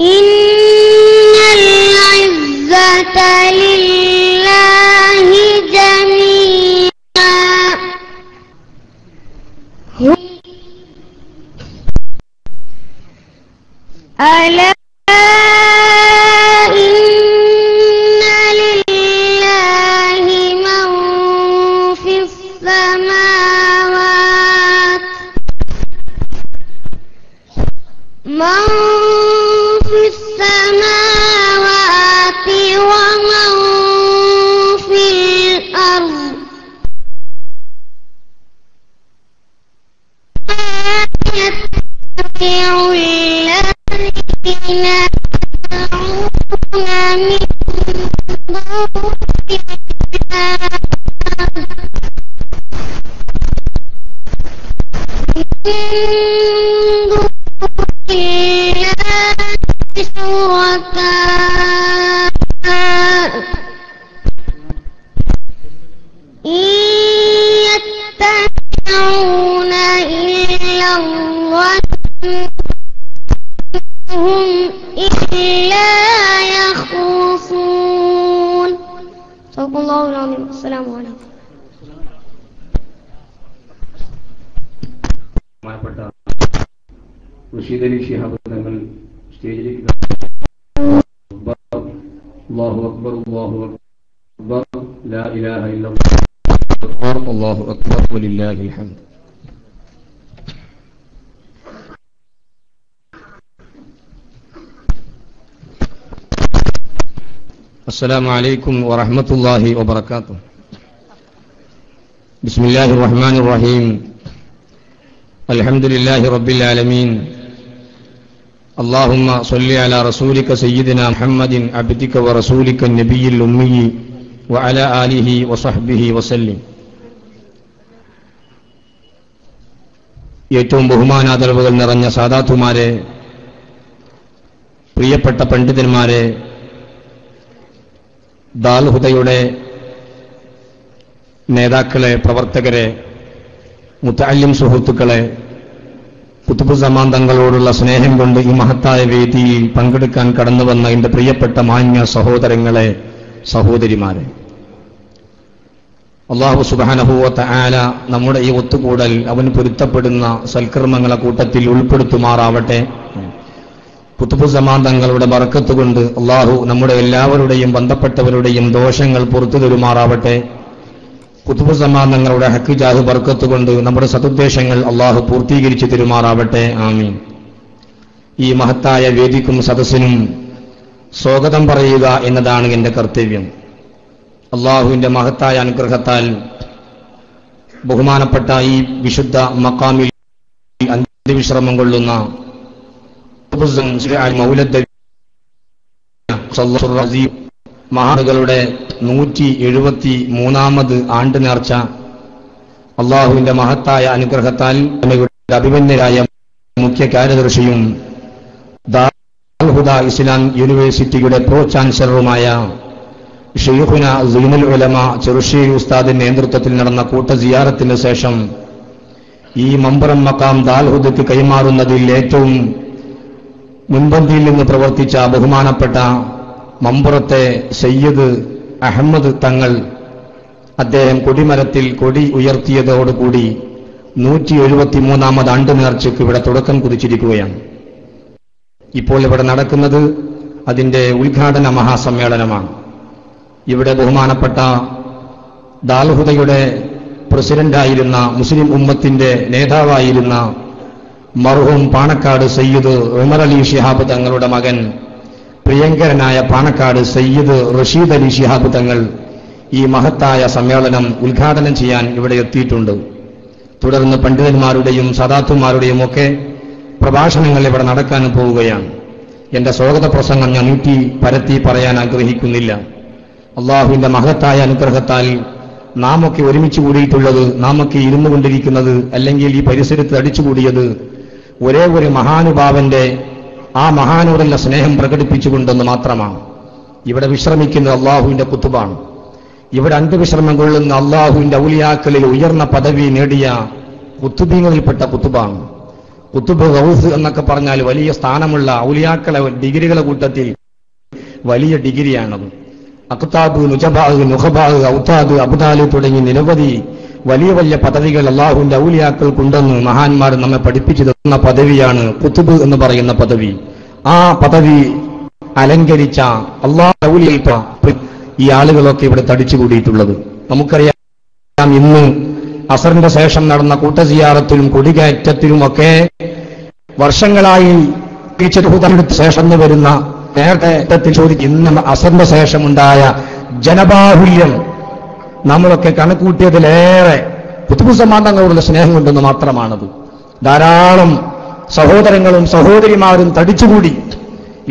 ഇന്നൽ ഇസ്സത ലില്ലാഹി ജമീഅ അലാ من في السماوات ومن في الأرض يتبع الذين يدعون من دون شركاء إن يتبعون إلا الظن هم إلا يخرصون. صدق الله العظيم. السلام عليكم. റഷീദ് അലി ശിഹാബ് തങ്ങൾ സ്റ്റേജിലേക്ക് അല്ലാഹു അക്ബർ അല്ലാഹു അക്ബർ ലാ ഇലാഹ ഇല്ലല്ലാഹ് അല്ലാഹു അക്ബർ വലില്ലാഹിൽ ഹംദ്. അസ്സലാമു അലൈക്കും വറഹ്മത്തുള്ളാഹി വബറകാതുഹു. ബിസ്മില്ലാഹിർ റഹ്മാനിർ റഹീം. അൽഹംദുലില്ലാഹി റബ്ബിൽ ആലമീൻ. اللهم صل على رسولك سيدنا محمد عبدك ورسولك النبي الأمي وعلى آله وصحبه وسلم. ഏറ്റവും ബഹുമാനാദരവുകൾ നിറഞ്ഞ സാദാത്തുമാരെ, പ്രിയപ്പെട്ട പണ്ഡിതന്മാരെ, ദാൽഹുദയുടെ നേതാക്കളെ, പ്രവർത്തകരെ, മുതഅല്ലിം സുഹൃത്തുക്കളെ, കുതുബ് സമാൻ തങ്ങളോടുള്ള സ്നേഹം കൊണ്ട് ഈ മഹത്തായ വേദിയിൽ പങ്കെടുക്കാൻ കടന്നുവന്ന എന്റെ പ്രിയപ്പെട്ട മാന്യ സഹോദരങ്ങളെ, സഹോദരിമാരെ, അല്ലാഹു സുബ്ഹാനഹു വ തആല നമ്മുടെ ഈ ഒത്തുകൂടൽ അവന് പൊരുത്തപ്പെടുന്ന സൽക്കർമ്മങ്ങളെ കൂട്ടത്തിൽ ഉൾപ്പെടുത്തുമാറാവട്ടെ. കുതുബ് സമാൻ തങ്ങളുടെ ബറക്കത്ത് കൊണ്ട് അല്ലാഹു നമ്മുടെ എല്ലാവരുടെയും ബന്ധപ്പെട്ടവരുടെയും ദോഷങ്ങൾ പുറത്തു തരുമാറാവട്ടെ. കുതുബ് സമാൻ തങ്ങളുടെ ഹക്ക് ജാഹ് ബർക്കത്ത് കൊണ്ട് നമ്മുടെ സതുദ്ദേശങ്ങൾ അള്ളാഹു പൂർത്തീകരിച്ചു തരുമാറാവട്ടെ. ആമീൻ. ഈ മഹത്തായ വേദിക്കും സദസ്സിനും സ്വാഗതം പറയുക എന്നതാണ് എന്റെ കർത്തവ്യം. അള്ളാഹുവിന്റെ മഹത്തായ അനുഗ്രഹത്താൽ ബഹുമാനപ്പെട്ട ഈ വിശുദ്ധ മഖാമിൽ അന്ത്യവിശ്രമം കൊള്ളുന്ന മഹാനുകളുടെ 173ാമത് ആണ്ട് നേർച്ച അള്ളാഹുവിന്റെ മഹത്തായ അനുഗ്രഹത്താൽ അഭിമന്യരായ മുഖ്യ കാര്യദർശിയും ദാറുൽ ഹുദ ഇസ്ലാം യൂണിവേഴ്സിറ്റിയുടെ പ്രോ ചാൻസലറുമായ ശൈഖുന സൈനുൽ ഉലമ ചെറുശ്ശേരി ഉസ്താദിന്റെ നേതൃത്വത്തിൽ നടന്ന കൂട്ട സിയാറത്തിന് ശേഷം ഈ മമ്പറം മഖാം ദാൽഹുദയ്ക്ക് കൈമാറുന്നതിൽ ഏറ്റവും മുൻപന്തിയിൽ നിന്ന് പ്രവർത്തിച്ച ബഹുമാനപ്പെട്ട മമ്പുറത്തെ സയ്യിദ് അഹമ്മദ് തങ്ങൾ, അദ്ദേഹം കൊടിമരത്തിൽ കൊടി ഉയർത്തിയതോടുകൂടി 173ാമത് ആണ്ട് നേർച്ചയ്ക്ക് ഇവിടെ തുടക്കം കുറിച്ചിരിക്കുകയാണ്. ഇപ്പോൾ ഇവിടെ നടക്കുന്നത് അതിന്റെ ഉദ്ഘാടന മഹാസമ്മേളനമാണ്. ഇവിടെ ബഹുമാനപ്പെട്ട ദാൽഹുദയുടെ പ്രസിഡന്റായിരുന്ന, മുസ്ലിം ഉമ്മത്തിന്റെ നേതാവായിരുന്ന മർഹൂം പാണക്കാട് സയ്യിദ് ഉമർ അലി ശിഹാബ് തങ്ങളുടെ മകൻ, പ്രിയങ്കരനായ പാണക്കാട് സയ്യിദ് റഷീദ് അലി ശിഹാബ് തങ്ങൾ ഈ മഹത്തായ സമ്മേളനം ഉദ്ഘാടനം ചെയ്യാൻ ഇവിടെ എത്തിയിട്ടുണ്ട്. തുടർന്ന് പണ്ഡിതന്മാരുടെയും സദാത്തുമാരുടെയും ഒക്കെ പ്രഭാഷണങ്ങൾ ഇവിടെ നടക്കാൻ പോവുകയാണ്. എന്റെ സ്വാഗത പ്രസംഗം ഞാൻ പരത്തി പറയാൻ ആഗ്രഹിക്കുന്നില്ല. അള്ളാഹുവിന്റെ മഹത്തായ അനുഗ്രഹത്താൽ നാമൊക്കെ ഒരുമിച്ച് കൂടിയിട്ടുള്ളത്, നാമൊക്കെ ഇരുന്നു കൊണ്ടിരിക്കുന്നത്, അല്ലെങ്കിൽ ഈ പരിസരത്ത് അടിച്ചുകൂടിയത് ഒരേ ഒരു മഹാനുഭാവന്റെ ആ മഹാനോടുള്ള സ്നേഹം പ്രകടിപ്പിച്ചുകൊണ്ടെന്ന് മാത്രമാണ്. ഇവിടെ വിശ്രമിക്കുന്നത് അള്ളാഹുവിന്റെ കുത്തുബാണ്. ഇവിടെ അന്ത്യവിശ്രമം കൊള്ളുന്ന അള്ളാഹുവിന്റെ ഔലിയാക്കളിൽ ഉയർന്ന പദവി നേടിയ കുത്തുബീങ്ങളിൽപ്പെട്ട കുത്തുബാണ്. ഖുതുബ് ഗൗസ് എന്നൊക്കെ പറഞ്ഞാൽ വലിയ സ്ഥാനമുള്ള ഔലിയാക്കളെ ഡിഗ്രികളെ കൂട്ടത്തിൽ വലിയ ഡിഗ്രിയാണത്. അഖ്താബ്, നുജബാഗ്, നുഖബാഗ്, ഔതാദ്, അബ്ദാല് തുടങ്ങി നിരവധി വലിയ വലിയ പദവികൾ അള്ളാഹുവിന്റെ ഔലിയാക്കൾക്കുണ്ടെന്ന് മഹാന്മാർ നമ്മെ പഠിപ്പിച്ചു തന്ന പദവിയാണ് ഖുതുബ് എന്ന് പറയുന്ന പദവി. ആ പദവി അലങ്കരിച്ച അള്ളാഹു ഔലിയൽപ്പെട്ട ഈ ആളുകളൊക്കെ ഇവിടെ തടിച്ചുകൂടിയിട്ടുള്ളത്. നമുക്കറിയാം, ഇന്ന് അസറിന്റെ ശേഷം നടന്ന കൂട്ടസിയാറത്തിലും കൊടികയറ്റത്തിലുമൊക്കെ വർഷങ്ങളായി ശേഷം വരുന്ന നേരത്തെ ചോദിക്കും, ഇന്ന് അസറിന്റെ ശേഷമുണ്ടായ ജനബാഹുല്യം നമ്മളൊക്കെ കണക്കൂട്ടിയതിലേറെ ഖുതുബ് സമാന്തങ്ങളോടുള്ള സ്നേഹം കൊണ്ടെന്ന് മാത്രമാണത്. ധാരാളം സഹോദരങ്ങളും സഹോദരിമാരും തടിച്ചുകൂടി.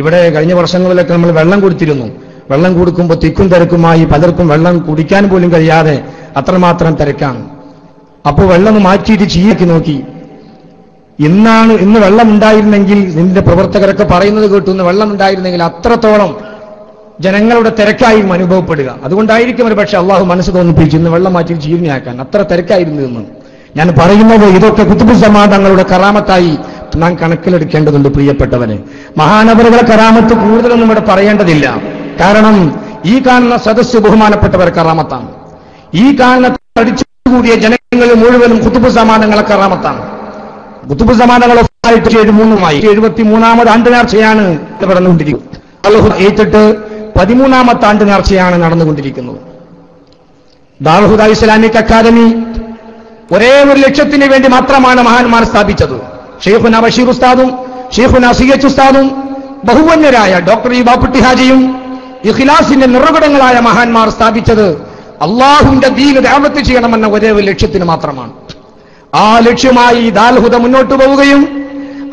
ഇവിടെ കഴിഞ്ഞ വർഷങ്ങളിലൊക്കെ നമ്മൾ വെള്ളം കൊടുത്തിരുന്നു. വെള്ളം കൊടുക്കുമ്പോൾ തിക്കും തിരക്കുമായി പലർക്കും വെള്ളം കുടിക്കാൻ പോലും കഴിയാതെ അത്രമാത്രം തിരക്കാണ്. അപ്പോൾ വെള്ളം മാറ്റിയിട്ട് ചീയാക്കി നോക്കി. ഇന്ന് വെള്ളം ഉണ്ടായിരുന്നെങ്കിൽ, നിന്റെ പ്രവർത്തകരൊക്കെ പറയുന്നത് കേട്ടുന്ന വെള്ളം ഉണ്ടായിരുന്നെങ്കിൽ അത്രത്തോളം ജനങ്ങളുടെ തിരക്കായും അനുഭവപ്പെടുക. അതുകൊണ്ടായിരിക്കും ഒരു പക്ഷെ അള്ളാഹു മനസ്സ് തോന്നിപ്പിച്ചു ഇന്ന് വെള്ളം മാറ്റി ചീർണിയാക്കാൻ. അത്ര തിരക്കായിരുന്നു എന്ന് ഞാൻ പറയുന്നത്. ഇതൊക്കെ ഖുതുബ് സമാദങ്ങളുടെ കറാമത്തായി നാം കണക്കിലെടുക്കേണ്ടതുണ്ട്. പ്രിയപ്പെട്ടവന്, മഹാനവറുകളെ കറാമത്ത് കൂടുതലൊന്നും ഇവിടെ പറയേണ്ടതില്ല. കാരണം ഈ കാണുന്ന സദസ്സ് ബഹുമാനപ്പെട്ടവർ കറാമത്താണ്. ഈ കാണുന്ന തടിച്ചുകൂടിയ ജനങ്ങൾ മുഴുവനും ഖുതുബ് സമാദങ്ങളെ കറാമത്താണ്. ഖുതുബ് സമാദങ്ങൾ 73ാമത് ആണ്ട് നേർച്ചയാണ് നടന്നുകൊണ്ടിരിക്കുന്നത്. ഏറ്റിട്ട് 13ാമത്തെ ആണ്ട് നേർച്ചയാണ് നടന്നുകൊണ്ടിരിക്കുന്നത്. ദാറുൽ ഇസ്ലാമിക് അക്കാദമി ഒരേ ഒരു ലക്ഷ്യത്തിന് വേണ്ടി മാത്രമാണ് മഹാന്മാർ സ്ഥാപിച്ചത്. ഷെയ്ഖുന ബഷീർ ഉസ്താദും ഷെയ്ഖുന സിഎച്ച് ഉസ്താദും ബഹുവന്യരായ ഡോക്ടർ ഇ ബാപ്പുട്ടി ഹാജിയും ഇഖ്ലാസിന്റെ നിറകുടങ്ങളായ മഹാന്മാർ സ്ഥാപിച്ചത് അള്ളാഹുവിന്റെ ദീൻ ദഅവത്ത് ചെയ്യണമെന്ന ഒരേ ഒരു ലക്ഷ്യത്തിന് മാത്രമാണ്. ആ ലക്ഷ്യമായി ദാൽഹുദ മുന്നോട്ട് പോവുകയും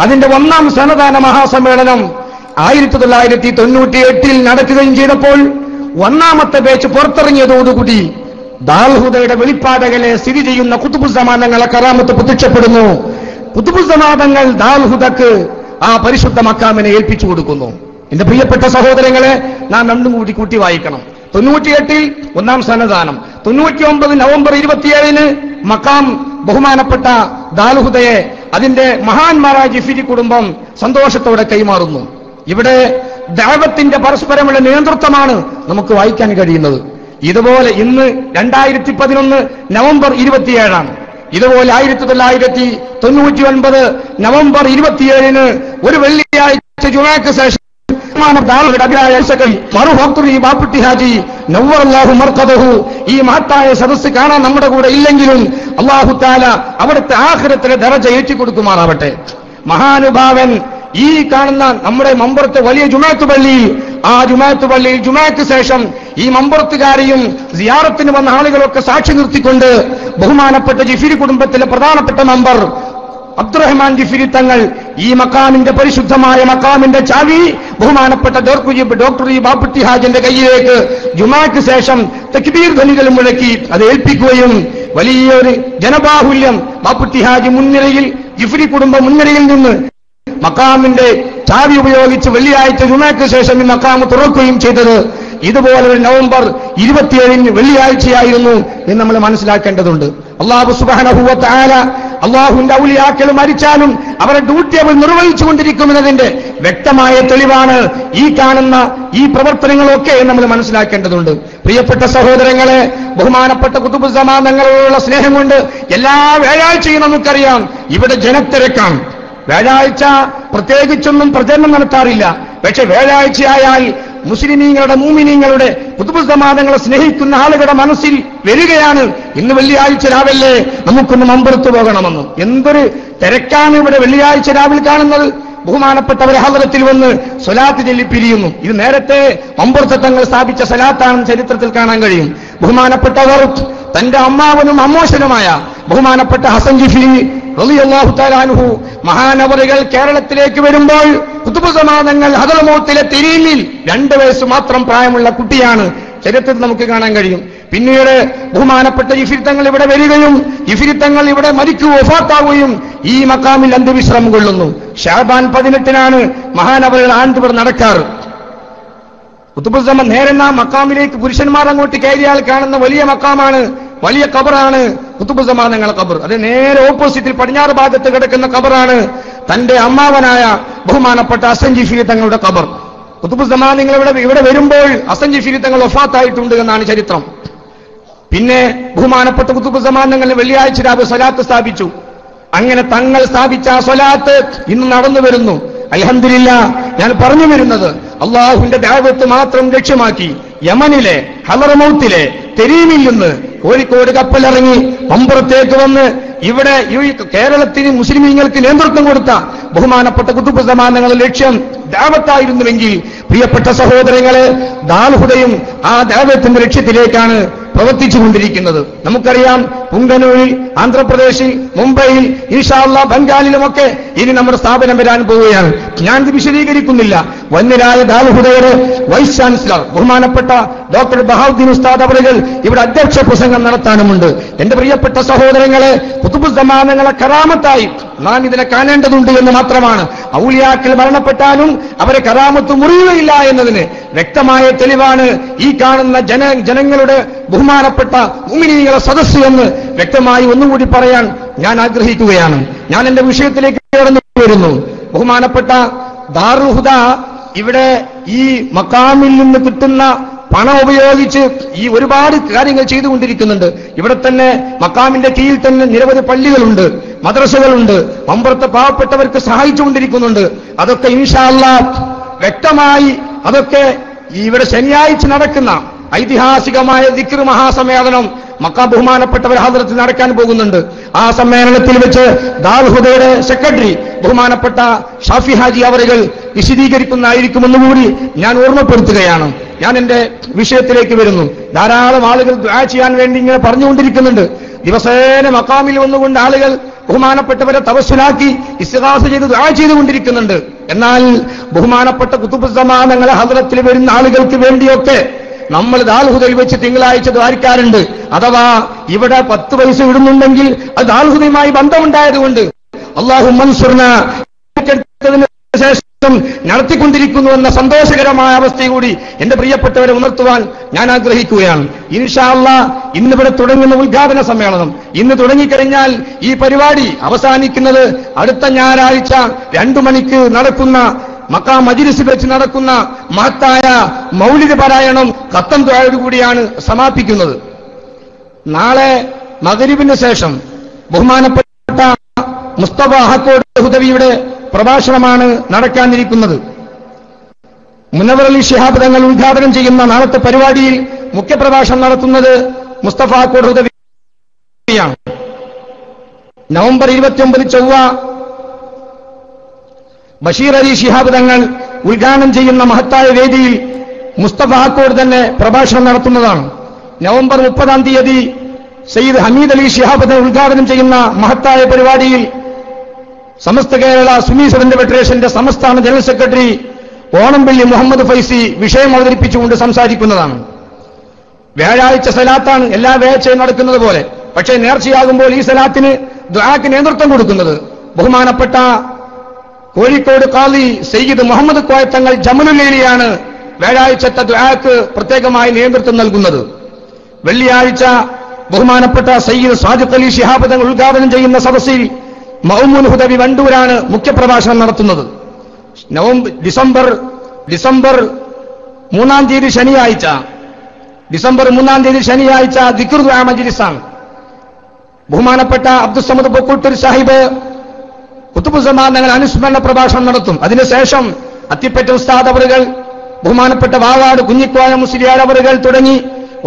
അതിന്റെ 1ാം സന്നദ്ധാന മഹാസമ്മേളനം 1998 നടക്കുകയും ചെയ്തപ്പോൾ 1ാമത്തെ ബാച്ച് പുറത്തിറങ്ങിയതോടുകൂടി ദാൽഹുദയുടെ വെളിപ്പാടകളെ സ്ഥിതി ചെയ്യുന്ന ഖുതുബ് സമാദങ്ങളെ കറാമത്ത് പ്രത്യക്ഷപ്പെടുന്നു. ഖുതുബ് സമാദങ്ങൾ ദാൽഹുദക്ക് ആ പരിശുദ്ധ മക്കാമിനെ ഏൽപ്പിച്ചു കൊടുക്കുന്നു. എന്റെ പ്രിയപ്പെട്ട സഹോദരങ്ങളെ, നാം രണ്ടും കൂട്ടി വായിക്കണം. 98 1ാം സന്നദ്ധാനം, 99 നവംബർ 27 മക്കാം ബഹുമാനപ്പെട്ട ദാൽഹുദയെ അതിന്റെ മഹാന്മാരായ ജിഫിരി കുടുംബം സന്തോഷത്തോടെ കൈമാറുന്നു. ഇവിടെ ദഅവത്തിന്റെ പരസ്പരമുള്ള നേതൃത്വമാണ് നമുക്ക് വായിക്കാൻ കഴിയുന്നത്. ഇതുപോലെ ഇന്ന് 2011 നവംബർ 27 ഇതുപോലെ 1999 നവംബർ 27 ഒരു വെള്ളിയാഴ്ച ജുമഅക്ക് ശേഷം ഈ മഹത്തായ സദസ്സ് കാണാൻ നമ്മുടെ കൂടെ ഇല്ലെങ്കിലും അല്ലാഹു തആല അവിടുത്തെ ആഖിറത്തിലെ ദറജ ഏറ്റിക്കൊടുക്കുമാറാവട്ടെ. മഹാനുഭാവൻ ഈ കാണുന്ന നമ്മുടെ മമ്പുറത്തെ വലിയ ജുമഅത്ത് പള്ളി, ആ ജുമഅത്ത് പള്ളിയിൽ ജുമഅക്ക് ശേഷം ഈ മമ്പുറത്തുകാരെയും സിയാറത്തിന് വന്ന ആളുകളൊക്കെ സാക്ഷി നിർത്തിക്കൊണ്ട് ബഹുമാനപ്പെട്ട ജിഫിരി കുടുംബത്തിലെ പ്രധാനപ്പെട്ട മെമ്പർ അബ്ദുറഹ്മാൻ ജിഫിരി തങ്ങൾ ഈ മക്കാമിന്റെ പരിശുദ്ധമായ മക്കാമിന്റെ ചാവി ബഹുമാനപ്പെട്ട ഡോക്ടർ ഇ ബാപ്പുട്ടി ഹാജിന്റെ കയ്യിലേക്ക് ജുമഅക്ക് ശേഷം തക്ബീർ ധ്വനികൾ മുഴക്കി അത് ഏൽപ്പിക്കുകയും വലിയൊരു ജനബാഹുല്യം ബാപ്പുട്ടി ഹാജി മുൻനിരയിൽ, ജിഫിരി കുടുംബം മുൻനിരയിൽ നിന്ന് മക്കാമിന്റെ ചാവി ഉപയോഗിച്ച് വെള്ളിയാഴ്ച ജുമഅക്ക് ശേഷം ഈ മക്കാമ് തുറക്കുകയും ചെയ്തത് ഇതുപോലെ ഒരു നവംബർ 27 വെള്ളിയാഴ്ചയായിരുന്നു എന്ന് നമ്മൾ മനസ്സിലാക്കേണ്ടതുണ്ട്. അല്ലാഹു സുബ്ഹാനഹു വ തആല അള്ളാഹുവിന്റെ ഔലിയാക്കൾ മരിച്ചാലും അവരുടെ ഡ്യൂട്ടി അവർ നിർവഹിച്ചുകൊണ്ടിരിക്കുന്നതിന്റെ വ്യക്തമായ തെളിവാണ് ഈ കാണുന്ന ഈ പ്രവർത്തനങ്ങളൊക്കെ നമ്മൾ മനസ്സിലാക്കേണ്ടതുണ്ട്. പ്രിയപ്പെട്ട സഹോദരങ്ങളെ, ബഹുമാനപ്പെട്ട ഖുതുബ് സമാദങ്ങളോടുള്ള സ്നേഹം കൊണ്ട് എല്ലാ വ്യാഴാഴ്ചയും നമുക്കറിയാം ഇവിടെ ജനത്തിരക്കാണ്. വ്യാഴാഴ്ച പ്രത്യേകിച്ചൊന്നും പ്രചരണം നടത്താറില്ല. പക്ഷെ വ്യാഴാഴ്ചയായാൽ മുസ്ലിമീങ്ങളുടെ മൂമിനീങ്ങളുടെ ഖുതുബ് സമാദങ്ങളെ സ്നേഹിക്കുന്ന ആളുകളുടെ മനസ്സിൽ വരികയാണ്, ഇന്ന് വെള്ളിയാഴ്ച രാവിലെ നമുക്കൊന്ന് മമ്പുറത്ത് പോകണമെന്ന്. എന്തൊരു തിരക്കാണ് ഇവിടെ വെള്ളിയാഴ്ച രാവിലെ കാണുന്നത്. ബഹുമാനപ്പെട്ടവരെ ഹദ്റത്തിൽ വന്ന് സ്വലാത്ത് ചൊല്ലി പിരിയുന്നു. ഇത് നേരത്തെ മമ്പുറത്ത് തങ്ങൾ സ്ഥാപിച്ച സ്വലാത്താണെന്ന് ചരിത്രത്തിൽ കാണാൻ കഴിയും. ബഹുമാനപ്പെട്ടവർ തന്റെ അമ്മാവനും അമ്മോശനുമായ ബഹുമാനപ്പെട്ട ഹസൻ ജിഫിരി റളിയല്ലാഹു തആല അൻഹു മഹാനവറുകൾ കേരളത്തിലേക്ക് വരുമ്പോൾ ഖുതുബ് സമാദങ്ങൾ ഹദ്റമൗത്തിലെ തിരീമിൽ 2 വയസ്സ് മാത്രം പ്രായമുള്ള കുട്ടിയാണ്. ചരിത്രത്തിൽ നമുക്ക് കാണാൻ കഴിയും. പിന്നീട് ബഹുമാനപ്പെട്ട ജിഫിരി തങ്ങൾ ഇവിടെ വരികയും ജിഫിരി തങ്ങൾ ഇവിടെ വഫാത്താവുകയും ഈ മക്കാമിൽ അന്ത്യവിശ്രമം കൊള്ളുന്നു. ശഅബാൻ 18 മഹാനവറുകൾ ആണ്ടിവർ നടക്കാറ്. ഖുതുബ് സമാ നേരെ മക്കാമിലേക്ക് പുരുഷന്മാർ അങ്ങോട്ട് കയറിയാൽ കാണുന്ന വലിയ മക്കാമാണ്, വലിയ ഖബറാണ് ഖുതുബ് സമാദങ്ങളുടെ ഖബർ. അത് നേരെ ഓപ്പോസിറ്റിൽ പടിഞ്ഞാറ് ഭാഗത്ത് കിടക്കുന്ന ഖബറാണ് തന്റെ അമ്മാവനായ ബഹുമാനപ്പെട്ട ഹസൻ ജിഫ്രി തങ്ങളുടെ ഖബർ. ഖുതുബുസ്സമാൻ നിങ്ങൾ ഇവിടെ വരുമ്പോൾ ഹസൻ ജിഫ്രി തങ്ങൾ വഫാത്തായിട്ടുണ്ട് എന്നാണ് ചരിത്രം. പിന്നെ ബഹുമാനപ്പെട്ട ഖുതുബുസ്സമാൻ തങ്ങൾ വെള്ളിയാഴ്ച രാവ് സ്വലാത്ത് സ്ഥാപിച്ചു. അങ്ങനെ തങ്ങൾ സ്ഥാപിച്ച ആ സ്വലാത്ത് ഇന്ന് നടന്നു വരുന്നു. അൽഹംദുലില്ലാ, ഞാൻ പറഞ്ഞു വരുന്നത് അള്ളാഹുവിന്റെ ദഅവത്ത് മാത്രം ലക്ഷ്യമാക്കി യമനിലെ ഹളറമൗത്തിലെ തെരീമിൽ നിന്ന് കോഴിക്കോട് കപ്പലിറങ്ങി മമ്പുറത്തേക്ക് വന്ന് ഇവിടെ കേരളത്തിന് മുസ്ലിമീങ്ങൾക്ക് നേതൃത്വം കൊടുത്ത ബഹുമാനപ്പെട്ട ഖുതുബുസ്സമാൻ തങ്ങളുടെ ലക്ഷ്യം ദഅവത്തായിരുന്നുവെങ്കിൽ പ്രിയപ്പെട്ട സഹോദരങ്ങളെ, ദാൽഹുദയും ആ ദഅവത്തിന്റെ ലക്ഷ്യത്തിലേക്കാണ് പ്രവർത്തിച്ചുകൊണ്ടിരിക്കുന്നത്. നമുക്കറിയാം, പുങ്കനൂരിൽ, ആന്ധ്രാപ്രദേശിൽ, മുംബൈയിൽ, ഇൻഷാ അല്ലാഹ് ബംഗാളിലുമൊക്കെ ഇനി നമ്മുടെ സ്ഥാപനം വരാൻ പോവുകയാണ്. ഞാൻ ഇത് വിശദീകരിക്കുന്നില്ല. വന്യരായ ദാൽഹുദയുടെ വൈസ് ചാൻസലർ ബഹുമാനപ്പെട്ട ഡോക്ടർ ബഹാവുദ്ദീൻ ഉസ്താദ് അവറുകൾ ഇവിടെ അധ്യക്ഷ പ്രസംഗം നടത്താനുമുണ്ട്. എന്റെ പ്രിയപ്പെട്ട സഹോദരങ്ങളെ, ഖുതുബുസ്സമാൻ തങ്ങളെ കറാമത്തായി നാം ഇതിനെ കാണേണ്ടതുണ്ട് എന്ന് മാത്രമാണ്. ഔലിയാക്കൾ മരണപ്പെട്ടാലും അവരെ കറാമത്ത് മുറിയുകയില്ല എന്നതിന് വ്യക്തമായ തെളിവാണ് ഈ കാണുന്ന ജനങ്ങളുടെ ബഹുമാനപ്പെട്ട മുഅ്മിനീങ്ങളുടെ സദസ്സ് എന്ന് വ്യക്തമായി ഒന്നുകൂടി പറയാൻ ഞാൻ ആഗ്രഹിക്കുകയാണ്. ഞാൻ എന്റെ വിഷയത്തിലേക്ക് കടന്നു വരുന്നു. ബഹുമാനപ്പെട്ട ദാറുൽ ഹുദ ഇവിടെ ഈ മക്കാമിൽ നിന്ന് കിട്ടുന്ന പണം ഉപയോഗിച്ച് ഈ ഒരുപാട് കാര്യങ്ങൾ ചെയ്തുകൊണ്ടിരിക്കുന്നുണ്ട്. ഇവിടെ തന്നെ മക്കാമിന്റെ കീഴിൽ തന്നെ നിരവധി പള്ളികളുണ്ട്, മദ്രസകളുണ്ട്, മമ്പുറത്തെ പാവപ്പെട്ടവർക്ക് സഹായിച്ചുകൊണ്ടിരിക്കുന്നുണ്ട്. അതൊക്കെ ഇൻഷാ അല്ലാഹ് വ്യക്തമായി അതൊക്കെ ഇവിടെ ശനിയാഴ്ച നടക്കുന്ന ഐതിഹാസികമായ ദിക്ർ മഹാസമ്മേളനം മക്ക ബഹുമാനപ്പെട്ടവർ ഹദ്റത്തിൽ നടക്കാൻ പോകുന്നുണ്ട്. ആ സമ്മേളനത്തിൽ വെച്ച് ദാൽഹുദയുടെ സെക്രട്ടറി ബഹുമാനപ്പെട്ട ഷാഫി ഹാജി അവറുകൾ വിശദീകരിക്കുന്നതായിരിക്കുമെന്നുകൂടി ഞാൻ ഓർമ്മപ്പെടുത്തുകയാണ്. ഞാൻ എന്റെ വിഷയത്തിലേക്ക് വരുന്നു. ധാരാളം ആളുകൾ ദുആ ചെയ്യാൻ വേണ്ടി ഇങ്ങനെ പറഞ്ഞുകൊണ്ടിരിക്കുന്നുണ്ട്. ദിവസേന മക്കാമിൽ വന്നുകൊണ്ട് ആളുകൾ ബഹുമാനപ്പെട്ടവരെ തവസ്സുലാക്കി ഇസ്തിഗാസ ചെയ്ത് ദുആ ചെയ്തുകൊണ്ടിരിക്കുന്നുണ്ട്. എന്നാൽ ബഹുമാനപ്പെട്ട ഖുതുബുസ്സമാൻ തങ്ങളെ ഹദ്റത്തിൽ വരുന്ന ആളുകൾക്ക് വേണ്ടിയൊക്കെ നമ്മൾ ദാൽഹുദയിൽ വെച്ച് തിങ്കളാഴ്ച ദ്വാരിക്കാറുണ്ട്. അഥവാ ഇവിടെ 10 പൈസ ഇടുന്നുണ്ടെങ്കിൽ അത് ദാൽഹുദയുമായി ബന്ധമുണ്ടായതുകൊണ്ട് അല്ലാഹു മൻസുർന ശേഷം നടത്തിക്കൊണ്ടിരിക്കുന്നു എന്ന സന്തോഷകരമായ അവസ്ഥ കൂടി എന്റെ പ്രിയപ്പെട്ടവരെ ഉണർത്തുവാൻ ഞാൻ ആഗ്രഹിക്കുകയാണ്. ഇൻഷാ അല്ലാഹ് ഇന്നിവിടെ തുടങ്ങുന്ന ഉദ്ഘാടന സമ്മേളനം ഇന്ന് തുടങ്ങിക്കഴിഞ്ഞാൽ ഈ പരിപാടി അവസാനിക്കുന്നത് അടുത്ത ഞായറാഴ്ച 2 മണിക്ക് നടക്കുന്ന മക്കാ മജ്ലിസിൽ വെച്ച് നടക്കുന്ന മഹത്തായ മൗലിദ് പാരായണം ഖത്തം ദുആയോടുകൂടിയാണ് സമാപിക്കുന്നത്. നാളെ മഗ്രിബിന് ശേഷം ബഹുമാനപ്പെട്ട മുസ്തഫ ഹക്കോട് ഹുദവിയുടെ പ്രഭാഷണമാണ് നടക്കാനിരിക്കുന്നത്. മുനവ്വർ അലി ശിഹാബ് തങ്ങൾ ഉദ്ഘാടനം ചെയ്യുന്ന നാളത്തെ പരിപാടിയിൽ മുഖ്യപ്രഭാഷണം നടത്തുന്നത് മുസ്തഫ ഹക്കോട് ഹുദവിയാണ്. നവംബർ 29 ചൊവ്വ ബഷീർ അലി ശിഹാബ് തങ്ങൾ ഉദ്ഘാടനം ചെയ്യുന്ന മഹത്തായ വേദിയിൽ മുസ്തഫ ഹക്കോട് തന്നെ പ്രഭാഷണം നടത്തുന്നതാണ്. നവംബർ 30 തീയതി സയ്യിദ് ഹമീദ് അലി ശിഹാബ് തങ്ങൾ ഉദ്ഘാടനം ചെയ്യുന്ന മഹത്തായ പരിപാടിയിൽ സമസ്ത കേരള സുന്നി സ്റ്റുഡന്റ് ഫെഡറേഷന്റെ സംസ്ഥാന ജനറൽ സെക്രട്ടറി ഓണംപള്ളി മുഹമ്മദ് ഫൈസി വിഷയം അവതരിപ്പിച്ചുകൊണ്ട് സംസാരിക്കുന്നതാണ്. വ്യാഴാഴ്ച സലാത്താണ് എല്ലാ വ്യാഴ്ചയും നടക്കുന്നത് പോലെ. പക്ഷേ നേർച്ചയാകുമ്പോൾ ഈ സലാത്തിന് ദുആക്ക് നേതൃത്വം കൊടുക്കുന്നത് ബഹുമാനപ്പെട്ട കോഴിക്കോട് ഖാദി സയ്യിദ് മുഹമ്മദ് കോയ തങ്ങൾ ജമലുല്ലയിലാണ് വ്യാഴാഴ്ചത്തെ ദുആക്ക് പ്രത്യേകമായി നേതൃത്വം നൽകുന്നത്. വെള്ളിയാഴ്ച ബഹുമാനപ്പെട്ട സയ്യിദ് സാദിഖ് അലി ശിഹാബ് തങ്ങൾ ഉദ്ഘാടനം ചെയ്യുന്ന സദസ്സിൽ മഅ്മുൻ ഹുദവി വണ്ടൂരാണ് മുഖ്യപ്രഭാഷണം നടത്തുന്നത്. ഡിസംബർ 3 തീയതി ശനിയാഴ്ച ദിക്ർ ദുആ മജ്ലിസാണ്. ബഹുമാനപ്പെട്ട അബ്ദുസ്സമദ് ബൊക്കൂട്ടൂർ സാഹിബ് ഖുതുബുസ്സമാൻ തങ്ങൾ അനുസ്മരണ പ്രഭാഷണം നടത്തും. അതിനുശേഷം അത്തിപ്പറ്റ ഉസ്താദ് അവറുകൾ, ബഹുമാനപ്പെട്ട വാവാട് കുഞ്ഞിക്കോയ മുസ്ലിയാർ അവറുകൾ തുടങ്ങി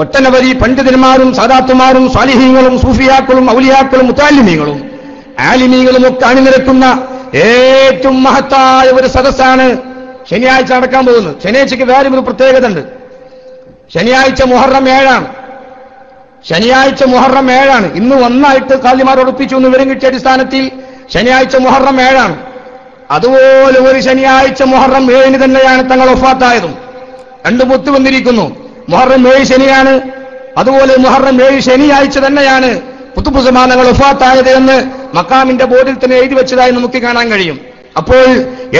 ഒട്ടനവധി പണ്ഡിതന്മാരും സാദാത്തുമാരും സാലിഹീങ്ങളും സൂഫിയാക്കളും ഔലിയാക്കളും മുതഅല്ലിമീങ്ങളും ആലിമീങ്ങളും ഒക്കെ അണിനിരക്കുന്ന ഏറ്റവും മഹത്തായ ഒരു സദസ്സാണ് ശനിയാഴ്ച നടക്കാൻ പോകുന്നത്. ശനിയാഴ്ചയ്ക്ക് വേറെ ഒരു പ്രത്യേകത ഉണ്ട്. ശനിയാഴ്ച മുഹറം 7 ഇന്ന് ഒന്നായിട്ട് ഖാദിമാരോട് ഒപ്പിച്ചു എന്ന് വിവരം കിട്ടിയ അടിസ്ഥാനത്തിൽ ശനിയാഴ്ച മുഹറം 7. അതുപോലെ ഒരു ശനിയാഴ്ച മുഹറം 7 തന്നെയാണ് തങ്ങൾ വഫാത്തായതും. 2 മുത്ത് വന്നിരിക്കുന്നു. മുഹറം 7 ശനിയാണ്. അതുപോലെ മുഹറം 7 ശനിയാഴ്ച തന്നെയാണ് ഖുതുബുസ്സമാൻ തങ്ങൾ വഫാത്തായത് എന്ന് മക്കാമിന്റെ ബോർഡിൽ തന്നെ എഴുതി വെച്ചതായി നമുക്ക് കാണാൻ കഴിയും. അപ്പോൾ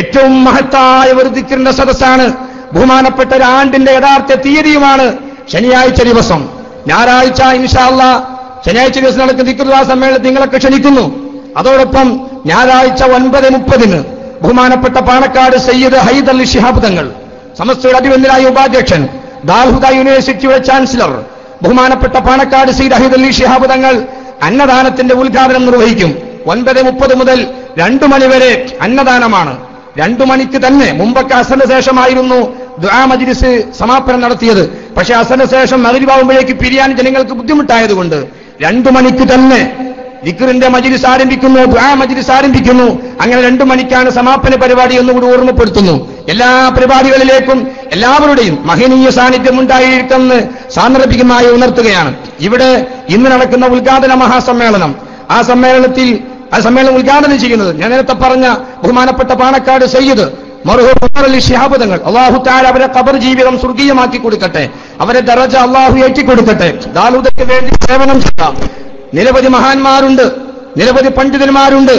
ഏറ്റവും മഹത്തായ ഒരു ദിക്റിന്റെ സദസ്സാണ്. ബഹുമാനപ്പെട്ട ഒരു ആണ്ടിന്റെ യഥാർത്ഥ തീയതിയുമാണ് ശനിയാഴ്ച ദിവസം. ഞായറാഴ്ച ഇൻഷാ അല്ലാഹ് ശനിയാഴ്ച ദിവസം നടക്കുന്ന ദിക്ർ ദുആ സമ്മേളനത്തിൽ നിങ്ങളൊക്കെ ക്ഷണിക്കുന്നു. അതോടൊപ്പം ഞായറാഴ്ച 9:30 ബഹുമാനപ്പെട്ട പാണക്കാട് സയ്യിദ് ഹൈദർ അലി ശിഹാബ് തങ്ങൾ, സമസ്തയുടെ അഭിവന്ദനായ ഉപാധ്യക്ഷൻ, ദാൽഹുദ യൂണിവേഴ്സിറ്റിയുടെ ചാൻസലർ ബഹുമാനപ്പെട്ട പാണക്കാട് സയ്യിദ് ഹൈദർ അലി ശിഹാബ് തങ്ങൾ അന്നദാനത്തിന്റെ ഉദ്ഘാടനം നിർവഹിക്കും. 9:30 മുതൽ 2 മണി വരെ അന്നദാനമാണ്. 2 മണിക്ക് തന്നെ, മുമ്പൊക്കെ അസറിന് ശേഷമായിരുന്നു ദുആ മജ്ലിസ് സമാപനം നടത്തിയത്. പക്ഷേ അസറിന് ശേഷം മഗ്‌രിബാവുമ്പോഴേക്ക് പിരിയാൻ ജനങ്ങൾക്ക് ബുദ്ധിമുട്ടായതുകൊണ്ട് 2 മണിക്ക് തന്നെ ദിക്റിന്റെ മജ്ലിസ് ആരംഭിക്കുന്നു, ദുആ മജ്ലിസ് ആരംഭിക്കുന്നു. അങ്ങനെ 2 മണിക്കാണ് സമാപന പരിപാടി എന്നുകൂടി ഓർമ്മപ്പെടുത്തുന്നു. എല്ലാ പരിപാടികളിലേക്കും എല്ലാവരുടെയും മഹനീയ സാന്നിധ്യം ഉണ്ടായിരിക്കുമെന്ന് സാന്ദർഭികമായി ഉണർത്തുകയാണ്. ഇവിടെ ഇന്ന് നടക്കുന്ന ഉദ്ഘാടന മഹാസമ്മേളനം, ആ സമ്മേളനം ഉദ്ഘാടനം ചെയ്യുന്നത് ഞാൻ നേരത്തെ പറഞ്ഞ ബഹുമാനപ്പെട്ട പാണക്കാട് സയ്യിദ് മർഹൂം ഉമർ അലി ശിഹാബ് തങ്ങൾ. അല്ലാഹു തആല അവരെ ഖബർ ജീവിതം സ്വർഗീയമാക്കി കൊടുക്കട്ടെ, അവരെ ദറജ അല്ലാഹു ഏറ്റിക്കൊടുക്കട്ടെ. ദാലൂദയ്ക്ക് വേണ്ടി സേവനം ചെയ്യാം നിരവധി മഹാന്മാരുണ്ട്, നിരവധി പണ്ഡിതന്മാരുണ്ട്.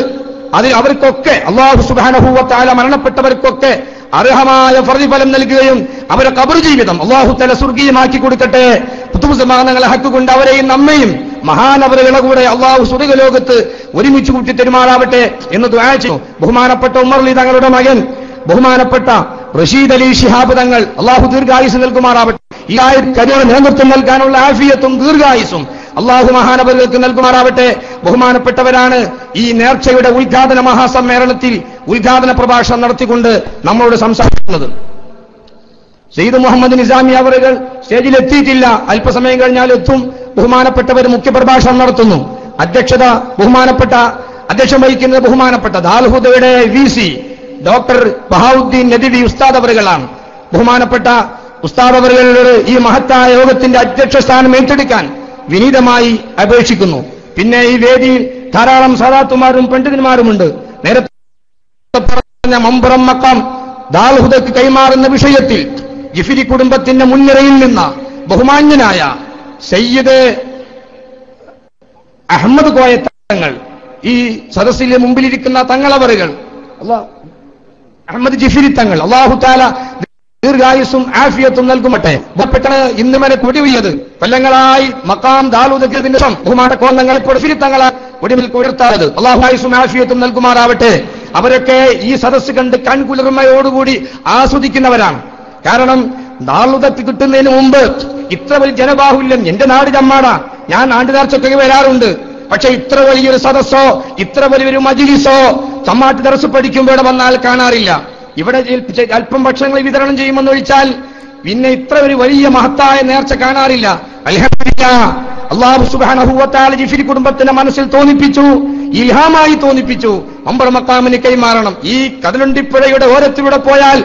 അവർക്കൊക്കെ അല്ലാഹു സുബ്ഹാനഹു വ തആല മരണപ്പെട്ടവർക്കൊക്കെ അർഹമായ പ്രതിഫലം നൽകുകയും അവരെ ഖബർ ജീവിതം അല്ലാഹു തആല സ്വർഗീയമാക്കി കൊടുക്കട്ടെ. ഖുതുബ് സമാനങ്ങളെ ഹക്ക് കൊണ്ട് അവരെയും നമ്മയും മഹാനവറുകളെ കൂടെ അല്ലാഹു സ്വർഗ്ഗലോകത്ത് ഒരുമിച്ച് കൂട്ടി തെരുമാറാവട്ടെ എന്ന് ദുആ ചെയ്യുന്നു. ബഹുമാനപ്പെട്ട ഉമർ അലി തങ്ങളുടെ മകൻ ബഹുമാനപ്പെട്ട റഷീദ് അലി ശിഹാബ് തങ്ങൾ അല്ലാഹു ദീർഘായുസ് നൽകുമാറാവട്ടെ. ഈ കരിയർ നേതൃത്വം നൽകാനുള്ള ആഫിയത്തും ദീർഘായുസും അല്ലാഹു മഹാനവറുകൾക്ക് നൽകുമാറാവട്ടെ. ബഹുമാനപ്പെട്ടവരാണ് ഈ നേർച്ചയുടെ ഉദ്ഘാടന മഹാസമ്മേളനത്തിൽ ഉദ്ഘാടന പ്രഭാഷണം നടത്തിക്കൊണ്ട് നമ്മളോട് സംസാരിക്കുന്നത്. സയ്യിദ് മുഹമ്മദ് നിസാമി അവറുകൾ സ്റ്റേജിൽ എത്തിയിട്ടില്ല, അല്പസമയം കഴിഞ്ഞാൽ എത്തും. ബഹുമാനപ്പെട്ടവർ മുഖ്യപ്രഭാഷണം നടത്തുന്നു. അധ്യക്ഷം വഹിക്കുന്നത് ബഹുമാനപ്പെട്ട ദാൽഹുദയുടെ VC ഡോക്ടർ ബഹാവുദ്ദീൻ നദിവി ഉസ്താദ് അവറുകളാണ്. ബഹുമാനപ്പെട്ട ഉസ്താദ് അവറുകളോട് ഈ മഹത്തായ യോഗത്തിന്റെ അധ്യക്ഷ സ്ഥാനം ഏറ്റെടുക്കാൻ വിനീതമായി അപേക്ഷിക്കുന്നു. പിന്നെ ഈ വേദിയിൽ ധാരാളം സാദാത്തുമാരും പണ്ഡിതന്മാരുമുണ്ട്. നേരത്തെ പറഞ്ഞ മമ്പുറം മക്കാം ദാൽഹുദയ്ക്ക് കൈമാറുന്ന വിഷയത്തിൽ ജിഫിരി കുടുംബത്തിന്റെ മുൻനിരയിൽ നിന്ന ബഹുമാന്യനായ സയ്യിദ് അഹമ്മദ് കോയ തങ്ങൾ, ഈ സദസ്സിലെ മുമ്പിലിരിക്കുന്ന തങ്ങളവറുകൾ, അഹമ്മദ് ജിഫിരി തങ്ങൾ, അല്ലാഹു തആല ദീർഘായുസ്സും ആഫിയത്തും നൽകുമട്ടെ. പെട്ടെന്ന് ഇന്ന് വരെ കൊടിവിയത് കൊല്ലങ്ങളായി മക്കാം ദാലൂദത്തിന്റെ ബഹുമാന കോന്നങ്ങളെ തങ്ങളാൽ ഒടുവിൽ ഉയർത്താറത് അല്ലാഹു ആയുസ്സും ആഫിയത്തും നൽകുമാറാവട്ടെ. അവരൊക്കെ ഈ സദസ്സ് കണ്ട് കൺകുളിർമയോടുകൂടി ആസ്വദിക്കുന്നവരാണ്. കാരണം ദാലൂദത്ത് കിട്ടുന്നതിന് മുമ്പ് ഇത്ര വലിയ ജനബാഹുല്യം, എന്റെ നാട് ചമ്മാട, ഞാൻ നാട്ടുനേർച്ചയ്ക്ക് വരാറുണ്ട്. പക്ഷെ ഇത്ര വലിയൊരു സദസ്സോ ഇത്ര വലിയൊരു മജ്‌ലിസോ ചമ്മാട്ട് ദർസ് പഠിക്കുമ്പോൾ ഇവിടെ വന്നാൽ കാണാറില്ല. ഇവിടെ അല്പം ഭക്ഷണങ്ങൾ വിതരണം ചെയ്യുമെന്നൊഴിച്ചാൽ പിന്നെ ഇത്ര ഒരു വലിയ മഹത്തായ നേർച്ച കാണാറില്ല. അൽഹംദുലില്ലാഹ്, അല്ലാഹു സുബ്ഹാനഹു വ തആല ജിഫിരി കുടുംബത്തിന്റെ മനസ്സിൽ തോന്നിപ്പിച്ചു, ഇൽഹാമായി തോന്നിപ്പിച്ചു, മമ്പർ മക്കാമിന് കൈമാറണം. ഈ കടലുണ്ടിപ്പുഴയുടെ ഓരത്തിലൂടെ പോയാൽ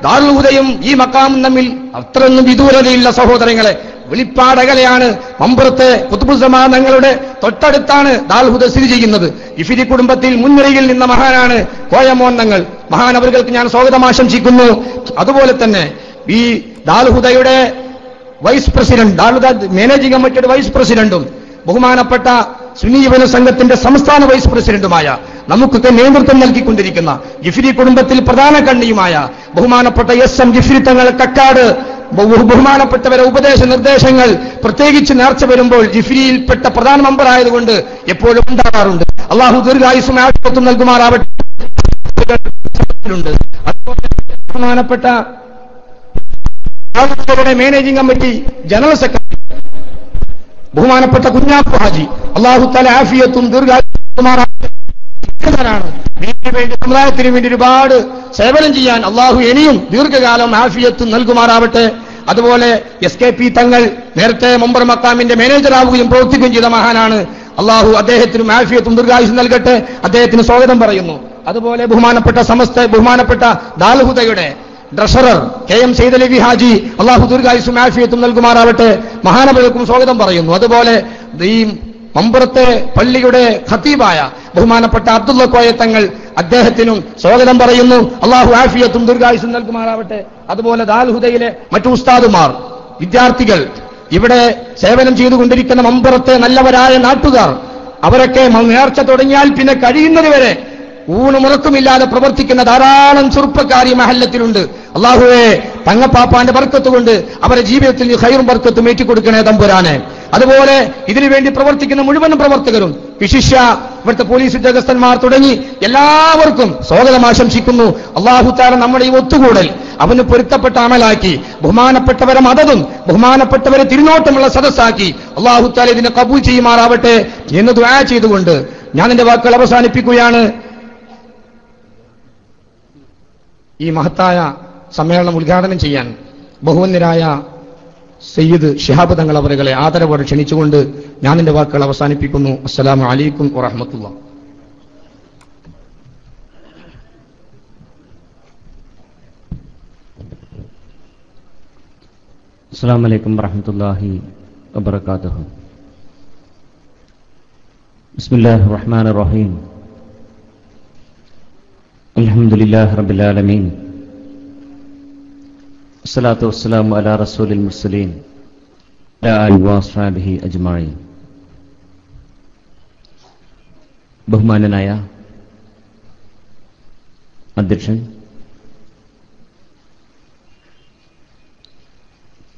ദാറുൽഹുദയും ഈ മക്കാമും തമ്മിൽ അത്രയൊന്നും വിദൂരതയില്ല സഹോദരങ്ങളെ. വെളിപ്പാടകലെയാണ്. മമ്പുറത്തെ ഖുതുബുസ്സമാൻ തങ്ങളുടെ തൊട്ടടുത്താണ് ദാൽഹുദ സ്ഥിതി ചെയ്യുന്നത്. ജിഫിരി കുടുംബത്തിൽ മുൻനിരയിൽ നിന്ന മഹാനാണ് കോയമോൻ തങ്ങൾ. മഹാനവറുകൾക്ക് ഞാൻ സ്വാഗതം ആശംസിക്കുന്നു. അതുപോലെ തന്നെ ഈ ദാൽഹുദയുടെ വൈസ് പ്രസിഡന്റ്, ദാൽഹുദ മാനേജിംഗ് കമ്മിറ്റിയുടെ വൈസ് പ്രസിഡന്റും ബഹുമാനപ്പെട്ട സുന്നി യുവജന സംഘത്തിന്റെ സംസ്ഥാന വൈസ് പ്രസിഡന്റുമായ നമുക്കൊക്കെ നേതൃത്വം നൽകിക്കൊണ്ടിരിക്കുന്ന ജിഫിരി കുടുംബത്തിൽ പ്രധാന കണ്ണിയുമായ ബഹുമാനപ്പെട്ട SM ജിഫിരി തങ്ങൾ കക്കാട് ബഹുമാനപ്പെട്ടവരെ ഉപദേശ നിർദ്ദേശങ്ങൾ പ്രത്യേകിച്ച് നേർച്ച വരുമ്പോൾ ജിഫിരിയിൽപ്പെട്ട പ്രധാന മെമ്പറായതുകൊണ്ട് എപ്പോഴും ഉണ്ടാകാറുണ്ട്. അല്ലാഹു ദീർഘായുസ്സും ആഫിയത്തും നൽകുമാറാവട്ടെ. ബഹുമാനപ്പെട്ട മാനേജിംഗ് കമ്മിറ്റി ജനറൽ സെക്രട്ടറി ബഹുമാനപ്പെട്ട കുഞ്ഞാപ്പു ഹാജി, അല്ലാഹു തആല ആഫിയത്തും ദീർഘായുസ്സും വേണ്ടി സമുദായത്തിന് വേണ്ടി ഒരുപാട് സേവനം ചെയ്യാൻ അല്ലാഹു ഇനിയും ദീർഘകാലം ആഫിയത്തും നൽകുമാറാവട്ടെ. അതുപോലെ SKP തങ്ങൾ നേരത്തെ മമ്പർ മക്കാമിന്റെ മാനേജറാവുകയും പ്രവർത്തിക്കുകയും ചെയ്ത മഹാനാണ്. അല്ലാഹു അദ്ദേഹത്തിനും ആഫിയത്തും ദീർഘായുസ്സും നൽകട്ടെ. അദ്ദേഹത്തിന് സ്വാഗതം പറയുന്നു. അതുപോലെ ബഹുമാനപ്പെട്ട ദാൽഹുദയുടെ ട്രഷറർ KM സയ്യിദലവി ഹാജി, അല്ലാഹു ദീർഘായുസ്സും ആഫിയത്തും നൽകുമാറാവട്ടെ. മഹാനവറുകൾക്കും സ്വാഗതം പറയുന്നു. അതുപോലെ ഈ മമ്പുറത്തെ പള്ളിയുടെ ഖത്തീബായ ബഹുമാനപ്പെട്ട അബ്ദുള്ള കോയ തങ്ങൾ, അദ്ദേഹത്തിനും സ്വാഗതം പറയുന്നു. അല്ലാഹു ആഫിയത്തും ദീർഘായുസ്സും നൽകുമാറാവട്ടെ. അതുപോലെ ദാൽഹുദയിലെ മറ്റു ഉസ്താദുമാർ, വിദ്യാർത്ഥികൾ, ഇവിടെ സേവനം ചെയ്തുകൊണ്ടിരിക്കുന്ന മമ്പുറത്തെ നല്ലവരായ നാട്ടുകാർ, അവരൊക്കെ നേർച്ച തുടങ്ങിയാൽ പിന്നെ കഴിയുന്നതുവരെ ഊണുമുറക്കുമില്ലാതെ പ്രവർത്തിക്കുന്ന ധാരാളം ചെറുപ്പക്കാരി മഹല്ലത്തിലുണ്ട്. അല്ലാഹുവേ, തങ്ങപ്പാപ്പാന്റെ ബർക്കത്ത് കൊണ്ട് അവരുടെ ജീവിതത്തിൽ ഖൈറും ബർക്കത്തും ഏറ്റിക്കൊടുക്കണേ തമ്പുരാനെ. അതുപോലെ ഇതിനുവേണ്ടി പ്രവർത്തിക്കുന്ന മുഴുവൻ പ്രവർത്തകരും വിശിഷ്യ ഇവിടുത്തെ പോലീസ് ഉദ്യോഗസ്ഥന്മാർ തുടങ്ങി എല്ലാവർക്കും സ്വാഗതം ആശംസിക്കുന്നു. അല്ലാഹു തആല നമ്മുടെ ഈ ഒത്തുകൂടൽ അവന് പൊരുത്തപ്പെട്ട അമലാക്കി, ബഹുമാനപ്പെട്ടവരെ മദതും ബഹുമാനപ്പെട്ടവരെ തിരുനോട്ടമുള്ള സദസ്സാക്കി അല്ലാഹു തആല ഇതിനെ കബൂൽ ചെയ്യുമാറാവട്ടെ എന്ന് ദുആ ചെയ്തുകൊണ്ട് ഞാൻ എന്റെ വാക്കുകൾ അവസാനിപ്പിക്കുകയാണ്. ഈ മഹത്തായ സമ്മേളനം ഉദ്ഘാടനം ചെയ്യാൻ ബഹുവന്യരായ സയ്യിദ് ശിഹാബ് തങ്ങൾ അവരുകളെ ആദരവോടെ ക്ഷണിച്ചുകൊണ്ട് ഞാൻ എന്റെ വാക്കുകൾ അവസാനിപ്പിക്കുന്നു. അസ്സലാമു അലൈക്കും വറഹ്മത്തുള്ളാഹി. അസ്സലാമു അലൈക്കും വറഹ്മത്തുള്ളാഹി വബറകാതുഹു. ബിസ്മില്ലാഹിർ റഹ്മാനിർ റഹീം. അൽഹംദുലില്ലാഹി റബ്ബിൽ ആലമീൻ. അസ്സലാത്തു വസ്സലാമു അലാ റസൂലിൽ മുർസലീൻ വഅലാ ആലിഹി വഅസ്ഹാബിഹി അജ്മഈൻ. ബഹുമാനനായ അധ്യക്ഷൻ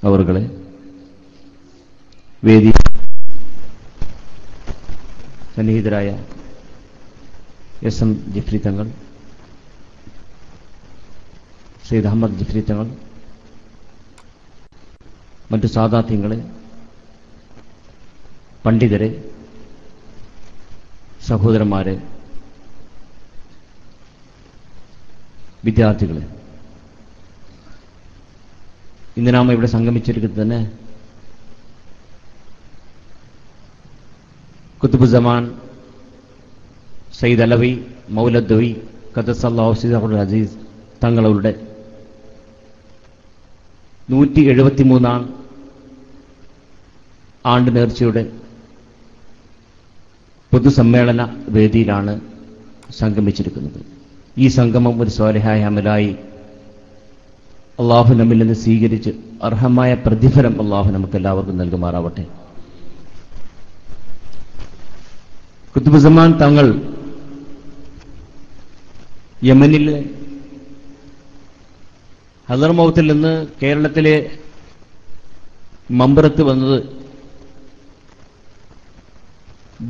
അവറുകളെ, വേദി സന്നിഹിതരായ എസ് എം ജിഫ്രി തങ്ങൾ, സയ്യിദ് അഹമ്മദ് ജിഫ്രി തങ്ങൾ, മറ്റു സാദാത്യങ്ങളെ, പണ്ഡിതരെ, സഹോദരന്മാരെ, വിദ്യാർത്ഥികളെ, ഇന്ന് നാം ഇവിടെ സംഗമിച്ചിരിക്കുന്നത് തന്നെ കുത്തുബുസമാൻ സയ്യിദ് അലവി മൗലദ്വി ഖദ്ദസല്ലാഹു സിറഹുൽ അസീസ് തങ്ങളുടെ 173-ാം ആണ്ട് നേർച്ചയുടെ പൊതുസമ്മേളന വേദിയിലാണ് സംഗമിച്ചിരിക്കുന്നത്. ഈ സംഗമം ഒരു സ്വാലിഹായ അമലായി അള്ളാഹു നമ്മിൽ നിന്ന് സ്വീകരിച്ച് അർഹമായ പ്രതിഫലം അള്ളാഹു നമുക്ക് എല്ലാവർക്കും നൽകുമാറാവട്ടെ. ഖുത്ബുസമാൻ തങ്ങൾ യമനിലെ ഹദർമൗത്തിൽ നിന്ന് കേരളത്തിലെ മമ്പറത്ത് വന്നത്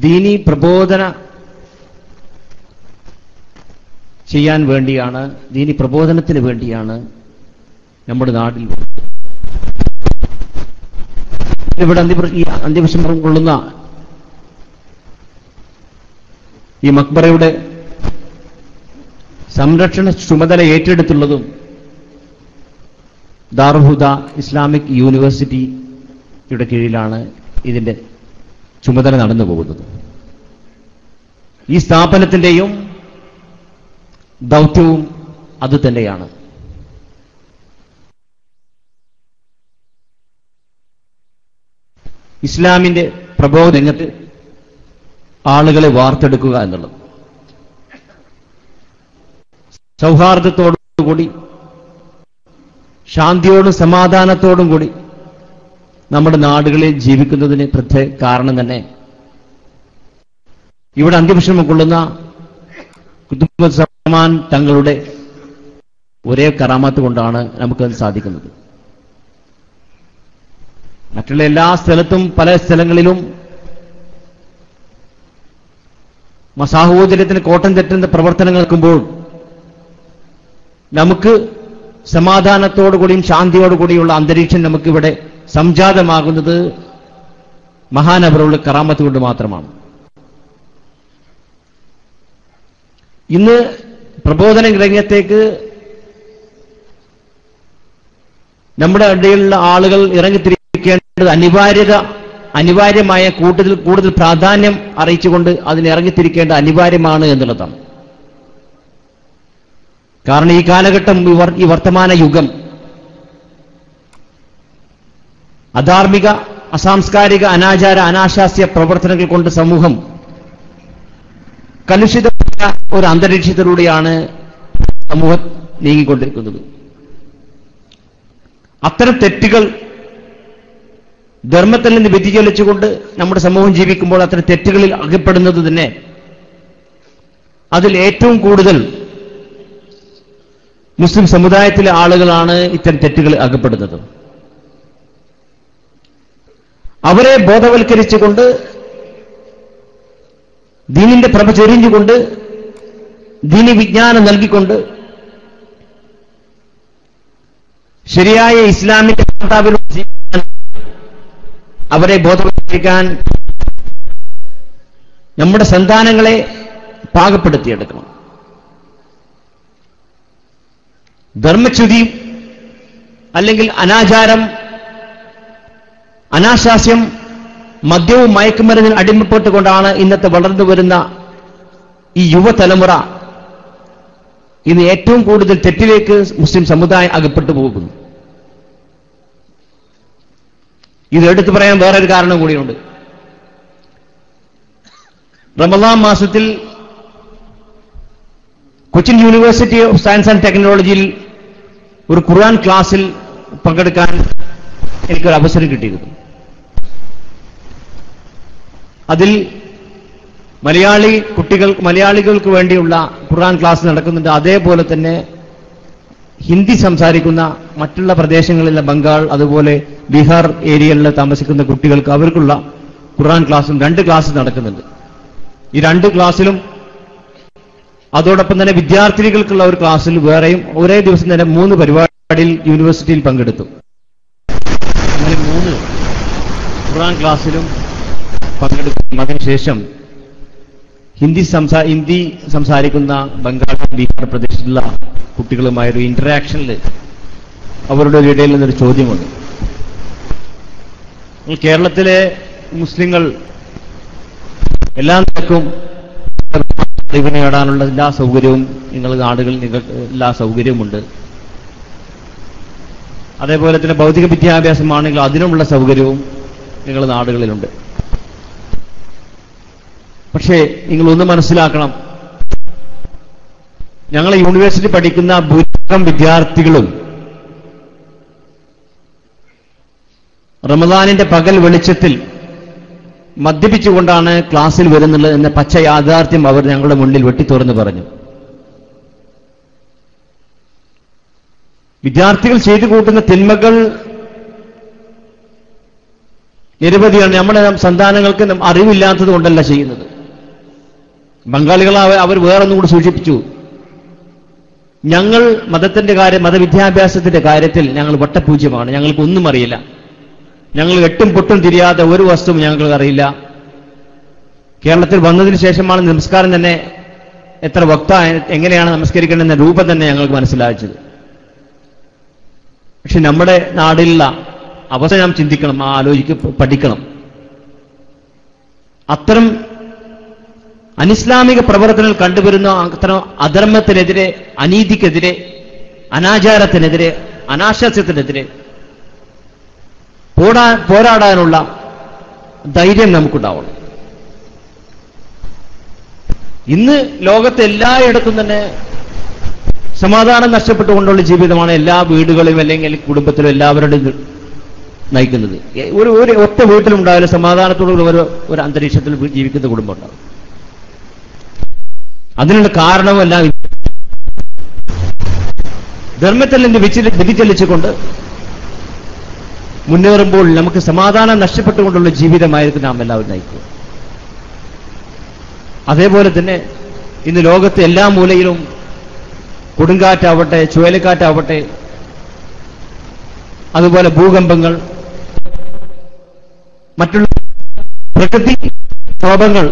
ദീനി പ്രബോധന ചെയ്യാൻ വേണ്ടിയാണ്, ദീനി പ്രബോധനത്തിന് വേണ്ടിയാണ് നമ്മുടെ നാട്ടിൽ ഇവിടെ അന്ത്യവിഷമം കൊള്ളുന്ന ഈ മക്ബറയുടെ സംരക്ഷണ ചുമതല ഏറ്റെടുത്തുള്ളതും ദാറുൽ-ഹുദ ഇസ്ലാമിക് യൂണിവേഴ്സിറ്റിയുടെ കീഴിലാണ് ഇതിന്റെ ചുമതല നടന്നു പോകുന്നത്. ഈ സ്ഥാപനത്തിന്റെയും ദൗത്യവും അതുതന്നെയാണ്. ഇസ്ലാമിന്റെ പ്രബോധന രംഗത്ത് ആളുകളെ വാർത്തെടുക്കുക എന്നുള്ളത് സൗഹാർദ്ദത്തോടുകൂടി, ശാന്തിയോടും സമാധാനത്തോടും കൂടി നമ്മുടെ നാടുകളിൽ ജീവിക്കുന്നതിന് പ്രത്യേക കാരണം തന്നെ ഇവിടെ അന്ത്യവിഷമം കൊള്ളുന്ന ഖുത്ബുസ്സമാൻ തങ്ങളുടെ ഒരേ കറാമത്ത് കൊണ്ടാണ് നമുക്കത് സാധിക്കുന്നത്. മറ്റുള്ള എല്ലാ സ്ഥലത്തും പല സ്ഥലങ്ങളിലും സാഹോദര്യത്തിന് കോട്ടം തെറ്റുന്ന പ്രവർത്തനങ്ങൾ നടക്കുമ്പോൾ നമുക്ക് സമാധാനത്തോടുകൂടിയും ശാന്തിയോടുകൂടിയുള്ള അന്തരീക്ഷം നമുക്കിവിടെ സംജാതമാകുന്നത് മഹാനവറുകളുടെ കറാമത്ത് കൊണ്ട് മാത്രമാണ്. ഇന്ന് പ്രബോധന രംഗത്തേക്ക് നമ്മുടെ ഇടയിലുള്ള ആളുകൾ ഇറങ്ങിത്തിരിക്കേണ്ടത് അനിവാര്യമായ കൂടുതൽ പ്രാധാന്യം അറിയിച്ചുകൊണ്ട് അതിന് ഇറങ്ങിത്തിരിക്കേണ്ട അനിവാര്യമാണ് എന്നുള്ളതാണ്. കാരണം ഈ കാലഘട്ടം, ഈ വർത്തമാന യുഗം അധാർമിക, അസാംസ്കാരിക, അനാചാര, അനാശാസ്യ പ്രവർത്തനങ്ങൾ കൊണ്ട് സമൂഹം കലുഷിതമായ ഒരു അന്തരീക്ഷത്തിലൂടെയാണ് സമൂഹം നീങ്ങിക്കൊണ്ടിരിക്കുന്നത്. അത്തരം തെറ്റുകൾ ധർമ്മത്തിൽ നിന്ന് വ്യതിചലിച്ചുകൊണ്ട് നമ്മുടെ സമൂഹം ജീവിക്കുമ്പോൾ അത്തരം തെറ്റുകളിൽ അകപ്പെടുന്നത് തന്നെ അതിൽ ഏറ്റവും കൂടുതൽ മുസ്ലിം സമുദായത്തിലെ ആളുകളാണ് ഇത്തരം തെറ്റുകൾ അകപ്പെടുന്നത്. അവരെ ബോധവൽക്കരിച്ചുകൊണ്ട് ദീനിന്റെ പ്രഭ ചൊരിഞ്ഞുകൊണ്ട്, ദീനി വിജ്ഞാനം നൽകിക്കൊണ്ട്, ശരിയായ ഇസ്ലാമിന്റെ മാതാവിലൂടെ ജീവിക്കാൻ അവരെ ബോധവൽക്കരിക്കാൻ നമ്മുടെ സന്താനങ്ങളെ പാകപ്പെടുത്തിയെടുക്കണം. ധർമ്മച്യുതി അല്ലെങ്കിൽ അനാചാരം, അനാശാസ്യം, മദ്യവും മയക്കുമരുന്നിന് അടിമപ്പെട്ടുകൊണ്ടാണ് ഇന്നത്തെ വളർന്നു വരുന്ന ഈ യുവതലമുറ ഇന്ന് ഏറ്റവും കൂടുതൽ തെറ്റിലേക്ക് മുസ്ലിം സമുദായം അകപ്പെട്ടു പോകുന്നു. ഇത് എടുത്തു പറയാൻ വേറൊരു കാരണം കൂടിയുണ്ട്. റമദാൻ മാസത്തിൽ Cochin university of science and ടെക്നോളജിയിൽ ഒരു ഖുർആൻ ക്ലാസ്സിൽ പങ്കെടുക്കാൻ എനിക്കൊരു അവസരം കിട്ടിയിരുന്നു. അതിൽ മലയാളികൾക്ക് വേണ്ടിയുള്ള ഖുർആൻ ക്ലാസ് നടക്കുന്നുണ്ട്. അതേപോലെ തന്നെ ഹിന്ദി സംസാരിക്കുന്ന മറ്റുള്ള പ്രദേശങ്ങളിലെ ബംഗാൾ, അതുപോലെ ബീഹാർ ഏരിയകളിൽ താമസിക്കുന്ന കുട്ടികൾക്ക് അവർക്കുള്ള ഖുർആൻ ക്ലാസും 2 ക്ലാസ് നടക്കുന്നുണ്ട്. ഈ 2 ക്ലാസ്സിലും അതോടൊപ്പം തന്നെ വിദ്യാർത്ഥികൾക്കുള്ള ഒരു ക്ലാസ്സിൽ വേറെയും ഒരേ ദിവസം തന്നെ 3 പരിപാടിയിൽ യൂണിവേഴ്സിറ്റിയിൽ പങ്കെടുത്തു. അങ്ങനെ 3 ഖുർആൻ ക്ലാസ്സിലും പങ്കെടുക്കും. അതിനുശേഷം ഹിന്ദി സംസാരിക്കുന്ന ബംഗാൾ, ബീഹാർ പ്രദേശത്തുള്ള കുട്ടികളുമായൊരു ഇന്ററാക്ഷനിൽ അവരുടെ ഇടയിൽ നിന്നൊരു ചോദ്യമുണ്ട്. കേരളത്തിലെ മുസ്ലിങ്ങൾ എല്ലാ നിലക്കും അറിവ് നേടാനുള്ള എല്ലാ സൗകര്യവും നാടുകളിൽ നിങ്ങൾക്ക് എല്ലാ സൗകര്യവുമുണ്ട്. അതേപോലെ തന്നെ ഭൗതിക വിദ്യാഭ്യാസമാണെങ്കിൽ അതിനുമുള്ള സൗകര്യവും നിങ്ങളുടെ നാടുകളിലുണ്ട്. പക്ഷേ നിങ്ങളൊന്ന് മനസ്സിലാക്കണം, ഞങ്ങളെ യൂണിവേഴ്സിറ്റി പഠിക്കുന്ന ഭൂരിഭാഗം വിദ്യാർത്ഥികളും റമദാനിന്റെ പകൽ വെളിച്ചത്തിൽ മദ്യപിച്ചുകൊണ്ടാണ് ക്ലാസ്സിൽ വരുന്നത് എന്ന പച്ച യാഥാർത്ഥ്യം അവർ ഞങ്ങളുടെ മുന്നിൽ വെട്ടിത്തുറന്ന് പറഞ്ഞു. വിദ്യാർത്ഥികൾ ചെയ്തു കൂട്ടുന്ന തിന്മകൾ നിരവധിയാണ്. നമ്മുടെ സന്താനങ്ങൾക്ക് അറിവില്ലാത്തത് കൊണ്ടല്ല ചെയ്യുന്നത്. ബംഗാളികൾ അവർ വേറൊന്നും കൂടി സൂചിപ്പിച്ചു. ഞങ്ങൾ മതവിദ്യാഭ്യാസത്തിന്റെ കാര്യത്തിൽ ഞങ്ങൾ വട്ടപൂജ്യമാണ്, ഞങ്ങൾക്കൊന്നും അറിയില്ല, ഞങ്ങൾ എട്ടും പൊട്ടും തിരിയാത്ത ഒരു വസ്തുവും ഞങ്ങൾക്ക് അറിയില്ല. കേരളത്തിൽ വന്നതിന് ശേഷമാണ് നമസ്കാരം തന്നെ എത്ര എങ്ങനെയാണ് നമസ്കരിക്കേണ്ടതെന്ന രൂപം തന്നെ ഞങ്ങൾക്ക് മനസ്സിലാച്ചത്. പക്ഷെ നമ്മുടെ നാടിലുള്ള അവസ്ഥ നാം ചിന്തിക്കണം, പഠിക്കണം. അത്തരം അനിസ്ലാമിക പ്രവർത്തനങ്ങൾ കണ്ടുവരുന്ന അത്തരം അധർമ്മത്തിനെതിരെ, അനീതിക്കെതിരെ, അനാചാരത്തിനെതിരെ, അനാശാസ്യത്തിനെതിരെ പോരാടാനുള്ള ധൈര്യം നമുക്കുണ്ടാവണം. ഇന്ന് ലോകത്തെ എല്ലായിടത്തും തന്നെ സമാധാനം നഷ്ടപ്പെട്ടുകൊണ്ടുള്ള ജീവിതമാണ് എല്ലാ വീടുകളിലും അല്ലെങ്കിൽ കുടുംബത്തിലും എല്ലാവരുടെയും നയിക്കുന്നത്. ഒറ്റ വീട്ടിലുണ്ടായാലും സമാധാനത്തോടുള്ള ഒരു അന്തരീക്ഷത്തിൽ ജീവിക്കുന്ന കുടുംബം ഉണ്ടാവും. അതിനുള്ള കാരണമല്ല ധർമ്മത്തിൽ നിന്ന് വ്യതിചലിച്ചുകൊണ്ട് മുന്നേറുമ്പോൾ നമുക്ക് സമാധാനം നഷ്ടപ്പെട്ടുകൊണ്ടുള്ള ജീവിതമായിരിക്കും നാം എല്ലാവരും നയിക്കുക. അതേപോലെ തന്നെ ഇന്ന് ലോകത്തെ എല്ലാ മൂലയിലും കൊടുങ്കാറ്റാവട്ടെ, ചുഴലിക്കാറ്റാവട്ടെ, അതുപോലെ ഭൂകമ്പങ്ങൾ, മറ്റുള്ള പ്രകൃതി ക്ഷോഭങ്ങൾ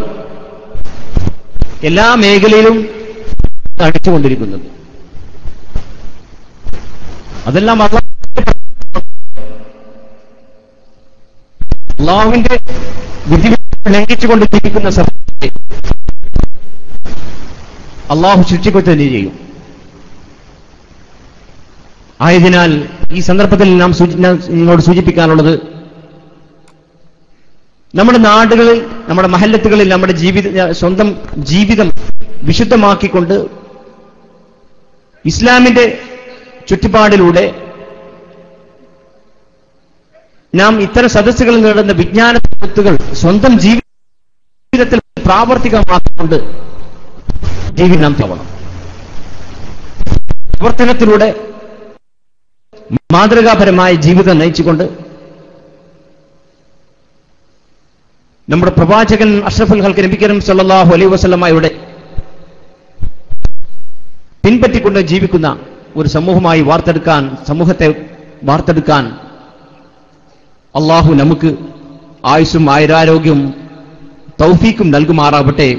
എല്ലാ മേഖലയിലും അടിച്ചുകൊണ്ടിരിക്കുന്നത്. അതെല്ലാം അള്ളാഹുവിന്റെ വിധി ലംഘിച്ചുകൊണ്ടിരിക്കുന്ന സമയത്ത് അള്ളാഹു ശിക്ഷിക്കുക തന്നെ ചെയ്യും. ആയതിനാൽ ഈ സന്ദർഭത്തിൽ നിങ്ങളോട് സൂചിപ്പിക്കാനുള്ളത്, നമ്മുടെ നാടുകളിൽ, നമ്മുടെ മഹല്ലത്തുകളിൽ നമ്മുടെ സ്വന്തം ജീവിതം വിശുദ്ധമാക്കിക്കൊണ്ട് ഇസ്ലാമിന്റെ ചുറ്റുപാടിലൂടെ നാം ഇത്തരം സദസ്സുകളിൽ നേടുന്ന വിജ്ഞാന വിത്തുകൾ സ്വന്തം ജീവിതത്തിൽ പ്രാവർത്തികമാക്കിക്കൊണ്ട് ജീവിതം തവണം. പ്രവർത്തനത്തിലൂടെ മാതൃകാപരമായ ജീവിതം നയിച്ചുകൊണ്ട് നമ്മുടെ പ്രവാചകൻ അഷ്റഫുൽ ഖൽഖ് നബി കരീം സല്ലല്ലാഹു അലൈഹി വസല്ലമയുടെ പിൻപറ്റിക്കൊണ്ട് ജീവിക്കുന്ന ഒരു സമൂഹത്തെ വാർത്തെടുക്കാൻ അള്ളാഹു നമുക്ക് ആയുസ്സും ആയുരാരോഗ്യവും തൗഫീക്കും നൽകുമാറാവട്ടെ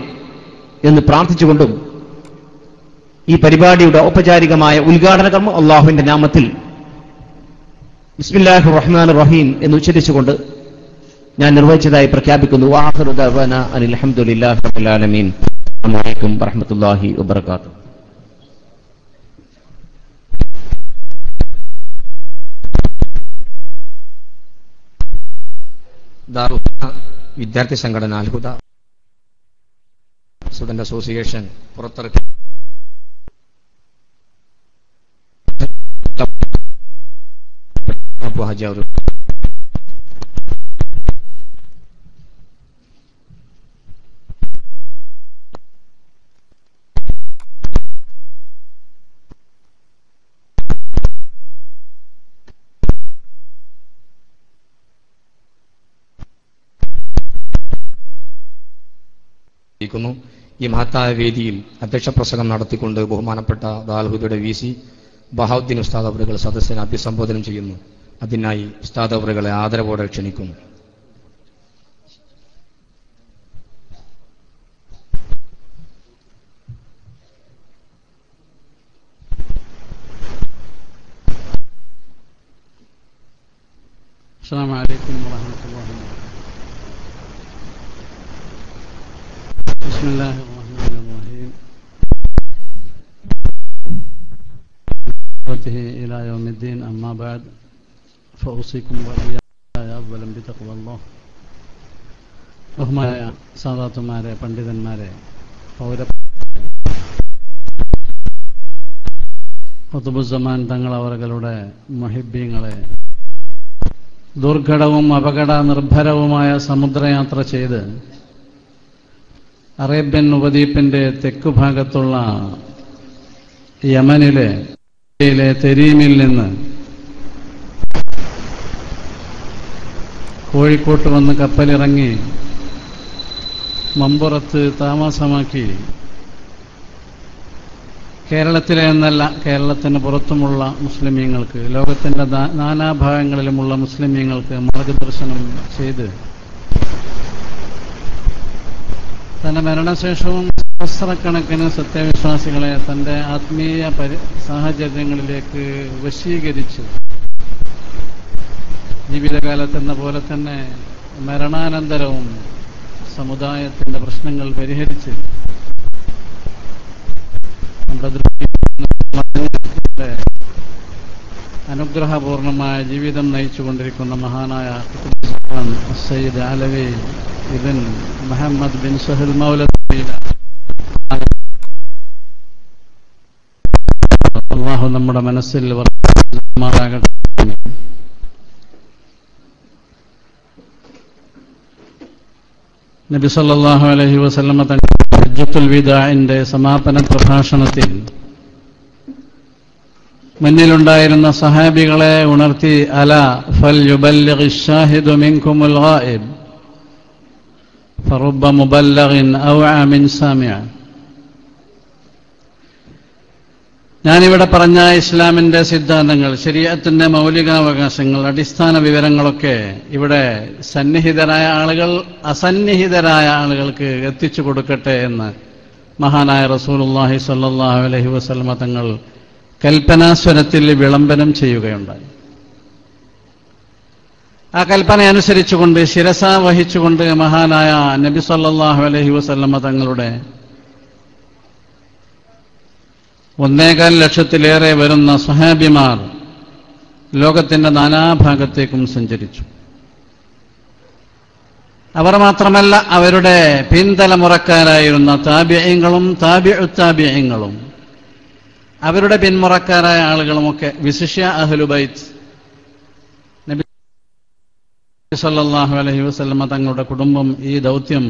എന്ന് പ്രാർത്ഥിച്ചുകൊണ്ടും ഈ പരിപാടിയുടെ ഔപചാരികമായ ഉദ്ഘാടന കർമ്മം അള്ളാഹുവിന്റെ നാമത്തിൽ ബിസ്മില്ലാഹിർ റഹ്മാനിർ റഹീം എന്ന് ഉച്ചരിച്ചുകൊണ്ട് ഞാൻ നിർവഹിച്ചതായി പ്രഖ്യാപിക്കുന്നു. വആഖിറു ദഅവാനാ അനിൽ ഹംദുലില്ലാഹി റബ്ബിൽ ആലമീൻ. അസ്സലാമു അലൈക്കും വറഹ്മത്തുള്ളാഹി വബറകാതുഹു. വിദ്യാർത്ഥി സംഘടന അൽഹുദ സ്റ്റുഡന്റ് അസോസിയേഷൻ പുറത്തിറക്കി ഈ മഹത്തായ വേദിയിൽ അധ്യക്ഷ പ്രസംഗം നടത്തിക്കൊണ്ട് ബഹുമാനപ്പെട്ട ദാൽഹുദയുടെ VC ബഹാവുദ്ദീൻ ഉസ്താദ് അവറുകൾ സദസ്സിനെ അഭിസംബോധന ചെയ്യുന്നു. അതിനായി ഉസ്താദ് അവറുകളെ ആദരവോടെ ക്ഷണിക്കുന്നു. അസ്സലാമു അലൈക്കും വറഹ്മത്തുള്ളാഹി വബറകാതുഹു. ബിസ്മില്ലാഹിർ റഹ്മാനിർ റഹീം. إلى يوم الدين أما بعد فأوصيكم وإياي أولا بتقوى الله. ബഹുമാനായ സാദാത്തുമാരെ, പണ്ഡിതന്മാരെ, ഖുതുബുസ്സമാൻ തങ്ങൾ അവരുടെ മുഹിബ്ബീങ്ങളെ, ദുർഘടവും അപകട നിർഭരവുമായ സമുദ്രയാത്ര ചെയ്ത് അറേബ്യൻ ഉപദ്വീപിന്റെ തെക്കുഭാഗത്തുള്ള യമനിലെ തെരീമിൽ നിന്ന് കോഴിക്കോട്ട് വന്ന് കപ്പലിറങ്ങി മമ്പുറത്ത് താമസമാക്കി കേരളത്തിലെ എന്നല്ല, കേരളത്തിന് പുറത്തുമുള്ള മുസ്ലിമീങ്ങൾക്ക്, ലോകത്തിന്റെ നാനാഭാഗങ്ങളിലുമുള്ള മുസ്ലിമീങ്ങൾക്ക് മാർഗദർശനം ചെയ്ത് തന്റെ മരണശേഷവും സഹസ്രക്കണക്കിന് സത്യവിശ്വാസികളെ തന്റെ ആത്മീയ സാഹചര്യങ്ങളിലേക്ക് വശീകരിച്ച് ജീവിതകാലത്തെന്ന പോലെ തന്നെ മരണാനന്തരവും സമുദായത്തിന്റെ പ്രശ്നങ്ങൾ പരിഹരിച്ച് നമ്മുടെ അനുഗ്രഹപൂർണമായ ജീവിതം നയിച്ചുകൊണ്ടിരിക്കുന്ന മഹാനായ സയ്യിദ് അലവി ഇബ്ൻ മുഹമ്മദ് ബിൻ സുഹൈൽ മൗലവി അല്ലാഹു നമ്മുടെ മനസ്സിൽ വർദ്ധിപ്പിക്കുമാറാകട്ടെ. നബി സല്ലല്ലാഹു അലൈഹി വസല്ലമ തങ്ങളുടെ ഹജ്ജത്തുൽ വിദാഇന്റെ സമാപന പ്രഭാഷണത്തിൽ മുന്നിലുണ്ടായിരുന്ന സഹാബികളെ ഉണർത്തി, അല ഫൽ യുബല്ലിഗി ഷാഹിദു മിൻകുമുൽ ഗായിബ് ഫറുബ്ബ മുബല്ലഗിൻ ഔഅ മിൻ സാമിഅ. ഞാനിവിടെ പറഞ്ഞ ഇസ്ലാമിന്റെ സിദ്ധാന്തങ്ങൾ, ശരീഅത്തിന്റെ മൗലികാവകാശങ്ങൾ, അടിസ്ഥാന വിവരങ്ങളൊക്കെ ഇവിടെ സന്നിഹിതരായ ആളുകൾ അസന്നിഹിതരായ ആളുകൾക്ക് എത്തിച്ചു കൊടുക്കട്ടെ എന്ന് മഹാനായ റസൂലുള്ളാഹി സ്വല്ലല്ലാഹു അലൈഹി വസല്ലമ തങ്ങൾ കൽപ്പനാസ്വരത്തിൽ വിളംബരം ചെയ്യുകയുണ്ടായി. ആ കൽപ്പന അനുസരിച്ചുകൊണ്ട് ശിരസ വഹിച്ചുകൊണ്ട് മഹാനായ നബി സല്ലല്ലാഹു അലൈഹി വസല്ലമ തങ്ങളുടെ 1.25 ലക്ഷത്തിലേറെ വരുന്ന സ്വഹാബിമാർ ലോകത്തിന്റെ നാനാഭാഗത്തേക്കും സഞ്ചരിച്ചു. അവർ മാത്രമല്ല, അവരുടെ പിൻതലമുറക്കാരായിരുന്ന താബിഈങ്ങളും താബിഉ താബിഈങ്ങളും അവരുടെ പിന്മുറക്കാരായ ആളുകളുമൊക്കെ, വിശിഷ്യ അഹ്ലു ബൈത്ത് നബി സല്ലല്ലാഹു അലൈഹി വസല്ലമ തങ്ങളുടെ കുടുംബം ഈ ദൗത്യം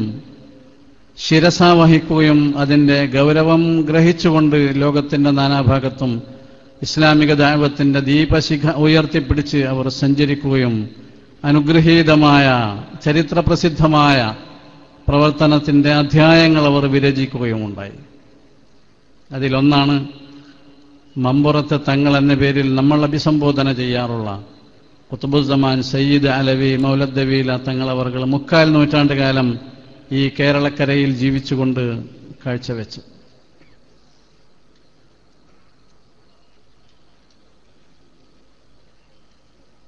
ശിരസ വഹിക്കുകയും അതിന്റെ ഗൗരവം ഗ്രഹിച്ചുകൊണ്ട് ലോകത്തിന്റെ നാനാഭാഗത്തും ഇസ്ലാമിക ദഅവത്തിന്റെ ദീപശിഖ ഉയർത്തിപ്പിടിച്ച് അവർ സഞ്ചരിക്കുകയും അനുഗ്രഹീതമായ ചരിത്രപ്രസിദ്ധമായ പ്രവർത്തനത്തിൻ്റെ അധ്യായങ്ങൾ അവർ വിരചിക്കുകയുമുണ്ടായി. അതിലൊന്നാണ് മമ്പുറത്തെ തങ്ങൾ എന്ന പേരിൽ നമ്മൾ അഭിസംബോധന ചെയ്യാറുള്ള ഖുത്ബുസ്സമാൻ സയ്യിദ് അലവി മൗലദ്ദവീല തങ്ങളവർകൾ 3/4 നൂറ്റാണ്ട് കാലം ഈ കേരളക്കരയിൽ ജീവിച്ചുകൊണ്ട് കാഴ്ചവെച്ചു.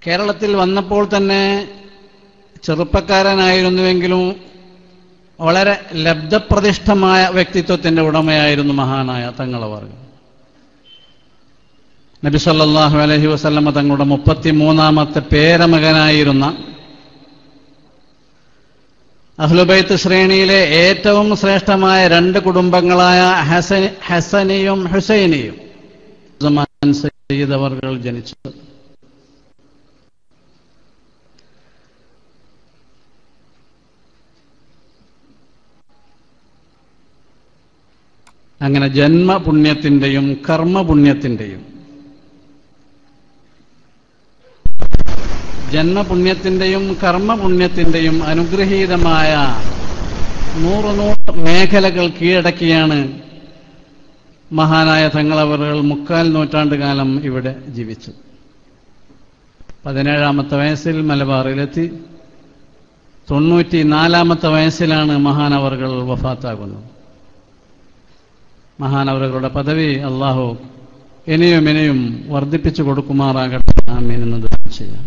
കേരളത്തിൽ വന്നപ്പോൾ തന്നെ ചെറുപ്പക്കാരനായിരുന്നുവെങ്കിലും വളരെ ലബ്ധപ്രതിഷ്ഠമായ വ്യക്തിത്വത്തിന്റെ ഉടമയായിരുന്നു മഹാനായ തങ്ങളവർകൾ. നബി സല്ലല്ലാഹു അലൈഹി വസല്ലമ തങ്ങളുടെ 33ാമത്തെ പേരമകനായിരുന്ന അഹ്ലുബൈത്ത് ശ്രേണിയിലെ ഏറ്റവും ശ്രേഷ്ഠമായ 2 കുടുംബങ്ങളായ ഹസനിയും ഹുസൈനിയും സയ്യിദ് അവർകൾ ജനിച്ചത്. അങ്ങനെ ജന്മപുണ്യത്തിന്റെയും കർമ്മപുണ്യത്തിന്റെയും കർമ്മപുണ്യത്തിന്റെയും അനുഗ്രഹീതമായ 100 മേഖലകൾ കീഴടക്കിയാണ് മഹാനായ തങ്ങളവറുകൾ 3/4 നൂറ്റാണ്ട് കാലം ഇവിടെ ജീവിച്ചു. 17ാമത്തെ വയസ്സിൽ മലബാറിലെത്തി. 94ാമത്തെ വയസ്സിലാണ് മഹാനവറുകൾ വഫാത്താകുന്നത്. മഹാനവറുകളുടെ പദവി അള്ളാഹു ഇനിയും വർദ്ധിപ്പിച്ചു കൊടുക്കുമാറാകട്ടെ. ആമീൻ എന്ന് ദുആ ചെയ്യാം.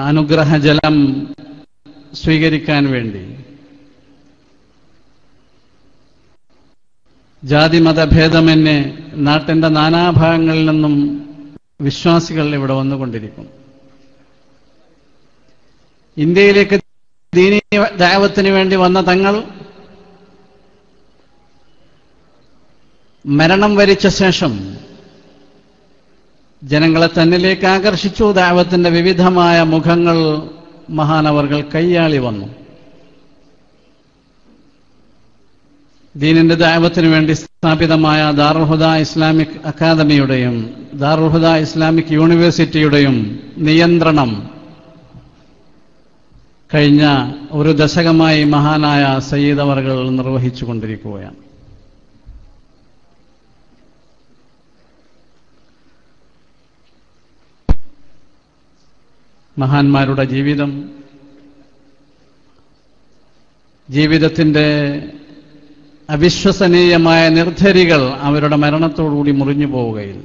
അനുഗ്രഹജലം സ്വീകരിക്കാൻ വേണ്ടി ജാതിമതഭേദമന്യേ നാട്ടിന്റെ നാനാഭാഗങ്ങളിൽ നിന്നും വിശ്വാസികൾ ഇവിടെ വന്നുകൊണ്ടിരിക്കും. ഇന്ത്യയിലേക്ക് ദീനീ ദഅവത്തിന് വേണ്ടി വന്ന തങ്ങൾ മരണം വരിച്ച ശേഷം ജനങ്ങളെ തന്നിലേക്ക് ആകർഷിച്ചു. ദഅവത്തിന്റെ വിവിധമായ മുഖങ്ങൾ മഹാനവർകൾ കയ്യാളി വന്നു. ദീനിന്റെ ദഅവത്തിന് വേണ്ടി സ്ഥാപിതമായ ദാറുൽ ഹുദ ഇസ്ലാമിക് അക്കാദമിയുടെയും ദാറുൽ ഹുദ ഇസ്ലാമിക് യൂണിവേഴ്സിറ്റിയുടെയും നിയന്ത്രണം കഴിഞ്ഞ ഒരു ദശകമായി മഹാനായ സയ്യിദ് അവർകൾ നിർവഹിച്ചു കൊണ്ടിരിക്കുകയാണ്. മഹാന്മാരുടെ ജീവിതത്തിന്റെ അവിശ്വസനീയമായ നിർദ്ധരികൾ അവരുടെ മരണത്തോടുകൂടി മുറിഞ്ഞു പോവുകയില്ല.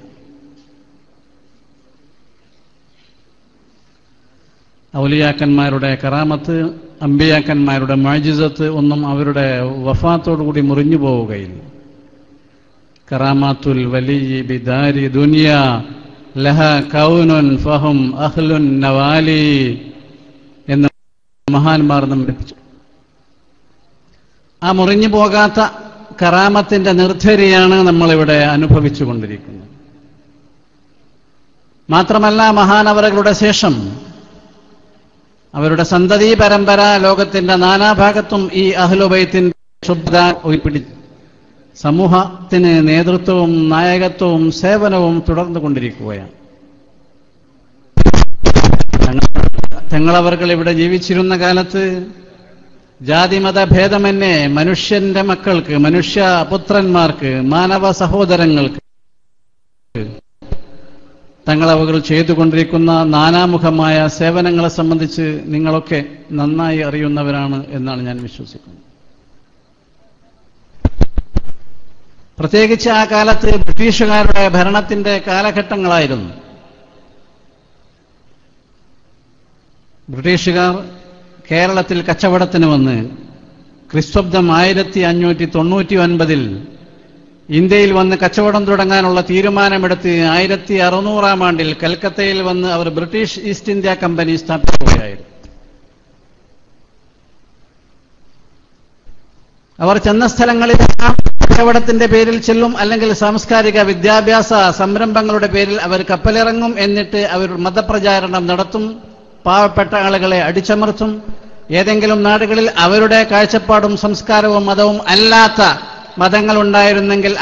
ഔലിയാക്കന്മാരുടെ കറാമത്ത്, അമ്പിയാക്കന്മാരുടെ മുഅ്ജിസത്ത് ഒന്നും അവരുടെ വഫാത്തോടുകൂടി മുറിഞ്ഞു പോവുകയില്ല. കറാമാത്തുൽ വലിയി ബിദാരി ദുനിയ ലഹ കൗനുൻ ഫഹും അഹ്ലുൻ നവാലി എന്ന് മഹാന്മാർ നമ്മെ പഠിപ്പിച്ചു. ആ മുറിഞ്ഞു പോകാത്ത കറാമത്തിന്റെ നിർദ്ധരിയാണ് നമ്മളിവിടെ അനുഭവിച്ചു കൊണ്ടിരിക്കുന്നത്. മാത്രമല്ല, മഹാനവറുകളുടെ ശേഷം അവരുടെ സന്തതി പരമ്പര ലോകത്തിന്റെ നാനാഭാഗത്തും ഈ അഹ്ലുബൈത്തിന്റെ ശുദ്ധത ഉൾപ്പിടിച്ചു സമൂഹത്തിന് നേതൃത്വവും നായകത്വവും സേവനവും തുടർന്നുകൊണ്ടിരിക്കുകയാണ്. തങ്ങളവർകൾ ഇവിടെ ജീവിച്ചിരുന്ന കാലത്ത് ജാതിമതഭേദമന്യേ മനുഷ്യന്റെ മക്കൾക്ക്, മനുഷ്യപുത്രന്മാർക്ക്, മാനവ സഹോദരങ്ങൾക്ക് തങ്ങളവകൾ ചെയ്തുകൊണ്ടിരിക്കുന്ന നാനാമുഖമായ സേവനങ്ങളെ സംബന്ധിച്ച് നിങ്ങളൊക്കെ നന്നായി അറിയുന്നവരാണ് എന്നാണ് ഞാൻ വിശ്വസിക്കുന്നത്. പ്രത്യേകിച്ച് ആ കാലത്ത് ബ്രിട്ടീഷുകാരുടെ ഭരണത്തിന്റെ കാലഘട്ടങ്ങളായിരുന്നു. ബ്രിട്ടീഷുകാർ കേരളത്തിൽ കച്ചവടത്തിന് വന്ന് ക്രിസ്ത്വബ്ദം 1599 ഇന്ത്യയിൽ വന്ന് കച്ചവടം തുടങ്ങാനുള്ള തീരുമാനമെടുത്ത് 1600-ാം ആണ്ടിൽ കൽക്കത്തയിൽ വന്ന് അവർ ബ്രിട്ടീഷ് ഈസ്റ്റ് ഇന്ത്യ കമ്പനി സ്ഥാപിക്കുകയായിരുന്നു. അവർ ചെന്ന സ്ഥലങ്ങളിൽ കച്ചവടത്തിന്റെ പേരിൽ ചെല്ലും, അല്ലെങ്കിൽ സാംസ്കാരിക വിദ്യാഭ്യാസ സംരംഭങ്ങളുടെ പേരിൽ അവർ കപ്പലിറങ്ങും. എന്നിട്ട് അവർ മതപ്രചാരണം നടത്തും, പാവപ്പെട്ട ആളുകളെ അടിച്ചമർത്തും. ഏതെങ്കിലും നാടുകളിൽ അവരുടെ കാഴ്ചപ്പാടും സംസ്കാരവും മതവും അല്ലാത്ത മതങ്ങൾ ഉണ്ടായിരുന്നെങ്കിൽ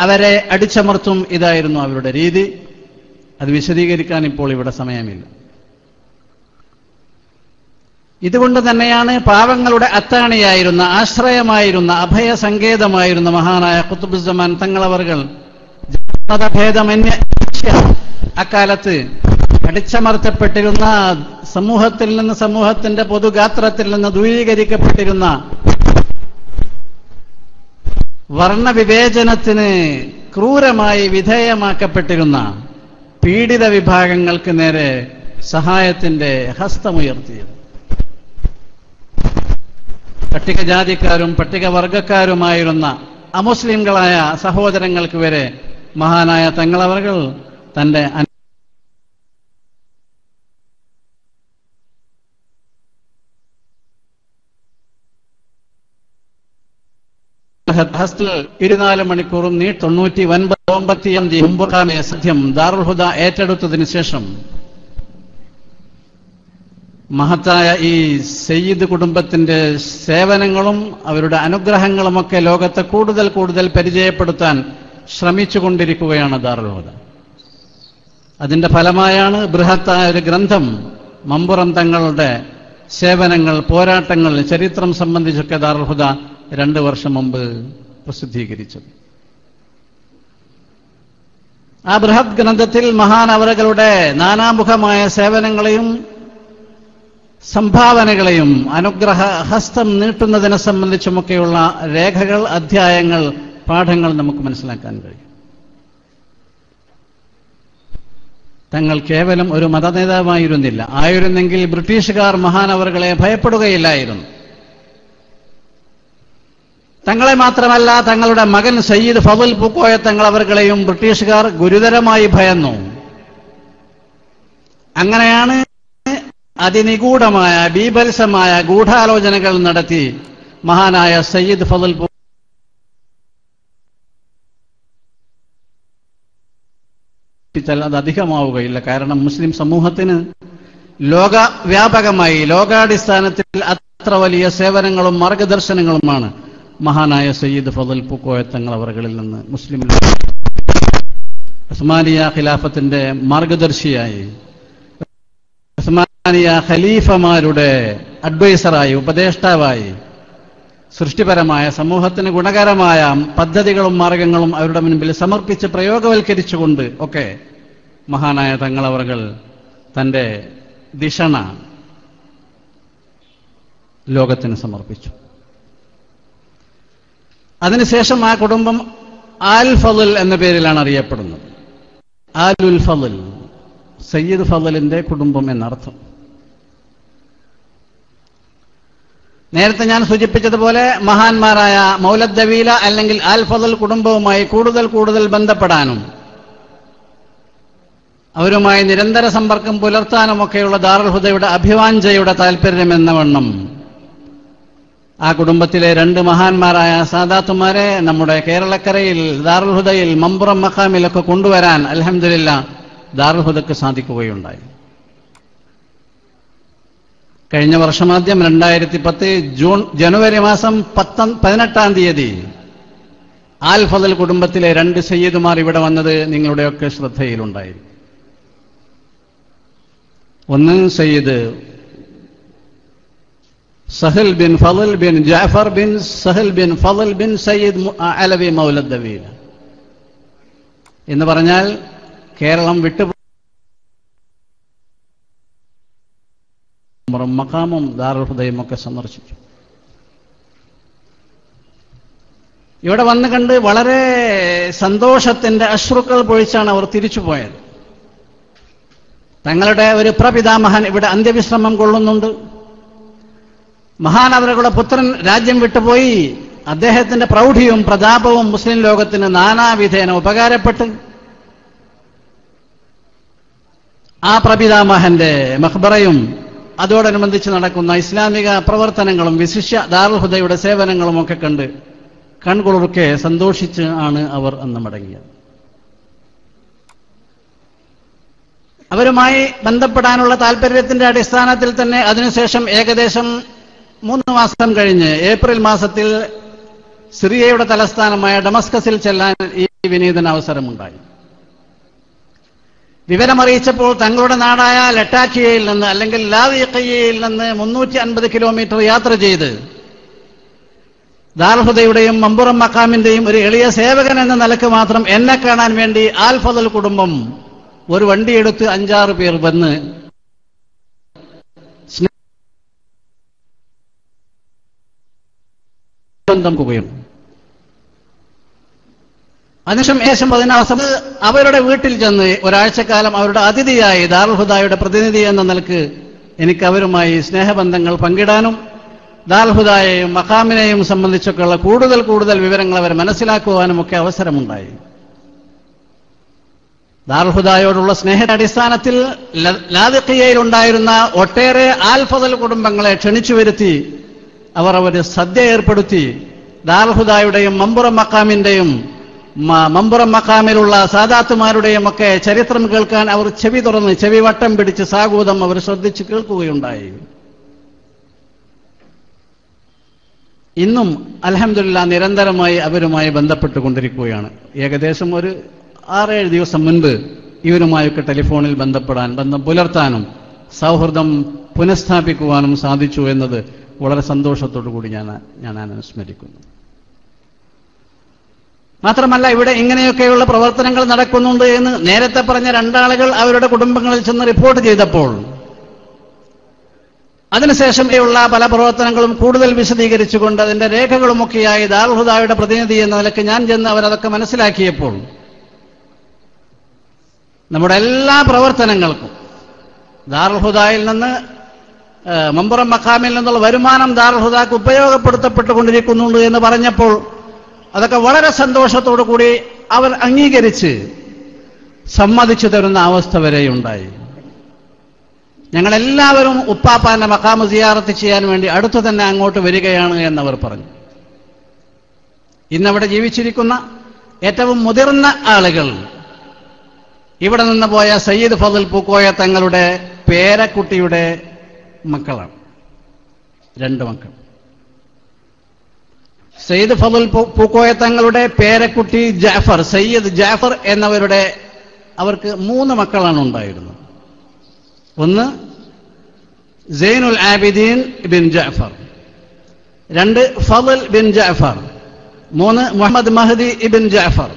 അവരെ അടിച്ചമർത്തും. ഇതായിരുന്നു അവരുടെ രീതി. അത് വിശദീകരിക്കാൻ ഇപ്പോൾ ഇവിടെ സമയമില്ല. ഇതുകൊണ്ട് തന്നെയാണ് പാവങ്ങളുടെ അത്താണിയായിരുന്ന, ആശ്രയമായിരുന്ന, അഭയസങ്കേതമായിരുന്ന മഹാനായ ഖുത്ബുസ്സമാൻ തങ്ങളവർകൾ ജാതഭേദമന്യേ അക്കാലത്ത് അടിച്ചമർത്തപ്പെട്ടിരുന്ന, സമൂഹത്തിൽ നിന്ന്, സമൂഹത്തിന്റെ പൊതുഗാത്രത്തിൽ നിന്ന് ദൂരീകരിക്കപ്പെട്ടിരുന്ന, വർണ്ണവിവേചനത്തിന് ക്രൂരമായി വിധേയമാക്കപ്പെട്ടിരുന്ന പീഡിത വിഭാഗങ്ങൾക്ക് നേരെ സഹായത്തിന്റെ ഹസ്തമുയർത്തിയത്. പട്ടികജാതിക്കാരും പട്ടികവർഗക്കാരുമായിരുന്ന അമുസ്ലിംകളായ സഹോദരങ്ങൾക്ക് വരെ മഹാനായ തങ്ങളവർകൾ തന്റെ ഹസ്തിൽ 24 മണിക്കൂറും 99 സത്യം ദാറുൽ ഹുദ ഏറ്റെടുത്തതിന് ശേഷം മഹത്തായ ഈ സയ്യിദ് കുടുംബത്തിന്റെ സേവനങ്ങളും അവരുടെ അനുഗ്രഹങ്ങളുമൊക്കെ ലോകത്തെ കൂടുതൽ കൂടുതൽ പരിചയപ്പെടുത്താൻ ശ്രമിച്ചുകൊണ്ടിരിക്കുകയാണ് ദാറുൽ ഹുദ. അതിന്റെ ഫലമായാണ് ബൃഹത്തായ ഒരു ഗ്രന്ഥം മമ്പുറം തങ്ങളുടെ സേവനങ്ങൾ, പോരാട്ടങ്ങൾ, ചരിത്രം സംബന്ധിച്ചൊക്കെ ദാറുൽ ഹുദ 2 വർഷം മുമ്പ് പ്രസിദ്ധീകരിച്ചത്. ആ ബൃഹത് ഗ്രന്ഥത്തിൽ മഹാനവറുകളുടെ നാനാമുഖമായ സേവനങ്ങളെയും സംഭാവനകളെയും അനുഗ്രഹ ഹസ്തം നീട്ടുന്നതിനെ സംബന്ധിച്ചുമൊക്കെയുള്ള രേഖകൾ, അധ്യായങ്ങൾ, പാഠങ്ങൾ നമുക്ക് മനസ്സിലാക്കാൻ കഴിയും. തങ്ങൾ കേവലം ഒരു മതനേതാവായിരുന്നില്ല. ആയിരുന്നെങ്കിൽ ബ്രിട്ടീഷുകാർ മഹാനവറുകളെ ഭയപ്പെടുകയില്ലായിരുന്നു. തങ്ങളെ മാത്രമല്ല, തങ്ങളുടെ മകൻ സയ്യിദ് ഫضൽ പൂക്കോയ തങ്ങളവർകളെയും ബ്രിട്ടീഷുകാർ ഗുരുതരമായി ഭയന്നു. അങ്ങനെയാണ് അതിനിഗൂഢമായ, ബീഭത്സമായ ഗൂഢാലോചനകൾ നടത്തി മഹാനായ സയ്യിദ് ഫضൽ അത് അധികമാവുകയില്ല. കാരണം മുസ്ലിം സമൂഹത്തിന് ലോകവ്യാപകമായി, ലോകാടിസ്ഥാനത്തിൽ അത്ര വലിയ സേവനങ്ങളും മാർഗദർശനങ്ങളുമാണ് മഹാനായ സയ്യിദ് ഫضൽ പൂക്കോയ തങ്ങളവറുകളിൽ നിന്ന് മുസ്ലിം ഉസ്മാനിയ ഖിലാഫത്തിന്റെ മാർഗദർശിയായി, ഉസ്മാനിയ ഖലീഫമാരുടെ അഡ്വൈസറായി, ഉപദേഷ്ടാവായി, സൃഷ്ടിപരമായ, സമൂഹത്തിന് ഗുണകരമായ പദ്ധതികളും മാർഗങ്ങളും അവരുടെ മുൻപിൽ സമർപ്പിച്ച് പ്രയോഗവൽക്കരിച്ചുകൊണ്ട് ഒക്കെ മഹാനായ തങ്ങളവറുകൾ തന്റെ ദിഷണ ലോകത്തിന് സമർപ്പിച്ചു. അതിനുശേഷം ആ കുടുംബം ആൽ ഫضൽ എന്ന പേരിലാണ് അറിയപ്പെടുന്നത്. ആലുൽ ഫضൽ, സയ്യിദ് ഫضലിന്റെ കുടുംബം എന്നർത്ഥം. നേരത്തെ ഞാൻ സൂചിപ്പിച്ചതുപോലെ മഹാന്മാരായ മൗലദ് ദവീല അല്ലെങ്കിൽ ആൽ ഫضൽ കുടുംബവുമായി കൂടുതൽ കൂടുതൽ ബന്ധപ്പെടാനും അവരുമായി നിരന്തര സമ്പർക്കം പുലർത്താനുമൊക്കെയുള്ള ദാറുൽ ഹുദയുടെ അഭിവാഞ്ചയുടെ താല്പര്യമെന്ന വണ്ണം ആ കുടുംബത്തിലെ 2 മഹാന്മാരായ സാദാത്തുമാരെ നമ്മുടെ കേരളക്കരയിൽ ദാറുൽ ഹുദയിൽ മമ്പുറം മഖാമിലൊക്കെ കൊണ്ടുവരാൻ അൽഹംദുലില്ലാഹ് ദാറുൽ ഹുദക്ക് സാധിക്കുകയുണ്ടായി. കഴിഞ്ഞ വർഷമാദ്യം 2010 ജനുവരി മാസം 18-ാം തീയതി ആൽ ഫضൽ കുടുംബത്തിലെ 2 സയ്യിദുമാർ ഇവിടെ വന്നത് നിങ്ങളുടെയൊക്കെ ശ്രദ്ധയിലുണ്ടായി. ഒന്ന് സയ്യിദ് സഹൽ ബിൻ ഫضൽ ബിൻ ജാഫർ ബിൻ സഹൽ ബിൻ ഫضൽ ബിൻ സയ്യിദ് അലവി മൗലദ് ദവീല എന്ന് പറഞ്ഞാൽ കേരളം വിട്ടു മഖാമും ദാറുൽ ഹുദയും ഒക്കെ സന്ദർശിച്ചു. ഇവിടെ വന്നു കണ്ട് വളരെ സന്തോഷത്തിന്റെ അശ്രുക്കൾ പൊഴിച്ചാണ് അവർ തിരിച്ചുപോയത്. തങ്ങളുടെ ഒരു പ്രപിതാമഹൻ ഇവിടെ അന്ത്യവിശ്രമം കൊള്ളുന്നുണ്ട്. മഹാനവറുകളുടെ പുത്രൻ രാജ്യം വിട്ടുപോയി. അദ്ദേഹത്തിന്റെ പ്രൗഢിയും പ്രതാപവും മുസ്ലിം ലോകത്തിന് നാനാവിധേന ഉപകാരപ്പെട്ട് ആ പ്രപിതാമഹന്റെ മഖ്ബറയും അതോടനുബന്ധിച്ച് നടക്കുന്ന ഇസ്ലാമിക പ്രവർത്തനങ്ങളും വിശിഷ്യ ദാറുൽ ഹുദയുടെ സേവനങ്ങളും ഒക്കെ കണ്ട് കൺകുളിർക്കെ സന്തോഷിച്ച് ആണ് അവർ അന്ന് മടങ്ങിയത്. അവരുമായി ബന്ധപ്പെടാനുള്ള താല്പര്യത്തിന്റെ അടിസ്ഥാനത്തിൽ തന്നെ അതിനുശേഷം ഏകദേശം 3 മാസം കഴിഞ്ഞ് ഏപ്രിൽ മാസത്തിൽ സിറിയയുടെ തലസ്ഥാനമായ ഡമസ്കസിൽ ചെല്ലാൻ ഈ വിനീതന അവസരമുണ്ടായി. വിവരമറിയിച്ചപ്പോൾ തങ്ങളുടെ നാടായ ലട്ടാക്കിയയിൽ നിന്ന് അല്ലെങ്കിൽ ലാദിഖിയയിൽ നിന്ന് 350 കിലോമീറ്റർ യാത്ര ചെയ്ത് ദാർഹുദയുടെയും മമ്പുറം മഖാമിന്റെയും ഒരു എളിയ സേവകൻ എന്ന നിലക്ക് മാത്രം എന്നെ കാണാൻ വേണ്ടി ആൽ ഫദൽ കുടുംബം ഒരു വണ്ടിയെടുത്ത് 5-6 പേർ വന്ന് സ്നേഹബന്ധം. അതിനുശേഷം ഏകദേശം 16 അവരുടെ വീട്ടിൽ ചെന്ന് ഒരാഴ്ചക്കാലം അവരുടെ അതിഥിയായി ദാറുൽ ഹുദായുടെ പ്രതിനിധി എന്ന നിലക്ക് എനിക്ക് അവരുമായി സ്നേഹബന്ധങ്ങൾ പങ്കിടാനും ദാറുൽ ഹുദായെയും മഖാമിനെയും സംബന്ധിച്ചൊക്കെയുള്ള കൂടുതൽ വിവരങ്ങൾ അവർ മനസ്സിലാക്കുവാനും ഒക്കെ അവസരമുണ്ടായി. ദാറുൽ ഹുദായോടുള്ള സ്നേഹത്തിന്റെ അടിസ്ഥാനത്തിൽ ലാദിഖിയയിൽ ഉണ്ടായിരുന്ന ഒട്ടേറെ ആൽ ഫദൽ കുടുംബങ്ങളെ ക്ഷണിച്ചു വരുത്തി അവർ സദ്യ ഏർപ്പെടുത്തി ദാറുൽ ഹുദായുടെയും മമ്പുറം മഖാമിന്റെയും മമ്പുറം മഖാമിലുള്ള സാദാത്തുമാരുടെയും ഒക്കെ ചരിത്രം കേൾക്കാൻ അവർ ചെവി തുറന്ന് ചെവി വട്ടം പിടിച്ച് സാഗൂതം അവർ ശ്രദ്ധിച്ച് കേൾക്കുകയുണ്ടായി. ഇന്നും അൽഹംദുലില്ലാഹ് നിരന്തരമായി അവരുമായി ബന്ധപ്പെട്ടുകൊണ്ടിരിക്കുകയാണ്. ഏകദേശം ഒരു 6-7 ദിവസം മുൻപ് ഇവരുമായൊക്കെ ടെലിഫോണിൽ ബന്ധപ്പെടാൻ, ബന്ധം പുലർത്താനും സൗഹൃദം പുനഃസ്ഥാപിക്കുവാനും സാധിച്ചു എന്നത് വളരെ സന്തോഷത്തോടു കൂടി ഞാൻ അനുസ്മരിക്കുന്നു. മാത്രമല്ല, ഇവിടെ ഇങ്ങനെയൊക്കെയുള്ള പ്രവർത്തനങ്ങൾ നടക്കുന്നുണ്ട് എന്ന് നേരത്തെ പറഞ്ഞ 2 ആളുകൾ അവരുടെ കുടുംബങ്ങളിൽ ചെന്ന് റിപ്പോർട്ട് ചെയ്തപ്പോൾ അതിനുശേഷം ഉള്ള പല പ്രവർത്തനങ്ങളും കൂടുതൽ വിശദീകരിച്ചുകൊണ്ട് അതിന്റെ രേഖകളുമൊക്കെയായി ദാറുൽ ഹുദായുടെ പ്രതിനിധി എന്ന നിലയ്ക്ക് ഞാൻ ചെന്ന് അവരതൊക്കെ മനസ്സിലാക്കിയപ്പോൾ നമ്മുടെ എല്ലാ പ്രവർത്തനങ്ങൾക്കും ദാറുൽ ഹുദായിൽ നിന്ന് മമ്പുറം മഖാമിൽ നിന്നുള്ള വരുമാനം ദാറുൽ ഹുദാക്ക് ഉപയോഗപ്പെടുത്തപ്പെട്ടുകൊണ്ടിരിക്കുന്നുണ്ട് എന്ന് പറഞ്ഞപ്പോൾ അതൊക്കെ വളരെ സന്തോഷത്തോടു കൂടി അവർ അംഗീകരിച്ച് സമ്മതിച്ചു തരുന്ന അവസ്ഥ വരെയുണ്ടായി. ഞങ്ങളെല്ലാവരും ഉപ്പാപ്പാന്റെ മഖാമ് സിയാറത്ത് ചെയ്യാൻ വേണ്ടി അടുത്തു തന്നെ അങ്ങോട്ട് വരികയാണ് എന്നവർ പറഞ്ഞു. ഇന്നവിടെ ജീവിച്ചിരിക്കുന്ന ഏറ്റവും മുതിർന്ന ആളുകൾ ഇവിടെ നിന്ന് പോയ സയ്യിദ് ഫضൽ പൂക്കോയ തങ്ങളുടെ പേരക്കുട്ടിയുടെ മക്കളാണ്. 2 മക്കൾ. സയ്യിദ് ഫضൽ പൂക്കോയ തങ്ങളുടെ പേരക്കുട്ടി ജാഫർ, സയ്യിദ് ജാഫർ അവർക്ക് 3 മക്കളാണ് ഉണ്ടായിരുന്നത്. ഒന്ന് സൈനുൽ ആബിദീൻ ബിൻ ജാഫർ, 2 ഫضൽ ബിൻ ജാഫർ, 3 മുഹമ്മദ് മഹദി ഇബിൻ ജാഫർ.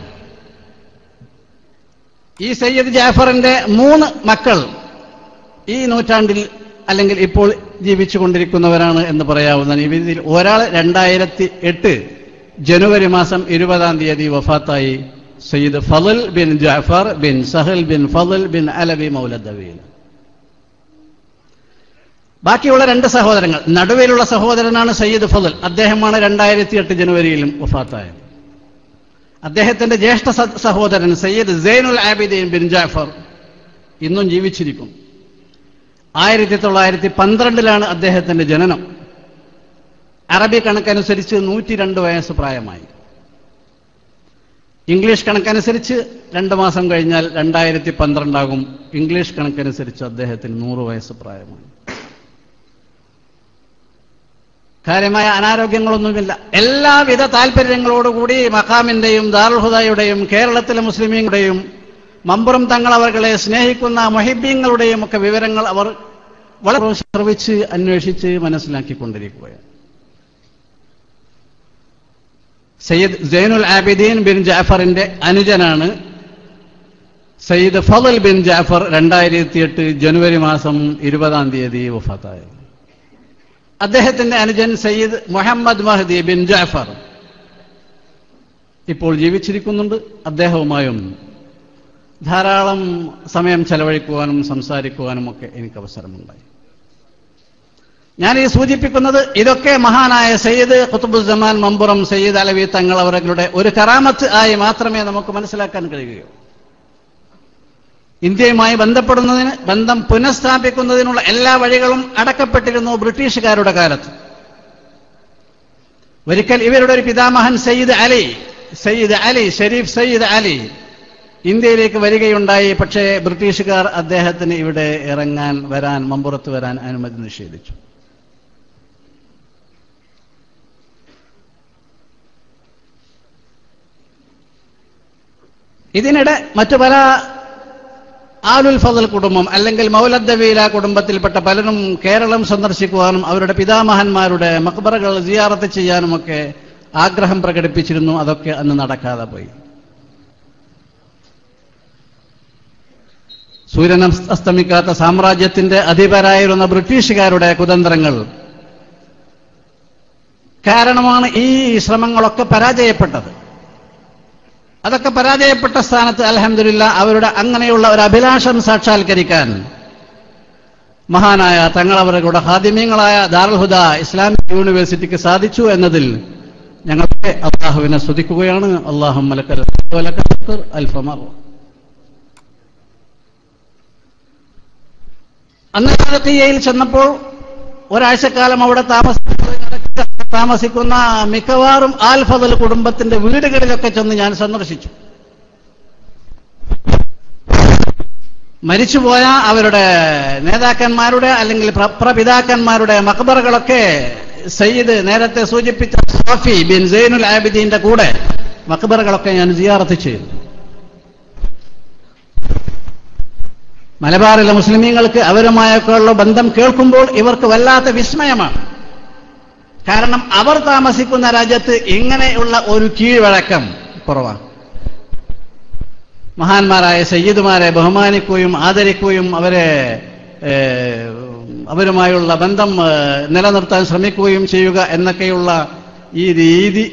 ഈ സയ്യിദ് ജാഫറിന്റെ 3 മക്കൾ ഈ നൂറ്റാണ്ടിൽ അല്ലെങ്കിൽ ഇപ്പോൾ ജീവിച്ചുകൊണ്ടിരിക്കുന്നവരാണ് എന്ന് പറയാവുന്ന ഇതിൽ ഒരാൾ 2008 ജനുവരി മാസം 20-ാം തീയതി വഫാത്തായി. സയ്യിദ് ഫضൽ ബിൻ ജാഫർ ബിൻ സഹൽ ബിൻ ഫضൽ ബിൻ അലവി മൗലദവീൽ. ബാക്കിയുള്ള 2 സഹോദരങ്ങൾ, നടുവിലുള്ള സഹോദരനാണ് സയ്യിദ് ഫضൽ. അദ്ദേഹമാണ് 2008 ജനുവരിയിലും വഫാത്തായത്. അദ്ദേഹത്തിന്റെ ജ്യേഷ്ഠ സഹോദരൻ സയ്യിദ് സൈനുൽ ആബിദീൻ ബിൻ ജാഫർ ഇന്നും ജീവിച്ചിരിക്കും. 1912 അദ്ദേഹത്തിന്റെ ജനനം. അറബി കണക്കനുസരിച്ച് 102 വയസ്സ് പ്രായമായി. ഇംഗ്ലീഷ് കണക്കനുസരിച്ച് 2 മാസം കഴിഞ്ഞാൽ 2012 ആകും. ഇംഗ്ലീഷ് കണക്കനുസരിച്ച് അദ്ദേഹത്തിന് 100 വയസ്സ് പ്രായമായി. കാര്യമായ അനാരോഗ്യങ്ങളൊന്നുമില്ല. എല്ലാവിധ താല്പര്യങ്ങളോടുകൂടി മഖാമിന്റെയും ദാറുൽ ഹുദായുടെയും കേരളത്തിലെ മുസ്ലിമീങ്ങളുടെയും മമ്പുറം തങ്ങൾ അവർകളെ സ്നേഹിക്കുന്ന മുഹിബ്ബീങ്ങളുടെയും ഒക്കെ വിവരങ്ങൾ അവർ വളരെ ശ്രവിച്ച് അന്വേഷിച്ച് മനസ്സിലാക്കിക്കൊണ്ടിരിക്കുകയാണ്. സയ്യിദ് സൈനുൽ ആബിദീൻ ബിൻ ജാഫറിന്റെ അനുജനാണ് സയ്യിദ് ഫضൽ ബിൻ ജാഫർ. 2008 ജനുവരി മാസം 20-ാം തീയതി വഫാത്തായത്. അദ്ദേഹത്തിന്റെ അനുജൻ സയ്യിദ് മുഹമ്മദ് മഹദി ബിൻ ജാഫർ ഇപ്പോൾ ജീവിച്ചിരിക്കുന്നുണ്ട്. അദ്ദേഹവുമായും ധാരാളം സമയം ചെലവഴിക്കുവാനും സംസാരിക്കുവാനും ഒക്കെ എനിക്ക് അവസരമുണ്ടായി. ഞാൻ ഈ സൂചിപ്പിക്കുന്നത് ഇതൊക്കെ മഹാനായ സയ്യിദ് ഖുത്ബുസ്സമാൻ മമ്പുറം സയ്യിദ് അലവി തങ്ങൾ അവരുടെ ഒരു കറാമത്ത് ആയി മാത്രമേ നമുക്ക് മനസ്സിലാക്കാൻ കഴിയുകയുള്ളൂ. ഇന്ത്യയുമായി ബന്ധപ്പെടുന്നതിന്, ബന്ധം പുനഃസ്ഥാപിക്കുന്നതിനുള്ള എല്ലാ വഴികളും അടക്കപ്പെട്ടിരുന്നു ബ്രിട്ടീഷുകാരുടെ കാലത്ത്. ഒരിക്കൽ ഇവരുടെ ഒരു പിതാമഹൻ സയ്യിദ് അലി ഷരീഫ് സയ്യിദ് അലി ഇന്ത്യയിലേക്ക് വരികയുണ്ടായി. പക്ഷേ ബ്രിട്ടീഷുകാർ അദ്ദേഹത്തിന് ഇവിടെ മമ്പുറത്ത് വരാൻ അനുമതി നിഷേധിച്ചു. ഇതിനിടെ മറ്റു പല ആലുൽ ഫضൽ കുടുംബം അല്ലെങ്കിൽ മൗലദ്ദവീല കുടുംബത്തിൽപ്പെട്ട പലരും കേരളം സന്ദർശിക്കുവാനും അവരുടെ പിതാമഹന്മാരുടെ മഖ്ബറകൾ സിയാറത്ത് ചെയ്യാനുമൊക്കെ ആഗ്രഹം പ്രകടിപ്പിച്ചിരുന്നു. അതൊക്കെ അന്ന് നടക്കാതെ പോയി. സൂര്യൻ അസ്തമിക്കാത്ത സാമ്രാജ്യത്തിന്റെ അധിപരായിരുന്ന ബ്രിട്ടീഷുകാരുടെ കുതന്ത്രങ്ങൾ കാരണമാണ് ഈ ശ്രമങ്ങളൊക്കെ പരാജയപ്പെട്ടത്. അതൊക്കെ പരാജയപ്പെട്ട സ്ഥാനത്ത് അൽഹംദുലില്ലാ അവരുടെ അങ്ങനെയുള്ള ഒരു അഭിലാഷം സാക്ഷാത്കരിക്കാൻ മഹാനായ തങ്ങളവരുടെ ഖാദിമീങ്ങളായ ദാറുൽ ഹുദ ഇസ്ലാമിക് യൂണിവേഴ്സിറ്റിക്ക് സാധിച്ചു എന്നതിൽ ഞങ്ങൾക്ക് അല്ലാഹുവിനെ സ്തുതിക്കുകയാണ്. അല്ലാഹുമ്മ ലക്കൽ ഹംദു വലക്കൽ ശുക്ർ അൽഫ മർറ. അന്ന് ലാദിഖിയയിൽ ചെന്നപ്പോൾ ഒരാഴ്ചക്കാലം അവിടെ താമസിക്കുന്ന മിക്കവാറും ആൽ ഫضൽ കുടുംബത്തിന്റെ വീടുകളിലൊക്കെ ചെന്ന് ഞാൻ സന്ദർശിച്ചു. മരിച്ചുപോയ അവരുടെ നേതാക്കന്മാരുടെ അല്ലെങ്കിൽ പ്രപിതാക്കന്മാരുടെ മഖ്ബറകളൊക്കെ സയ്യിദ് നേരത്തെ സൂചിപ്പിച്ച സോഫി ബിൻ സൈനുൽ ആബിദീന്റെ കൂടെ മഖ്ബറകളൊക്കെ ഞാൻ സിയാറത്ത് ചെയ്തു. മലബാറിലെ മുസ്ലിമീങ്ങൾക്ക് അവരുമായൊക്കെയുള്ള ബന്ധം കേൾക്കുമ്പോൾ ഇവർക്ക് വല്ലാത്ത വിസ്മയമാണ്. കാരണം അവർ താമസിക്കുന്ന രാജ്യത്ത് ഇങ്ങനെയുള്ള ഒരു കീഴ്വഴക്കം കുറവാണ്. മഹാന്മാരായ സയ്യിദുമാരെ ബഹുമാനിക്കുകയും ആദരിക്കുകയും അവരുമായുള്ള ബന്ധം നിലനിർത്താൻ ശ്രമിക്കുകയും ചെയ്യുക എന്നൊക്കെയുള്ള ഈ രീതി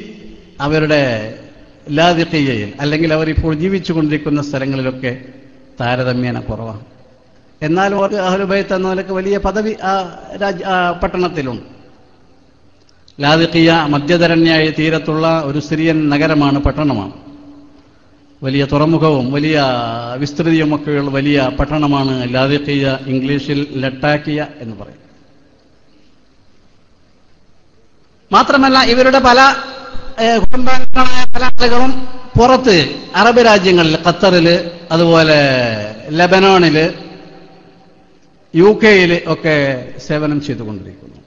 അവരുടെ ലാദിഖിയയിൽ അല്ലെങ്കിൽ അവരിപ്പോൾ ജീവിച്ചുകൊണ്ടിരിക്കുന്ന സ്ഥലങ്ങളിലൊക്കെ താരതമ്യേന കുറവാണ്. എന്നാലും അവർക്ക് അഹ്ലുൽ ബൈത്ത് എന്ന നിലയ്ക്ക് വലിയ പദവി ആ പട്ടണത്തിലുണ്ട്. ലാദിഖിയ മധ്യധരണ്യായ തീരത്തുള്ള ഒരു സിറിയൻ നഗരമാണ്, പട്ടണമാണ്. വലിയ തുറമുഖവും വലിയ വിസ്തൃതിയുമൊക്കെയുള്ള വലിയ പട്ടണമാണ് ലാദിഖിയ. ഇംഗ്ലീഷിൽ ലട്ടാക്കിയ എന്ന് പറയും. മാത്രമല്ല ഇവരുടെ പല കുടുംബാംഗങ്ങളായ പല ആളുകളും പുറത്ത് അറബ് രാജ്യങ്ങളിൽ, ഖത്തറില്, അതുപോലെ ലബനോണില്, UK ഒക്കെ സേവനം ചെയ്തുകൊണ്ടിരിക്കുന്നു.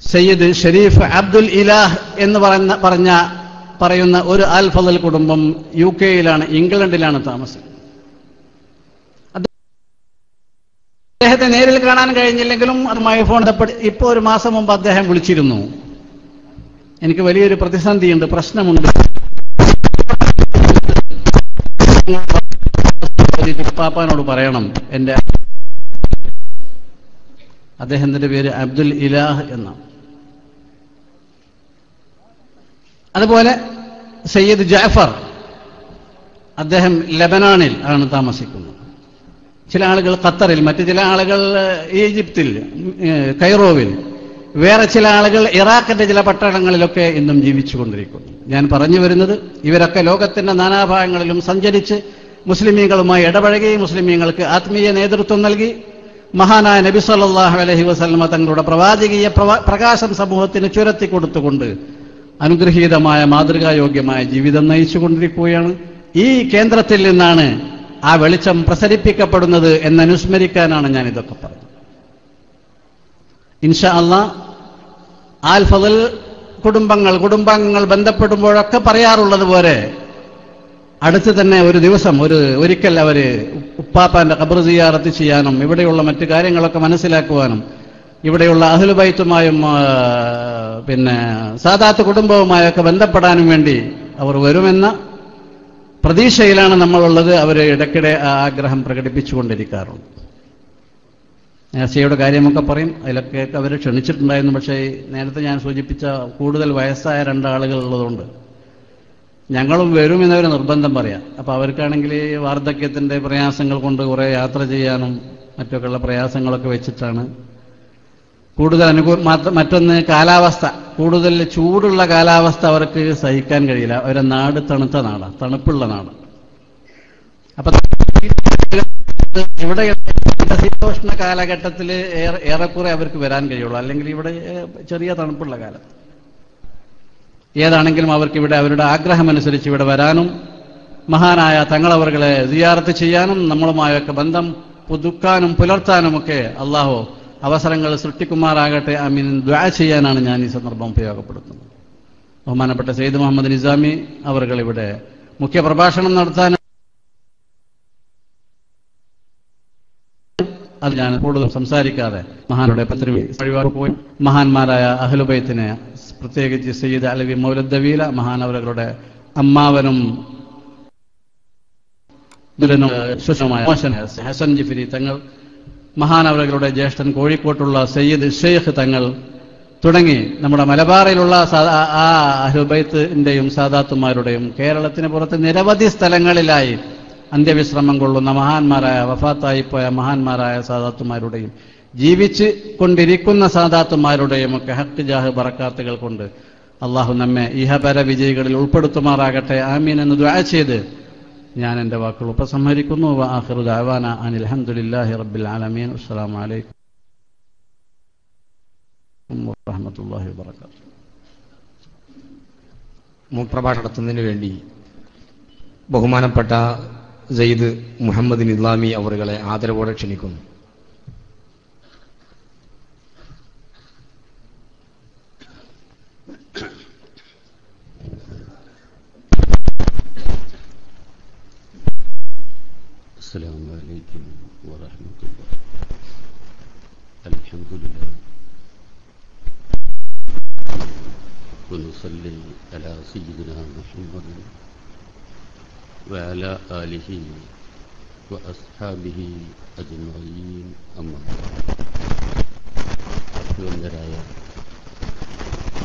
സയ്യിദ് ഷരീഫ് അബ്ദുൽ ഇലാഹ് എന്ന് പറയുന്ന ഒരു ആൽ ഫضൽ കുടുംബം UK ഇംഗ്ലണ്ടിലാണ് താമസിക്കുന്നത്. അദ്ദേഹത്തെ നേരിൽ കാണാൻ കഴിഞ്ഞില്ലെങ്കിലും അതുമായി ഫോൺ ഇപ്പോൾ ഒരു മാസം മുമ്പ് അദ്ദേഹം വിളിച്ചിരുന്നു. എനിക്ക് വലിയൊരു പ്രതിസന്ധിയുണ്ട്, പ്രശ്നമുണ്ട്, പാപ്പാനോട് പറയണം. എന്റെ അദ്ദേഹത്തിന്റെ പേര് അബ്ദുൽ ഇലാഹ് എന്നാണ്. അതുപോലെ സയ്യിദ് ജാഫർ, അദ്ദേഹം ലബനാനിൽ ആണ് താമസിക്കുന്നത്. ചില ആളുകൾ ഖത്തറിൽ, മറ്റു ചില ആളുകൾ ഈജിപ്തിൽ, കൈറോവിൽ, വേറെ ചില ആളുകൾ ഇറാഖിന്റെ ചില പട്ടണങ്ങളിലൊക്കെ ഇന്നും ജീവിച്ചുകൊണ്ടിരിക്കുന്നു. ഞാൻ പറഞ്ഞു വരുന്നത്, ഇവരൊക്കെ ലോകത്തിന്റെ നാനാഭാഗങ്ങളിലും സഞ്ചരിച്ച് മുസ്ലിമീങ്ങളുമായി ഇടപഴകി, മുസ്ലിമീങ്ങൾക്ക് ആത്മീയ നേതൃത്വം നൽകി, മഹാനായ നബി സല്ലല്ലാഹു അലൈഹി വസല്ലമ തങ്ങളുടെ പ്രവാചകീയ പ്രകാശം സമൂഹത്തിന് ചുരത്തി കൊടുത്തുകൊണ്ട് അനുഗ്രഹീതമായ മാതൃകായോഗ്യമായ ജീവിതം നയിച്ചുകൊണ്ടിരിക്കുകയാണ്. ഈ കേന്ദ്രത്തിൽ നിന്നാണ് ആ വെളിച്ചം പ്രസരിപ്പിക്കപ്പെടുന്നത് എന്നനുസ്മരിക്കാനാണ് ഞാൻ ഇതൊക്കെ പറഞ്ഞത്. ഇൻഷാ അല്ലാഹ് ആൽ ഫضൽ കുടുംബാംഗങ്ങൾ ബന്ധപ്പെടുമ്പോഴൊക്കെ പറയാറുള്ളത് പോലെ അടുത്ത് തന്നെ ഒരു ദിവസം ഒരിക്കൽ അവര് ഉപ്പാപ്പാന്റെ ഖബർ സിയാറത്ത് ചെയ്യാനും ഇവിടെയുള്ള മറ്റു കാര്യങ്ങളൊക്കെ മനസ്സിലാക്കുവാനും ഇവിടെയുള്ള അഹ്ലു ബൈത്തുമായും പിന്നെ സാദാത്ത് കുടുംബവുമായൊക്കെ ബന്ധപ്പെടാനും വേണ്ടി അവർ വരുമെന്ന പ്രതീക്ഷയിലാണ് നമ്മളുള്ളത്. അവർ ഇടയ്ക്കിടെ ആഗ്രഹം പ്രകടിപ്പിച്ചുകൊണ്ടിരിക്കാറുണ്ട്. നേർച്ചയുടെ കാര്യമൊക്കെ പറയും, അതിലൊക്കെ അവർ ക്ഷണിച്ചിട്ടുണ്ടായിരുന്നു. പക്ഷേ നേരത്തെ ഞാൻ സൂചിപ്പിച്ച കൂടുതൽ വയസ്സായ രണ്ടാളുകൾ ഉള്ളതുകൊണ്ട് ഞങ്ങളും വരുമെന്നവർ നിർബന്ധം പറയാം. അപ്പോൾ അവർക്കാണെങ്കിൽ വാർദ്ധക്യത്തിന്റെ പ്രയാസങ്ങൾ കൊണ്ട് കുറേ യാത്ര ചെയ്യാനും മറ്റൊക്കെയുള്ള പ്രയാസങ്ങളൊക്കെ വെച്ചിട്ടാണ്. കൂടുതൽ മറ്റൊന്ന് കാലാവസ്ഥ, കൂടുതൽ ചൂടുള്ള കാലാവസ്ഥ അവർക്ക് സഹിക്കാൻ കഴിയില്ല. അവരുടെ നാട് തണുത്ത നാടാണ്, തണുപ്പുള്ള നാട്. അപ്പൊ ഇവിടെ ശീതോഷ്ണ കാലഘട്ടത്തിൽ ഏറെക്കുറെ അവർക്ക് വരാൻ കഴിയുള്ളൂ. അല്ലെങ്കിൽ ഇവിടെ ചെറിയ തണുപ്പുള്ള കാലം. ഏതാണെങ്കിലും അവർക്ക് ഇവിടെ അവരുടെ ആഗ്രഹമനുസരിച്ച് ഇവിടെ വരാനും മഹാനായ തങ്ങളവറുകളെ സിയാറത്ത് ചെയ്യാനും നമ്മളുമായൊക്കെ ബന്ധം പുതുക്കാനും പുലർത്താനുമൊക്കെ അള്ളാഹു അവസരങ്ങൾ സൃഷ്ടിക്കുമാറാകട്ടെ. ആമീൻ. ദുആ ചെയ്യാനാണ് ഞാൻ ഈ സന്ദർഭം ഉപയോഗപ്പെടുത്തുന്നത്. ബഹുമാനപ്പെട്ട സയ്യിദ് മുഹമ്മദ് നിസാമി അവറുകൾ ഇവിടെ മുഖ്യ പ്രഭാഷണം നടത്താൻ അത് ഞാൻ കൂടുതൽ സംസാരിക്കാതെ മഹാനുടെ പത്രിക മഹാന്മാരായ അഹ്ലുബൈത്തിനെ, പ്രത്യേകിച്ച് സയ്യിദ് അലവി മൗലദ്ദവീല മഹാനവറുകളുടെ അമ്മാവനും ഹസൻ ജിഫിരി തങ്ങൾ, മഹാനവറുകളുടെ ജ്യേഷ്ഠൻ കോഴിക്കോട്ടുള്ള സയ്യിദ് ഷെയ്ഖ് തങ്ങൾ തുടങ്ങി നമ്മുടെ മലബാറിലുള്ള ആ അഹ്ലുബൈത്തിന്റെയും സാദാത്തുമാരുടെയും കേരളത്തിന് പുറത്ത് നിരവധി സ്ഥലങ്ങളിലായി അന്ത്യവിശ്രമം കൊള്ളുന്ന മഹാന്മാരായ വഫാത്തായി പോയ മഹാന്മാരായ സാദാത്തുമാരുടെയും ജീവിച്ച് കൊണ്ടിരിക്കുന്ന സാദാത്തുമാരുടെയും ഒക്കെ ഹക്ക് ജാഹ് ബറക്കാത്തുകൾ കൊണ്ട് അള്ളാഹു നമ്മെ ഇഹപര വിജയികളിൽ ഉൾപ്പെടുത്തുമാറാകട്ടെ. ആമീൻ എന്ന് ദുആ ചെയ്ത് ഞാൻ എൻ്റെ വാക്കുകൾ ഉപസംഹരിക്കുന്നു. വആഖിറു ദഅവാന അനിൽ ഹംദുലില്ലാഹി റബ്ബിൽ ആലമീൻ. അസ്സലാമു അലൈക്കും വറഹ്മത്തുള്ളാഹി വബറകാതുഹു. പ്രഭാഷണത്തിന് വേണ്ടി ബഹുമാനപ്പെട്ട സയ്യിദ് മുഹമ്മദ് നിസാമി അവറുകളെ ആദരവോടെ ക്ഷണിക്കുന്നു. السلام عليكم ورحمة الله. الحمد لله ونصلي على سيدنا محمد وعلى آله وأصحابه أجمعين. أما بعد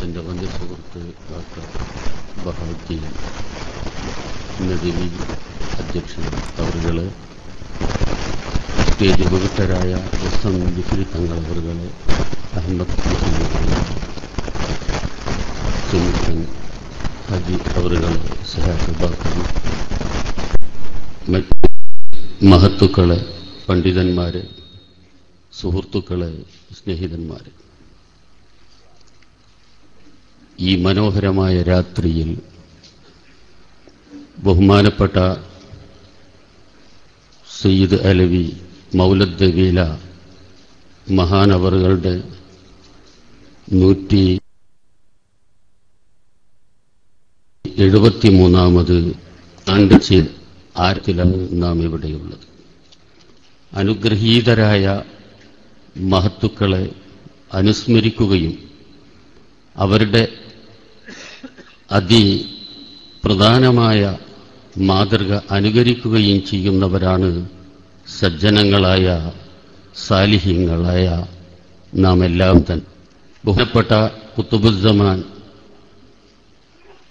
എൻ്റെ വന്യ സുഹൃത്ത് ഡോക്ടർ ബഹാദ്ദീൻ നദവി അധ്യക്ഷൻ അവരുകളെ, സ്റ്റേജ് ഉപവിഷ്ടരായ ഹസൻ ജിഫ്രി തങ്ങൾ അവരുകളെ, അഹമ്മദ് സുൽത്താൻ ഹജി അവരുകളെ, സഹാബാക്കൾ, മഹത്തുക്കളെ, പണ്ഡിതന്മാരെ, സുഹൃത്തുക്കളെ, സ്നേഹിതന്മാരെ, ഈ മനോഹരമായ രാത്രിയിൽ ബഹുമാനപ്പെട്ട സയ്യിദ് അലവി മൗലദ്ദവീല മഹാനവറുകളുടെ 173ാമത് ആണ്ട് ആരത്തിലാണ് നാം ഇവിടെയുള്ളത്. അനുഗ്രഹീതരായ മഹത്തുക്കളെ അനുസ്മരിക്കുകയും അവരുടെ അതിപ്രധാനമായ മാതൃക അനുകരിക്കുകയും ചെയ്യുന്നവരാണ് സജ്ജനങ്ങളായ സാലിഹീങ്ങളായ നാം എല്ലാം തന്നെ. ബഹുമാനപ്പെട്ട ഖുതുബുസ്സമാൻ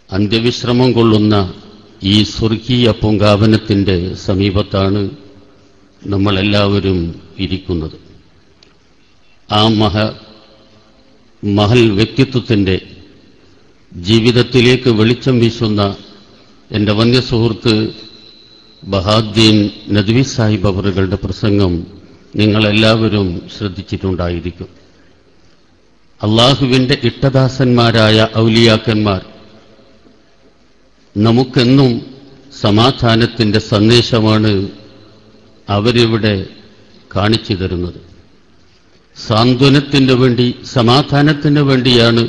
അന്ത്യവിശ്രമം കൊള്ളുന്ന ഈ സ്വർഗീയ പൂങ്കാവനത്തിന്റെ സമീപത്താണ് നമ്മളെല്ലാവരും ഇരിക്കുന്നത്. ആ മഹൽ വ്യക്തിത്വത്തിന്റെ ജീവിതത്തിലേക്ക് വെളിച്ചം വീശുന്ന എൻ്റെ വന്യ സുഹൃത്ത് ബഹാദ്ദീൻ നദ്വി സാഹിബ് അവറുകളുടെ പ്രസംഗം നിങ്ങളെല്ലാവരും ശ്രദ്ധിച്ചിട്ടുണ്ടായിരിക്കും. അള്ളാഹുവിൻ്റെ ഇഷ്ടദാസന്മാരായ ഔലിയാക്കന്മാർ നമുക്കെന്നും സമാധാനത്തിൻ്റെ സന്ദേശമാണ് അവരിവിടെ കാണിച്ചു തരുന്നത്. സാന്ത്വനത്തിന് വേണ്ടി, സമാധാനത്തിന് വേണ്ടിയാണ്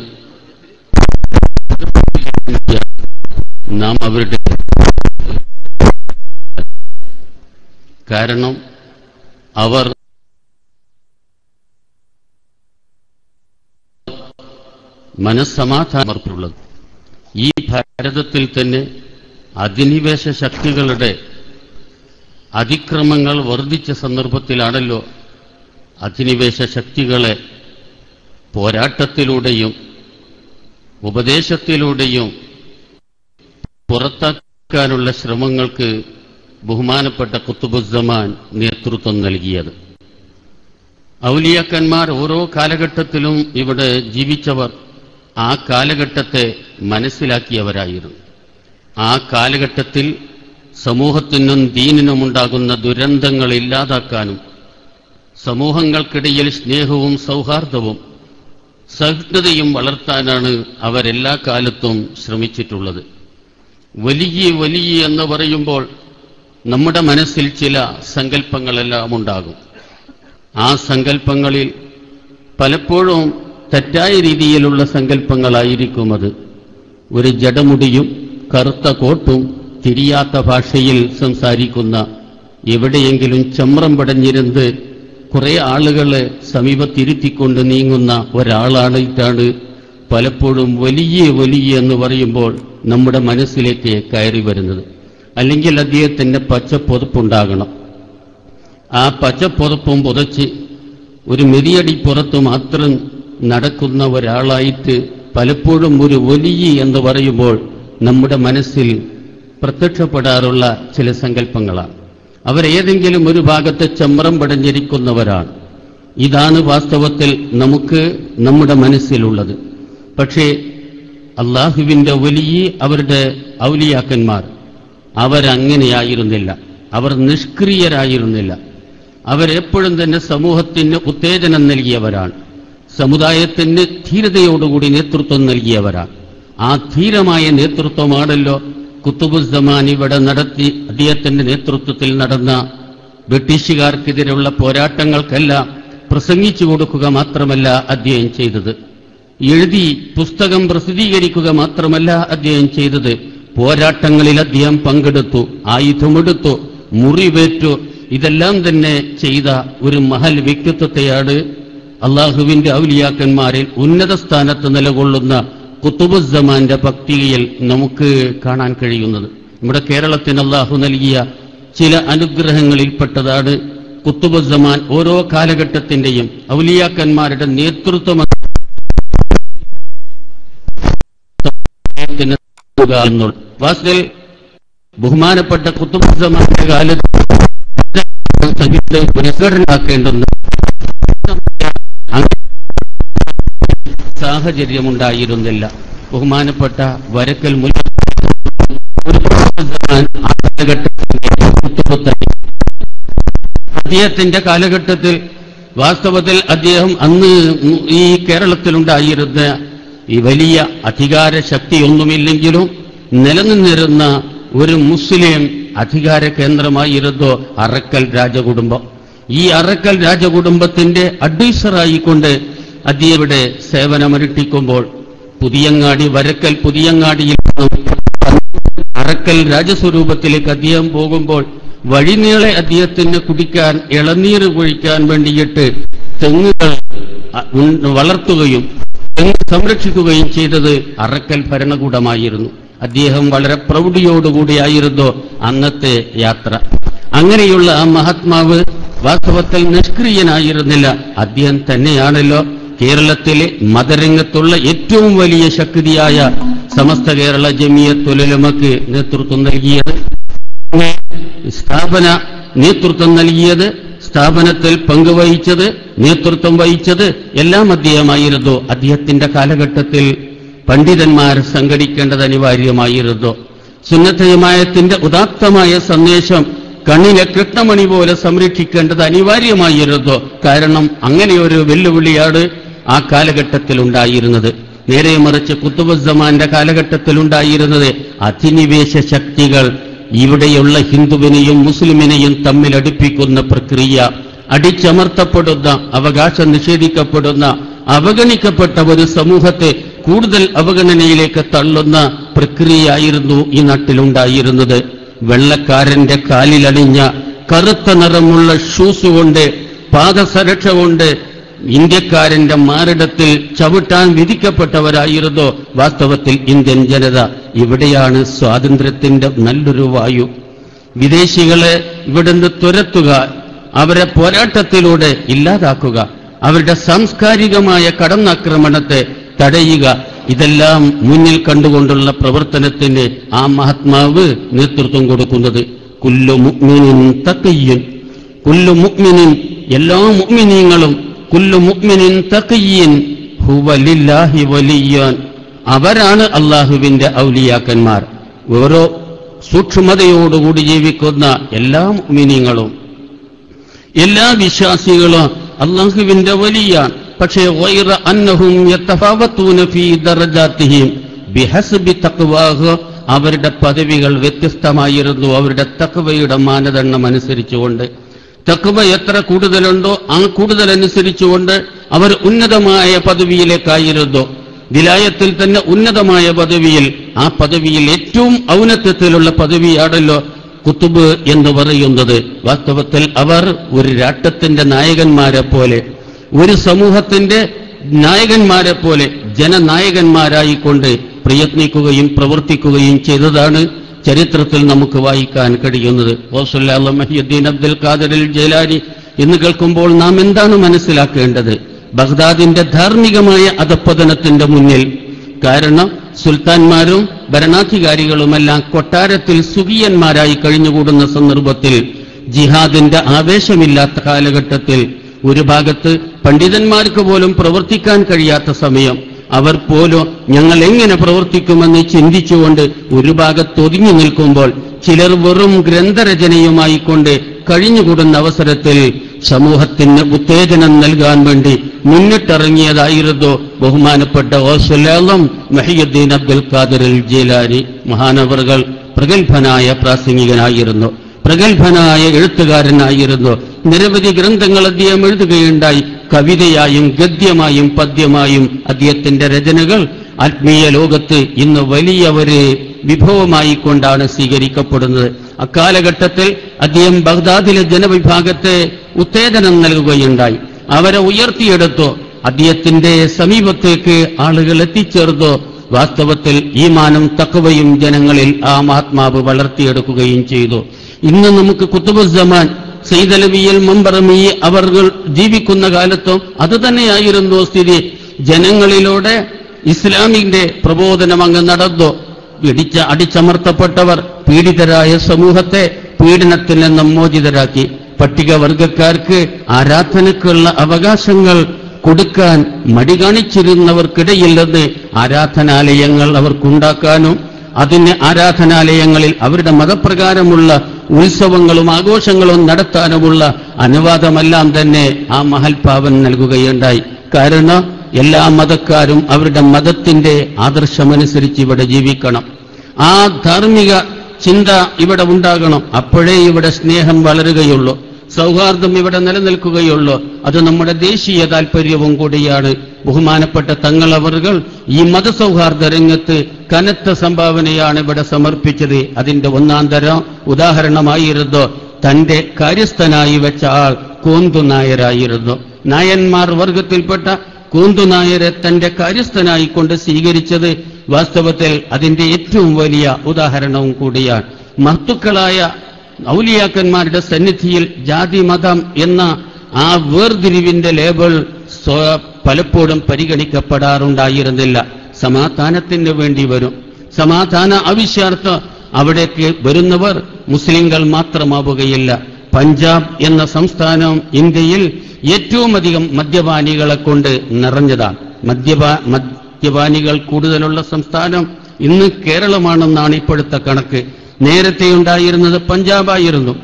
നാം അവരുടെ, കാരണം അവർ മനസ്സമാധാനമുള്ളത്. ഈ ഭാരതത്തിൽ തന്നെ അധിനിവേശ ശക്തികളുടെ അതിക്രമങ്ങൾ വർദ്ധിച്ച സന്ദർഭത്തിലാണല്ലോ അധിനിവേശ ശക്തികളെ പോരാട്ടത്തിലൂടെയും ഉപദേശത്തിലൂടെയും പുറത്താക്കാനുള്ള ശ്രമങ്ങൾക്ക് ബഹുമാനപ്പെട്ട ഖുതുബുസ്സമാൻ നേതൃത്വം നൽകിയത്. ഔലിയാക്കന്മാർ ഓരോ കാലഘട്ടത്തിലും ഇവിടെ ജീവിച്ചവർ ആ കാലഘട്ടത്തെ മനസ്സിലാക്കിയവരായിരുന്നു. ആ കാലഘട്ടത്തിൽ സമൂഹത്തിനും ദീനിനുമുണ്ടാകുന്ന ദുരന്തങ്ങൾ ഇല്ലാതാക്കാനും സമൂഹങ്ങൾക്കിടയിൽ സ്നേഹവും സൗഹാർദ്ദവും സഹിഷ്ണുതയും വളർത്താനാണ് അവരെല്ലാ കാലത്തും ശ്രമിച്ചിട്ടുള്ളത്. വലിയ എന്ന് പറയുമ്പോൾ നമ്മുടെ മനസ്സിൽ ചില സങ്കല്പങ്ങളെല്ലാം ഉണ്ടാകും. ആ സങ്കല്പങ്ങളിൽ പലപ്പോഴും തെറ്റായ രീതിയിലുള്ള സങ്കല്പങ്ങളായിരിക്കും അത്. ഒരു ജടമുടിയും കറുത്ത കോട്ടും തിരിയാത്ത ഭാഷയിൽ സംസാരിക്കുന്ന, എവിടെയെങ്കിലും ചമ്രം പടഞ്ഞിരുന്ന് കുറെ ആളുകളെ സമീപത്തിരുത്തിക്കൊണ്ട് നീങ്ങുന്ന ഒരാളായിട്ടാണ് പലപ്പോഴും വലിയ വലിയ എന്ന് പറയുമ്പോൾ നമ്മുടെ മനസ്സിലേക്ക് കയറി വരുന്നത്. അല്ലെങ്കിൽ അദ്ദേഹത്തിന്റെ പച്ചപ്പൊതുപ്പുണ്ടാകണം. ആ പച്ചപ്പൊതുപ്പും പുതച്ച് ഒരു മെതിയടി പുറത്ത് മാത്രം നടക്കുന്ന ഒരാളായിട്ട് പലപ്പോഴും ഒരു വലിയ എന്ന് പറയുമ്പോൾ നമ്മുടെ മനസ്സിൽ പ്രത്യക്ഷപ്പെടാറുള്ള ചില സങ്കല്പങ്ങളാണ്. അവരേതെങ്കിലും ഒരു ഭാഗത്ത് ചമ്രം പടഞ്ഞിരിക്കുന്നവരാണ്. ഇതാണ് വാസ്തവത്തിൽ നമുക്ക് നമ്മുടെ മനസ്സിലുള്ളത്. പക്ഷേ അള്ളാഹുവിന്റെ വലിയ അവരുടെ ഔലിയാക്കന്മാർ അവരങ്ങനെയായിരുന്നില്ല. അവർ നിഷ്ക്രിയരായിരുന്നില്ല. അവരെപ്പോഴും തന്നെ സമൂഹത്തിന് ഉത്തേജനം നൽകിയവരാണ്. സമുദായത്തിന് ധീരതയോടുകൂടി നേതൃത്വം നൽകിയവരാണ്. ആ ധീരമായ നേതൃത്വമാണല്ലോ കുത്തുബുസ്സമാൻ ഇവിടെ നടത്തി അദ്ദേഹത്തിന്റെ നേതൃത്വത്തിൽ നടന്ന ബ്രിട്ടീഷുകാർക്കെതിരെയുള്ള പോരാട്ടങ്ങൾക്കെല്ലാം പ്രസംഗിച്ചു കൊടുക്കുക മാത്രമല്ല അദ്ദേഹം ചെയ്തത്, എഴുതി പുസ്തകം പ്രസിദ്ധീകരിക്കുക മാത്രമല്ല അദ്ദേഹം ചെയ്തത്, പോരാട്ടങ്ങളിൽ അദ്ദേഹം പങ്കെടുത്തു, ആയുധമെടുത്തു, മുറിവേറ്റു. ഇതെല്ലാം തന്നെ ചെയ്ത ഒരു മഹൽ വ്യക്തിത്വത്തെയാണ് അള്ളാഹുവിന്റെ ഔലിയാക്കന്മാരിൽ ഉന്നത സ്ഥാനത്ത് നിലകൊള്ളുന്ന കുത്തുബുസ്സമാന്റെ പക്തികയിൽ നമുക്ക് കാണാൻ കഴിയുന്നത്. നമ്മുടെ കേരളത്തിന് അള്ളാഹു നൽകിയ ചില അനുഗ്രഹങ്ങളിൽപ്പെട്ടതാണ് കുത്തുബുസ്സമാൻ ഓരോ കാലഘട്ടത്തിന്റെയും ഔലിയാക്കന്മാരുടെ നേതൃത്വം വാസ്തവത്തിൽ ബഹുമാനപ്പെട്ട കുത്തുബുസ്സമാന്റെ കാലത്ത് പുനഃഘടനാക്കേണ്ടുന്ന സാഹചര്യമുണ്ടായിരുന്നില്ല. ബഹുമാനപ്പെട്ട വരക്കൽ അദ്ദേഹത്തിന്റെ കാലഘട്ടത്തിൽ വാസ്തവത്തിൽ അദ്ദേഹം അന്ന് ഈ കേരളത്തിലുണ്ടായിരുന്ന ഈ വലിയ അധികാര ശക്തിയൊന്നുമില്ലെങ്കിലും നിലനിന്നിരുന്ന ഒരു മുസ്ലിം അധികാര കേന്ദ്രമായിരുന്നു അറക്കൽ രാജകുടുംബം. ഈ അറക്കൽ രാജകുടുംബത്തിന്റെ അഡ്വൈസറായിക്കൊണ്ട് അദ്ദേഹം ഇവിടെ സേവനമനുഷ്ഠിക്കുമ്പോൾ പുതിയങ്ങാടി വരക്കൽ പുതിയങ്ങാടിയിൽ അറക്കൽ രാജസ്വരൂപത്തിലേക്ക് അദ്ദേഹം പോകുമ്പോൾ വഴിനീളെ അദ്ദേഹത്തിന് കുടിക്കാൻ ഇളനീർ കുഴിക്കാൻ വേണ്ടിയിട്ട് തെങ്ങുകൾ വളർത്തുകയും തെങ്ങ് സംരക്ഷിക്കുകയും ചെയ്തത് അറക്കൽ ഭരണകൂടമായിരുന്നു. അദ്ദേഹം വളരെ പ്രൗഢിയോടുകൂടിയായിരുന്നു അന്നത്തെ യാത്ര. അങ്ങനെയുള്ള ആ മഹാത്മാവ് വാസ്തവത്തിൽ നിഷ്ക്രിയനായിരുന്നില്ല. അദ്ദേഹം തന്നെയാണല്ലോ കേരളത്തിലെ മതരംഗത്തുള്ള ഏറ്റവും വലിയ ശക്തിയായ സമസ്ത കേരള ജമിയത്തുൽ ഉലമക്ക് നേതൃത്വം നൽകിയത്, നേതൃത്വം നൽകിയത്, സ്ഥാപനത്തിൽ പങ്കുവഹിച്ചത്, നേതൃത്വം വഹിച്ചത് എല്ലാം അദ്ദേഹമായിരുന്നു. അദ്ദേഹത്തിന്റെ കാലഘട്ടത്തിൽ പണ്ഡിതന്മാർ സംഘടിക്കേണ്ടത് അനിവാര്യമായിരുന്നു. സുന്നത്ത് ജമാഅത്തിന്റെ ഉദാത്തമായ സന്ദേശം കണ്ണിലെ കൃഷ്ണമണി പോലെ സംരക്ഷിക്കേണ്ടത് അനിവാര്യമായിരുന്നു. കാരണം അങ്ങനെയൊരു വെല്ലുവിളിയാണ് ആ കാലഘട്ടത്തിൽ ഉണ്ടായിരുന്നത്. നേരെ മറിച്ച് കുത്തുബുസ്സമാന്റെ കാലഘട്ടത്തിലുണ്ടായിരുന്നത് അധിനിവേശ ശക്തികൾ ഇവിടെയുള്ള ഹിന്ദുവിനെയും മുസ്ലിമിനെയും തമ്മിലടുപ്പിക്കുന്ന പ്രക്രിയ, അടിച്ചമർത്തപ്പെടുന്ന, അവകാശം നിഷേധിക്കപ്പെടുന്ന, അവഗണിക്കപ്പെട്ട ഒരു സമൂഹത്തെ കൂടുതൽ അവഗണനയിലേക്ക് തള്ളുന്ന പ്രക്രിയയായിരുന്നു ഈ നാട്ടിലുണ്ടായിരുന്നത്. വെള്ളക്കാരന്റെ കാലിലണിഞ്ഞ കറുത്ത നിറമുള്ള ഷൂസ് കൊണ്ട്, പാദസരക്ഷ കൊണ്ട് ഇന്ത്യക്കാരന്റെ മാറിടത്തിൽ ചവിട്ടാൻ വിധിക്കപ്പെട്ടവരായിരുന്നു വാസ്തവത്തിൽ ഇന്ത്യൻ ജനത. ഇവിടെയാണ് സ്വാതന്ത്ര്യത്തിന്റെ നല്ലൊരു വായു. വിദേശികളെ ഇവിടുന്ന് തുരത്തുക, അവരെ പോരാട്ടത്തിലൂടെ ഇല്ലാതാക്കുക, അവരുടെ സാംസ്കാരികമായ കടന്നാക്രമണത്തെ തടയുക, ഇതെല്ലാം മുന്നിൽ കണ്ടുകൊണ്ടുള്ള പ്രവർത്തനത്തിന് ആ മഹാത്മാവ് നേതൃത്വം കൊടുക്കുന്നത്. കുല്ലു മുഅ്മിനിൻ തഖിയ്യൻ, കുല്ലു മുഅ്മിനിൻ എല്ലാ മുഅ്മിനീങ്ങളും, കുല്ലു മുഅ്മിനിൻ തഖിയ്യൻ ഹുവ ലില്ലാഹി വലിയ്യാൻ, അവരാണ് അള്ളാഹുവിന്റെ ഔലിയാക്കന്മാർ. ഓരോ സൂക്ഷ്മതയോടുകൂടി ജീവിക്കുന്ന എല്ലാ മുഅ്മിനീങ്ങളും, എല്ലാ വിശ്വാസികളും അള്ളാഹുവിന്റെ വലിയാണ്. പക്ഷേ ഗൈറ അന്നഹും യതഫാവതൂന ഫീ ദറജാതിഹിം ബിഹസ്ബി തഖ്വാഹ്, അവരുടെ പദവികൾ വ്യത്യസ്തമായിരുന്നു അവരുടെ തഖ്വയുടെ മാനദണ്ഡം അനുസരിച്ചുകൊണ്ട്. തഖ്വ എത്ര കൂടുതലുണ്ടോ ആ കൂടുതലനുസരിച്ചുകൊണ്ട് അവർ ഉന്നതമായ പദവിയിലേക്കായിരുന്നു. വിലായത്തിൽ തന്നെ ഉന്നതമായ പദവിയിൽ, ആ പദവിയിൽ ഏറ്റവും ഔന്നത്യത്തിലുള്ള പദവിയാണല്ലോ കുത്തുബ് എന്ന് പറയുന്നത്. വാസ്തവത്തിൽ അവർ ഒരു രാഷ്ട്രത്തിന്റെ നായകന്മാരെ പോലെ, ഒരു സമൂഹത്തിന്റെ നായകന്മാരെ പോലെ ജനനായകന്മാരായിക്കൊണ്ട് പ്രയത്നിക്കുകയും പ്രവർത്തിക്കുകയും ചെയ്തതാണ് ചരിത്രത്തിൽ നമുക്ക് വായിക്കാൻ കഴിയുന്നത്. ഗൗസുൽ മുഹ്യിദ്ദീൻ അബ്ദുൽ ഖാദിർ ജൈലാനി എന്ന് കേൾക്കുമ്പോൾ നാം എന്താണ് മനസ്സിലാക്കേണ്ടത്? ബഗ്ദാദിന്റെ ധാർമ്മികമായ അധപ്പതനത്തിന്റെ മുന്നിൽ, കാരണം സുൽത്താൻമാരും ഭരണാധികാരികളുമെല്ലാം കൊട്ടാരത്തിൽ സുഖിയന്മാരായി കഴിഞ്ഞുകൂടുന്ന സന്ദർഭത്തിൽ, ജിഹാദിന്റെ ആവേശമില്ലാത്ത കാലഘട്ടത്തിൽ, ഒരു ഭാഗത്ത് പണ്ഡിതന്മാർക്ക് പോലും പ്രവർത്തിക്കാൻ കഴിയാത്ത സമയം, അവർ പോലും ഞങ്ങൾ എങ്ങനെ പ്രവർത്തിക്കുമെന്ന് ചിന്തിച്ചുകൊണ്ട് ഒരു ഭാഗത്ത് ഒതുങ്ങി നിൽക്കുമ്പോൾ, ചിലർ വെറും ഗ്രന്ഥരചനയുമായി കൊണ്ട് കഴിഞ്ഞുകൂടുന്ന അവസരത്തിൽ സമൂഹത്തിന് ഉത്തേജനം നൽകാൻ വേണ്ടി മുന്നിട്ടിറങ്ങിയതായിരുന്നു ബഹുമാനപ്പെട്ട ഗൗസുൽ ആലം മുഹ്യിദ്ദീൻ അബ്ദുൽ ഖാദിർ ജീലാനി മഹാനവറുകൾ. പ്രഗത്ഭനായ പ്രാസംഗികനായിരുന്നു, പ്രഗത്ഭനായ എഴുത്തുകാരനായിരുന്നു. നിരവധി ഗ്രന്ഥങ്ങൾ അദ്ദേഹം എഴുതുകയുണ്ടായി. കവിതയായും ഗദ്യമായും പദ്യമായും അദ്ദേഹത്തിന്റെ രചനകൾ ആത്മീയ ലോകത്ത് ഇന്ന് വലിയ ഒരു വിഭവമായി കൊണ്ടാണ് സ്വീകരിക്കപ്പെടുന്നത്. അക്കാലഘട്ടത്തിൽ അദ്ദേഹം ബഗ്ദാദിലെ ജനവിഭാഗത്തെ ഉത്തേജനം നൽകുകയുണ്ടായി, അവരെ ഉയർത്തിയെടുത്തു, അദ്ദേഹത്തിന്റെ സമീപത്തേക്ക് ആളുകൾ എത്തിച്ചേർന്നു. വാസ്തവത്തിൽ ഈമാനും തഖ്വയും ജനങ്ങളിൽ ആ മഹാത്മാവ് വളർത്തിയെടുക്കുകയും ചെയ്തു. ഇന്ന് നമുക്ക് കുത്തുബുസ്സമാൻ സയ്യിദ് അലവിയൽ മമ്പറമി അവർ ജീവിക്കുന്ന കാലത്തും അതുതന്നെയായിരുന്നു സ്ഥിതി. ജനങ്ങളിലൂടെ ഇസ്ലാമിന്റെ പ്രബോധനം അങ്ങ് നടന്നു. അടിച്ചമർത്തപ്പെട്ടവർ, പീഡിതരായ സമൂഹത്തെ പീഡനത്തിൽ നിന്നും മോചിതരാക്കി. പട്ടികവർഗക്കാർക്ക് ആരാധനക്കുള്ള അവകാശങ്ങൾ കൊടുക്കാൻ മടി കാണിച്ചിരുന്നവർക്കിടയിൽ നിന്ന് ആരാധനാലയങ്ങൾ അവർക്കുണ്ടാക്കാനും അതിന് ആരാധനാലയങ്ങളിൽ അവരുടെ മതപ്രകാരമുള്ള ഉത്സവങ്ങളും ആഘോഷങ്ങളും നടത്താനുമുള്ള അനുവാദമെല്ലാം തന്നെ ആ മഹൽപാവൻ നൽകുകയുണ്ടായി. കാരണം എല്ലാ മതക്കാരും അവരുടെ മതത്തിന്റെ ആദർശമനുസരിച്ച് ഇവിടെ ജീവിക്കണം. ആ ധാർമ്മിക ചിന്ത ഇവിടെ ഉണ്ടാകണം. അപ്പോഴേ ഇവിടെ സ്നേഹം വളരുകയുള്ളൂ, സൗഹാർദ്ദം ഇവിടെ നിലനിൽക്കുകയുള്ളൂ. അത് നമ്മുടെ ദേശീയ താൽപര്യവും കൂടിയാണ്. ബഹുമാനപ്പെട്ട തങ്ങളവറുകൾ ഈ മതസൗഹാർദ്ദ രംഗത്ത് കനത്ത സംഭാവനയാണ് ഇവിടെ സമർപ്പിച്ചത്. അതിന്റെ ഒന്നാം തരം ഉദാഹരണമായിരുന്നു തന്റെ കാര്യസ്ഥനായി വെച്ച ആൾ കോന്തുനായരായിരുന്നു. നായന്മാർ വർഗത്തിൽപ്പെട്ട കോന്തുനായരെ തന്റെ കാര്യസ്ഥനായി കൊണ്ട് സ്വീകരിച്ചത് വാസ്തവത്തിൽ അതിന്റെ ഏറ്റവും വലിയ ഉദാഹരണവും കൂടിയാണ്. മഹത്തുക്കളായ ഔലിയാക്കന്മാരുടെ സന്നിധിയിൽ ജാതി മതം എന്ന ആ വേർതിരിവിന്റെ ലേബൽ പലപ്പോഴും പരിഗണിക്കപ്പെടാറുണ്ടായിരുന്നില്ല. സമാധാനത്തിന് വേണ്ടി വരും, സമാധാന ആവശ്യാർത്ഥം അവിടേക്ക് വരുന്നവർ മുസ്ലിങ്ങൾ മാത്രമാവുകയില്ല. പഞ്ചാബ് എന്ന സംസ്ഥാനം ഇന്ത്യയിൽ ഏറ്റവും അധികം മദ്യപാനികളെ കൊണ്ട് നിറഞ്ഞതാണ്. മദ്യപാനികൾ കൂടുതലുള്ള സംസ്ഥാനം ഇന്ന് കേരളമാണെന്നാണ് ഇപ്പോഴത്തെ കണക്ക്. നേരത്തെ ഉണ്ടായിരുന്നത് പഞ്ചാബായിരുന്നു.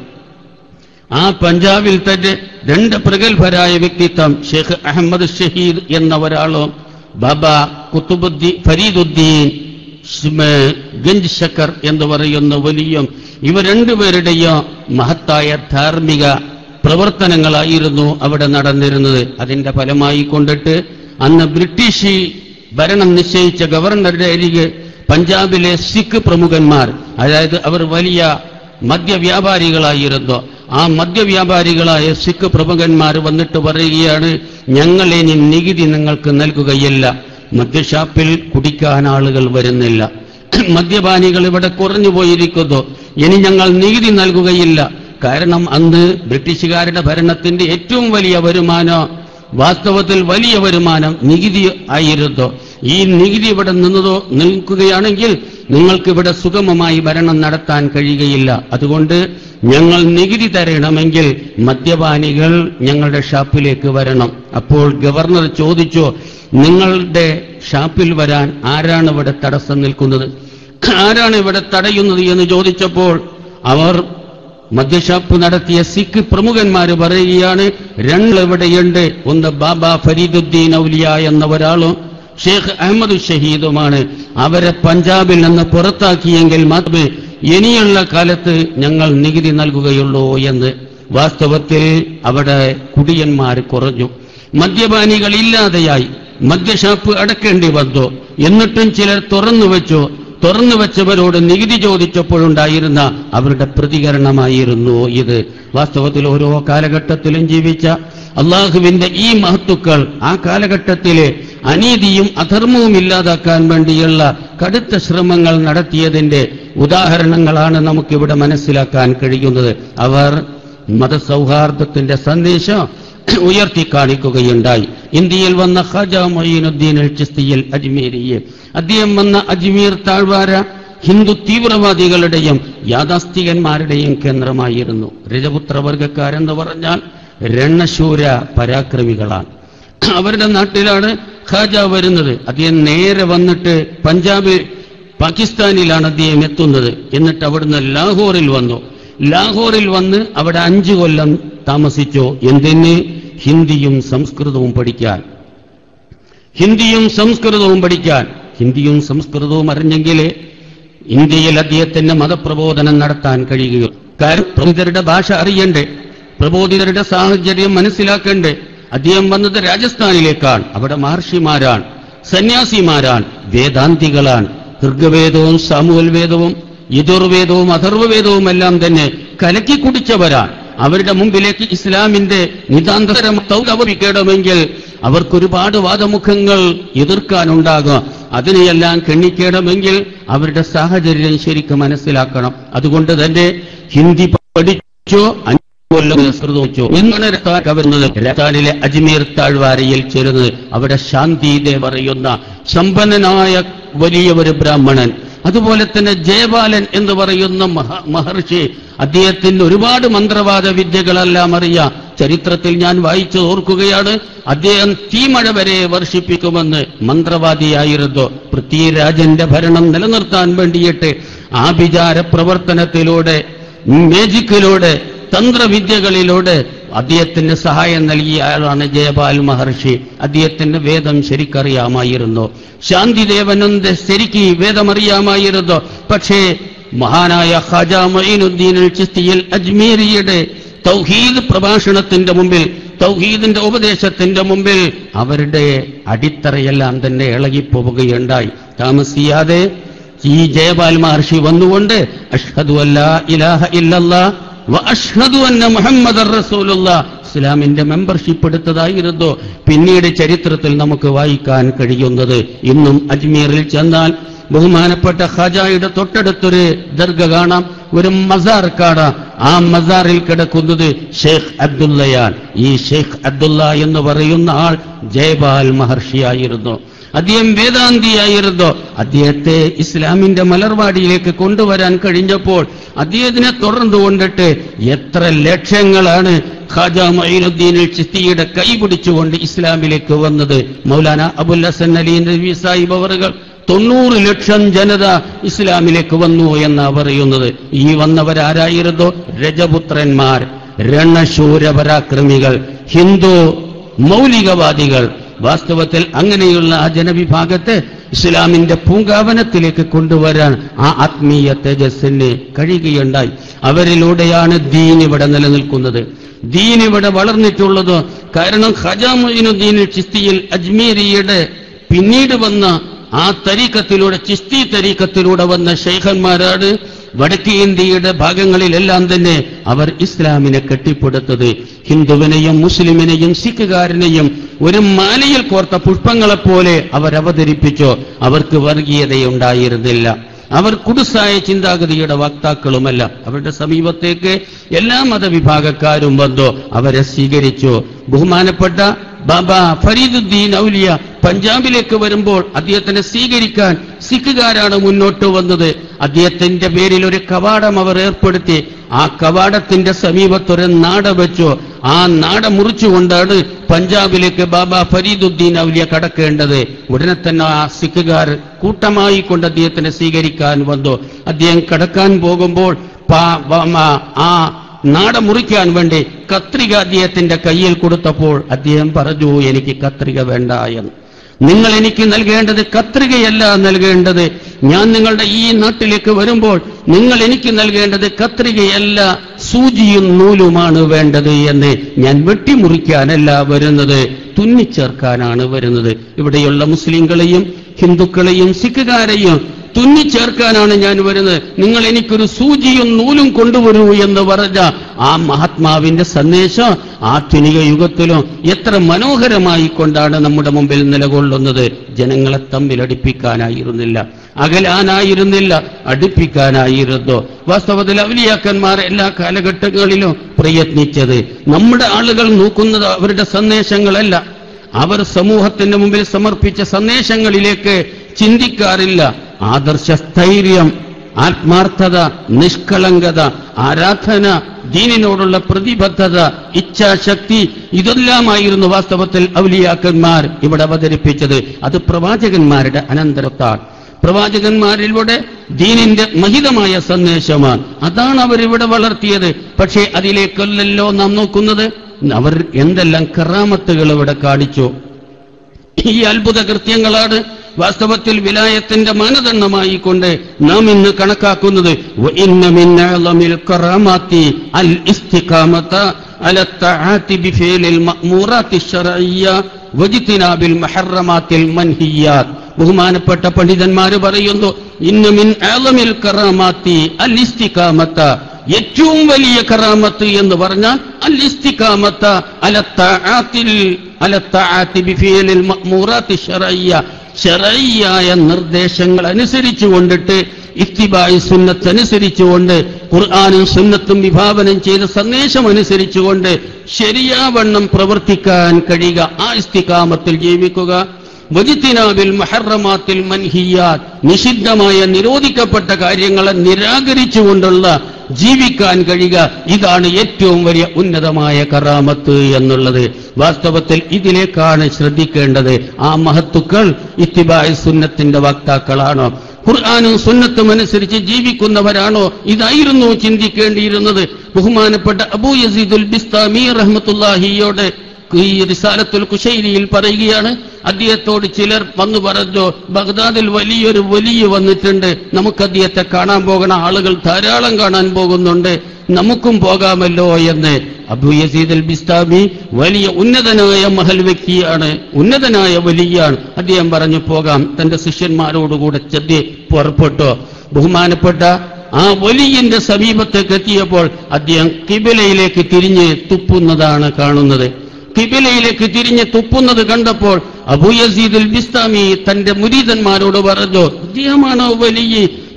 ആ പഞ്ചാബിൽ തന്നെ രണ്ട് പ്രഗത്ഭരായ വ്യക്തിത്വം, ഷെയ്ഖ് അഹമ്മദ് ഷഹീദ് എന്ന ഒരാളും ബാബ കുത്തുബുദ്ദീൻ ഫരീദുദ്ദീൻ ഗഞ്ച് ശക്കർ എന്ന് പറയുന്ന വലിയ, ഇവർ രണ്ടുപേരുടെയും മഹത്തായ ധാർമ്മിക പ്രവർത്തനങ്ങളായിരുന്നു അവിടെ നടന്നിരുന്നത്. അതിന്റെ ഫലമായി കൊണ്ടിട്ട് അന്ന് ബ്രിട്ടീഷ് ഭരണം നിശ്ചയിച്ച ഗവർണറുടെ അരികെ പഞ്ചാബിലെ സിഖ് പ്രമുഖന്മാർ, അതായത് അവർ വലിയ മദ്യവ്യാപാരികളായിരുന്നു, ആ മദ്യവ്യാപാരികളായ സിഖ് പ്രമുഖന്മാർ വന്നിട്ട് പറയുകയാണ്, ഞങ്ങൾ ഇനി നികുതി നിങ്ങൾക്ക് നൽകുകയില്ല, മദ്യഷാപ്പിൽ കുടിക്കാൻ ആളുകൾ വരുന്നില്ല, മദ്യപാനികൾ ഇവിടെ കുറഞ്ഞു പോയിരിക്കുന്നു, ഇനി ഞങ്ങൾ നികുതി നൽകുകയില്ല. കാരണം അന്ന് ബ്രിട്ടീഷുകാരുടെ ഭരണത്തിന്റെ ഏറ്റവും വലിയ വരുമാനം, വാസ്തവത്തിൽ വലിയ വരുമാനം നികുതി ആയിരുന്നു. ഈ നികുതി ഇവിടെ നിൽക്കുകയാണെങ്കിൽ നിങ്ങൾക്കിവിടെ സുഗമമായി ഭരണം നടത്താൻ കഴിയുകയില്ല. അതുകൊണ്ട് ഞങ്ങൾ നികുതി തരണമെങ്കിൽ മദ്യപാനികൾ ഞങ്ങളുടെ ഷാപ്പിലേക്ക് വരണം. അപ്പോൾ ഗവർണർ ചോദിച്ചു, നിങ്ങളുടെ ഷാപ്പിൽ വരാൻ ആരാണ് ഇവിടെ തടസ്സം നിൽക്കുന്നത്, ആരാണ് ഇവിടെ തടയുന്നത് എന്ന് ചോദിച്ചപ്പോൾ അവർ മദ്യഷാപ്പ് നടത്തിയ സിഖ് പ്രമുഖന്മാര് പറയുകയാണ്, രണ്ടിവിടെയുണ്ട്, ഒന്ന് ബാബ ഫരീദുദ്ദീൻ ഔലിയ എന്ന ഒരാളും ഷെയ്ഖ് അഹമ്മദ് ഷഹീദുമാണ്. അവരെ പഞ്ചാബിൽ നിന്ന് പുറത്താക്കിയെങ്കിൽ മാത്രമേ ഇനിയുള്ള കാലത്ത് ഞങ്ങൾ നികുതി നൽകുകയുള്ളൂ എന്ന്. വാസ്തവത്തിൽ അവിടെ കുടിയന്മാർ കുറഞ്ഞു, മദ്യപാനികൾ ഇല്ലാതെയായി, മദ്യഷാപ്പ് അടക്കേണ്ടി വന്നു. എന്നിട്ടും ചിലർ തുറന്നു വെച്ചു. തുറന്നു വെച്ചവരോട് നികുതി ചോദിച്ചപ്പോഴുണ്ടായിരുന്ന അവരുടെ പ്രതികരണമായിരുന്നു ഇത്. വാസ്തവത്തിൽ ഓരോ കാലഘട്ടത്തിലും ജീവിച്ച അള്ളാഹുവിന്റെ ഈ മഹത്തുക്കൾ ആ കാലഘട്ടത്തിലെ അനീതിയും അധർമ്മവും ഇല്ലാതാക്കാൻ വേണ്ടിയുള്ള കടുത്ത ശ്രമങ്ങൾ നടത്തിയതിന്റെ ഉദാഹരണങ്ങളാണ് നമുക്കിവിടെ മനസ്സിലാക്കാൻ കഴിയുന്നത്. അവർ മതസൗഹാർദ്ദത്തിന്റെ സന്ദേശം ഉയർത്തി കാണിക്കുകയുണ്ടായി. ഇന്ത്യയിൽ വന്ന ഖാജാ മൊയ്നുദ്ദീൻ അൽ ചിസ്തിയിൽ അജ്മീരിയെ, അദ്ദേഹം വന്ന അജ്മീർ താഴ്വാര ഹിന്ദു തീവ്രവാദികളുടെയും യാഥാസ്ഥികന്മാരുടെയും കേന്ദ്രമായിരുന്നു. രജപുത്രവർഗക്കാരെന്ന് പറഞ്ഞാൽ രണശൂര പരാക്രമികളാണ്. അവരുടെ നാട്ടിലാണ് ഖാജ വരുന്നത്. അദ്ദേഹം നേരെ വന്നിട്ട് പഞ്ചാബ് പാകിസ്ഥാനിലാണ് അദ്ദേഹം എത്തുന്നത്. എന്നിട്ട് അവിടുന്ന് ലാഹോറിൽ വന്നു. ലാഹോറിൽ വന്ന് അവിടെ 5 കൊല്ലം താമസിച്ചു. എന്തിന്? ഹിന്ദിയും സംസ്കൃതവും പഠിക്കാൻ. ഹിന്ദിയും സംസ്കൃതവും അറിഞ്ഞെങ്കിലേ ഇന്ത്യയിൽ അദ്ദേഹത്തിന്റെ മതപ്രബോധനം നടത്താൻ കഴിയുകയുള്ളൂ. കാരണം പ്രബോധിതരുടെ ഭാഷ അറിയണ്ടേ, പ്രബോധിതരുടെ സാഹചര്യം മനസ്സിലാക്കണ്ടേ. അദ്ദേഹം വന്നത് രാജസ്ഥാനിലേക്കാണ്. അവിടെ മഹർഷിമാരാണ്, സന്യാസിമാരാണ്, വേദാന്തികളാണ്. ഋഗ്വേദവും സാമുവൽ വേദവും യജുർവേദവും അഥർവവേദവും എല്ലാം തന്നെ കലക്കി കുടിച്ചവരാണ്. അവരുടെ മുമ്പിലേക്ക് ഇസ്ലാമിന്റെ നിതാന്തരം അവതരിപ്പിക്കണമെങ്കിൽ അവർക്കൊരുപാട് വാദമുഖങ്ങൾ എതിർക്കാനുണ്ടാകും. അതിനെയെല്ലാം കെണ്ണിക്കേണമെങ്കിൽ അവരുടെ സാഹചര്യം ശരിക്കും മനസ്സിലാക്കണം. അതുകൊണ്ട് തന്നെ ഹിന്ദി പഠിച്ചോ, 5 കൊല്ലം സംസ്കൃതോ എന്നാണ് വരുന്നത്. രാജസ്ഥാനിലെ അജ്മീർ താഴ്വാരയിൽ ചേരുന്നത്. അവിടെ ശാന്തിദേ പറയുന്ന സമ്പന്നനായ വലിയ ഒരു ബ്രാഹ്മണൻ, അതുപോലെ തന്നെ ജയപാലൻ എന്ന് പറയുന്ന മഹർഷി, അദ്ദേഹത്തിന് ഒരുപാട് മന്ത്രവാദ വിദ്യകളെല്ലാം അറിയാം. ചരിത്രത്തിൽ ഞാൻ വായിച്ചു ഓർക്കുകയാണ്, അദ്ദേഹം തീമഴ വരെ വർഷിപ്പിക്കുമെന്ന് മന്ത്രവാദിയായിരുന്നു. പൃഥ്വിരാജന്റെ ഭരണം നിലനിർത്താൻ വേണ്ടിയിട്ട് ആഭിചാര പ്രവർത്തനത്തിലൂടെ, മേജിക്കിലൂടെ, തന്ത്രവിദ്യകളിലൂടെ അദ്ദേഹത്തിന് സഹായം നൽകിയ ആളാണ് ജയപാൽ മഹർഷി. അദ്ദേഹത്തിന് വേദം ശരിക്കറിയാമായിരുന്നു. ശാന്തിദേവനന്ദ ശരിക്ക് വേദമറിയാമായിരുന്നു. പക്ഷേ മഹാനായ ഖാജാ മൊയ്നുദ്ദീൻ അൽ ചിസ്തിയിൽ അജ്മീരിയുടെ തൗഹീദ് പ്രഭാഷണത്തിന്റെ മുമ്പിൽ, തൗഹീദിന്റെ ഉപദേശത്തിന്റെ മുമ്പിൽ അവരുടെ അടിത്തറയെല്ലാം തന്നെ ഇളകിപ്പോവുകയുണ്ടായി. താമസിയാതെ ഈ ജയപാൽ മഹർഷി വന്നുകൊണ്ട് അഷ്ഹദു അല്ലാ ഇലാഹ ഇല്ലല്ലാഹ് വ അഷ്ഹദു അന്ന മുഹമ്മദർ റസൂലുള്ളാഹ് ഇസ്ലാമിന്റെ മെമ്പർഷിപ്പ് എടുത്തതായിരുന്നു. പിന്നീട് ചരിത്രത്തിൽ നമുക്ക് വായിക്കാൻ കഴിയുന്നത്, ഇന്നും അജ്മീറിൽ ചെന്നാൽ ബഹുമാനപ്പെട്ട ഖാജായുടെ തൊട്ടടുത്തൊരു ദർഗ കാണാം, ഒരു മസാർ കാണാം. ആ മസാറിൽ കിടക്കുന്നത് ഷെയ്ഖ് അബ്ദുള്ളയാണ്. ഈ ഷെയ്ഖ് അബ്ദുള്ള എന്ന് പറയുന്ന ആൾ ജയപാൽ മഹർഷിയായിരുന്നു. അദ്ദേഹം വേദാന്തിയായിരുന്നു. അദ്ദേഹത്തെ ഇസ്ലാമിന്റെ മലർവാടിയിലേക്ക് കൊണ്ടുവരാൻ കഴിഞ്ഞപ്പോൾ അദ്ദേഹത്തിനെ തുടർന്നുകൊണ്ടിട്ട് എത്ര ലക്ഷങ്ങളാണ് ഖാജാ മൊയ്നുദ്ദീൻ ചിസ്തിയുടെ കൈ പിടിച്ചുകൊണ്ട് ഇസ്ലാമിലേക്ക് വന്നത്. മൗലാന അബുൽ ഹസൻ അലി നദ്വി സാഹിബ് അവറുകൾ 90 ലക്ഷം ജനത ഇസ്ലാമിലേക്ക് വന്നു എന്നാ പറയുന്നത്. ഈ വന്നവരാരായിരുന്നു? രജപുത്രന്മാർ, രണശൂര പരാക്രമികൾ, ഹിന്ദു മൗലികവാദികൾ. വാസ്തവത്തിൽ അങ്ങനെയുള്ള ആ ജനവിഭാഗത്തെ ഇസ്ലാമിന്റെ പൂങ്കാവനത്തിലേക്ക് കൊണ്ടുവരാൻ ആ ആത്മീയ തേജസ്സിന് കഴിയുകയുണ്ടായി. അവരിലൂടെയാണ് ദീൻ ഇവിടെ നിലനിൽക്കുന്നത്, ദീൻ ഇവിടെ വളർന്നിട്ടുള്ളത്. കാരണം ഖാജാ മൊയ്നുദ്ദീൻ ചിസ്തിയിൽ അജ്മീരിയുടെ പിന്നീട് വന്ന ആ തരീഖത്തിലൂടെ, ചിസ്തി തരീഖത്തിലൂടെ വന്ന ശൈഖന്മാരാണ് വടക്കേ ഇന്ത്യയുടെ ഭാഗങ്ങളിലെല്ലാം തന്നെ അവർ ഇസ്ലാമിനെ കെട്ടിപ്പടുത്തത്. ഹിന്ദുവിനെയും മുസ്ലിമിനെയും സിഖുകാരനെയും ഒരു മാലയിൽ കോർത്ത പുഷ്പങ്ങളെപ്പോലെ അവർ അവതരിപ്പിച്ചു. അവർക്ക് വർഗീയതയുണ്ടായിരുന്നില്ല. അവർ കുടുസായ ചിന്താഗതിയുടെ വക്താക്കളുമല്ല. അവരുടെ സമീപത്തേക്ക് എല്ലാ മതവിഭാഗക്കാരും വന്നു, അവരെ സ്വീകരിച്ചു. ബഹുമാനപ്പെട്ട ബാബ ഫരീദുദ്ദീൻ ഔലിയ പഞ്ചാബിലേക്ക് വരുമ്പോൾ അദ്ദേഹത്തിനെ സ്വീകരിക്കാൻ സിഖുകാരാണ് മുന്നോട്ട് വന്നത്. അദ്ദേഹത്തിന്റെ പേരിൽ ഒരു കവാടം അവർ ഏർപ്പെടുത്തി. ആ കവാടത്തിന്റെ സമീപത്തൊരു നാട വെച്ചു. ആ നാട മുറിച്ചുകൊണ്ടാണ് പഞ്ചാബിലേക്ക് ബാബ ഫരീദുദ്ദീൻ ഔലിയ കടക്കേണ്ടത്. ഉടനെ തന്നെ ആ സിഖുകാർ കൂട്ടമായി കൊണ്ട് അദ്ദേഹത്തിനെ സ്വീകരിക്കാൻ വന്നു. അദ്ദേഹം കടക്കാൻ പോകുമ്പോൾ ആ നാട മുറിക്കാൻ വേണ്ടി കത്രിക അദ്ദേഹത്തിന്റെ കയ്യിൽ കൊടുത്തപ്പോൾ അദ്ദേഹം പറഞ്ഞു, എനിക്ക് കത്രിക വേണ്ട എന്ന്. നിങ്ങൾ എനിക്ക് നൽകേണ്ടത് കത്രികയല്ല നൽകേണ്ടത്. ഞാൻ നിങ്ങളുടെ ഈ നാട്ടിലേക്ക് വരുമ്പോൾ നിങ്ങൾ എനിക്ക് നൽകേണ്ടത് കത്രികയല്ല, സൂചിയും നൂലുമാണ് വേണ്ടത് എന്ന്. ഞാൻ വെട്ടിമുറിക്കാനല്ല വരുന്നത്, തുന്നിച്ചേർക്കാനാണ് വരുന്നത്. ഇവിടെയുള്ള മുസ്ലിങ്ങളെയും ഹിന്ദുക്കളെയും സിഖുകാരെയും തുന്നിച്ചേർക്കാനാണ് ഞാൻ വരുന്നത്, നിങ്ങൾ എനിക്കൊരു സൂചിയും നൂലും കൊണ്ടുവരൂ എന്ന് പറഞ്ഞ ആ മഹാത്മാവിന്റെ സന്ദേശം ആധുനിക യുഗത്തിലും എത്ര മനോഹരമായി കൊണ്ടാണ് നമ്മുടെ മുമ്പിൽ നിലകൊള്ളുന്നത്. ജനങ്ങളെ തമ്മിൽ അടുപ്പിക്കാനായിരുന്നില്ല, അകലാനായിരുന്നില്ല, അടുപ്പിക്കാനായിരുന്നു. വാസ്തവത്തിൽ ഔലിയാക്കന്മാർ എല്ലാ കാലഘട്ടങ്ങളിലും പ്രയത്നിച്ചത്. നമ്മുടെ ആളുകൾ നോക്കുന്നത് അവരുടെ സന്ദേശങ്ങളല്ല, അവർ സമൂഹത്തിന്റെ മുമ്പിൽ സമർപ്പിച്ച സന്ദേശങ്ങളിലേക്ക് ചിന്തിക്കാറില്ല. ആദർശസ്ഥൈര്യം, ആത്മാർത്ഥത, നിഷ്കളങ്കത, ആരാധന, ദീനിനോടുള്ള പ്രതിബദ്ധത, ഇച്ഛാശക്തി, ഇതെല്ലാമായിരുന്നു വാസ്തവത്തിൽ ഔലിയാക്കന്മാർ ഇവിടെ അവതരിപ്പിച്ചത്. അത് പ്രവാചകന്മാരുടെ അനന്തരത്താണ്. പ്രവാചകന്മാരിലൂടെ ദീനിന്റെ മഹിതമായ സന്ദേശമാണ്. അതാണ് അവരിവിടെ വളർത്തിയത്. പക്ഷേ അതിലേക്കല്ലല്ലോ നാം നോക്കുന്നത്. അവർ എന്തെല്ലാം കറാമത്തുകൾ ഇവിടെ കാണിച്ചു. ഈ അത്ഭുത കൃത്യങ്ങളാണ് വാസ്തവത്തിൽ വിലായത്തിന്റെ മാനദണ്ഡമായി കൊണ്ട് നാം ഇന്ന് കണക്കാക്കുന്നത്. വഇന്ന മിൻ അഅ്ളമിൽ കറാമാത്തി അൽ ഇസ്തിഖാമത അല തആതി ബിഫിലിൽ മഅ്മൂറാത്തി ശർഇയ്യ വജ്തിനാബിൽ മുഹറമാത്തിൽ മൻഹിയാത്ത്. ബഹുമാനപ്പെട്ട പണ്ഡിതന്മാർ പറയുന്നു, ഇന്ന മിൻ അഅ്ളമിൽ കറാമാത്തി അൽ ഇസ്തിഖാമത, ഏറ്റവും വലിയ കറാമത്ത് എന്ന് പറഞ്ഞാൽ അൽ ഇസ്തിഖാമത അല തആതി ബിഫിലിൽ മഅ്മൂറാത്തി ശർഇയ്യ, ശർഇയ്യായ നിർദ്ദേശങ്ങൾ അനുസരിച്ചുകൊണ്ടിട്ട്, ഇത്തിബായി സുന്നത്ത് അനുസരിച്ചുകൊണ്ട്, ഖുർആനും സുന്നത്തും വിഭാവനം ചെയ്ത സന്ദേശം അനുസരിച്ചുകൊണ്ട് ശരിയാവണ്ണം പ്രവർത്തിക്കാൻ കഴിയുക, ആ ഇസ്തിഖാമത്തിൽ ജീവിക്കുക. വജ്തിനാബിൽ മുഹറമാത്തിൽ മൻഹിയാത്ത്, നിഷിദ്ധമായ നിരോധിക്കപ്പെട്ട കാര്യങ്ങളെ നിരാകരിച്ചുകൊണ്ടുള്ള ജീവിക്കാൻ കഴിയുക. ഇതാണ് ഏറ്റവും വലിയ ഉന്നതമായ കറാമത്ത് എന്നുള്ളത്. വാസ്തവത്തിൽ ഇതിലേക്കാണ് ശ്രദ്ധിക്കേണ്ടത്. ആ മഹത്തുക്കൾ ഇത്തിബായി സുന്നത്തിന്റെ വക്താക്കളാണോ, ഖുർആനും സുന്നത്തും അനുസരിച്ച് ജീവിക്കുന്നവരാണോ? ഇതായിരുന്നു ചിന്തിക്കേണ്ടിയിരുന്നത്. ബഹുമാനപ്പെട്ട അബൂ യസീദുൽ ബിസ്താമി റഹ്മത്തുള്ളാഹിയോട് ഈ റിസാലത്തുൽ കുശൈരിയിൽ പറയുകയാണ്, അദ്ദേഹത്തോട് ചിലർ വന്നു പറഞ്ഞു, ബഗ്ദാദിൽ വലിയൊരു വലിയ വന്നിട്ടുണ്ട്, നമുക്ക് അദ്ദേഹത്തെ കാണാൻ പോകണം, ആളുകൾ ധാരാളം കാണാൻ പോകുന്നുണ്ട്, നമുക്കും പോകാമല്ലോ എന്ന്. അബൂ യസീദ് അൽ ബിസ്താമി വലിയ ഉന്നതനായ മഹൽ വ്യക്തിയാണ്, ഉന്നതനായ വലിയാണ്. അദ്ദേഹം പറഞ്ഞു പോകാം. തന്റെ ശിഷ്യന്മാരോടുകൂടെ ചെന്ന് പുറപ്പെട്ടു. ബഹുമാനപ്പെട്ട ആ വലിയന്റെ സമീപത്തേക്ക് എത്തിയപ്പോൾ അദ്ദേഹം കിബിലയിലേക്ക് തിരിഞ്ഞ് തുപ്പുന്നതാണ് കാണുന്നത്. കിബിലയിലേക്ക് തിരിഞ്ഞ് തുപ്പുന്നത് കണ്ടപ്പോൾ അബൂ യസീദ് അൽ ബിസ്താമി തന്റെ മുരീദന്മാരോട് പറഞ്ഞു, അദ്ദേഹമാണോ വലിയ,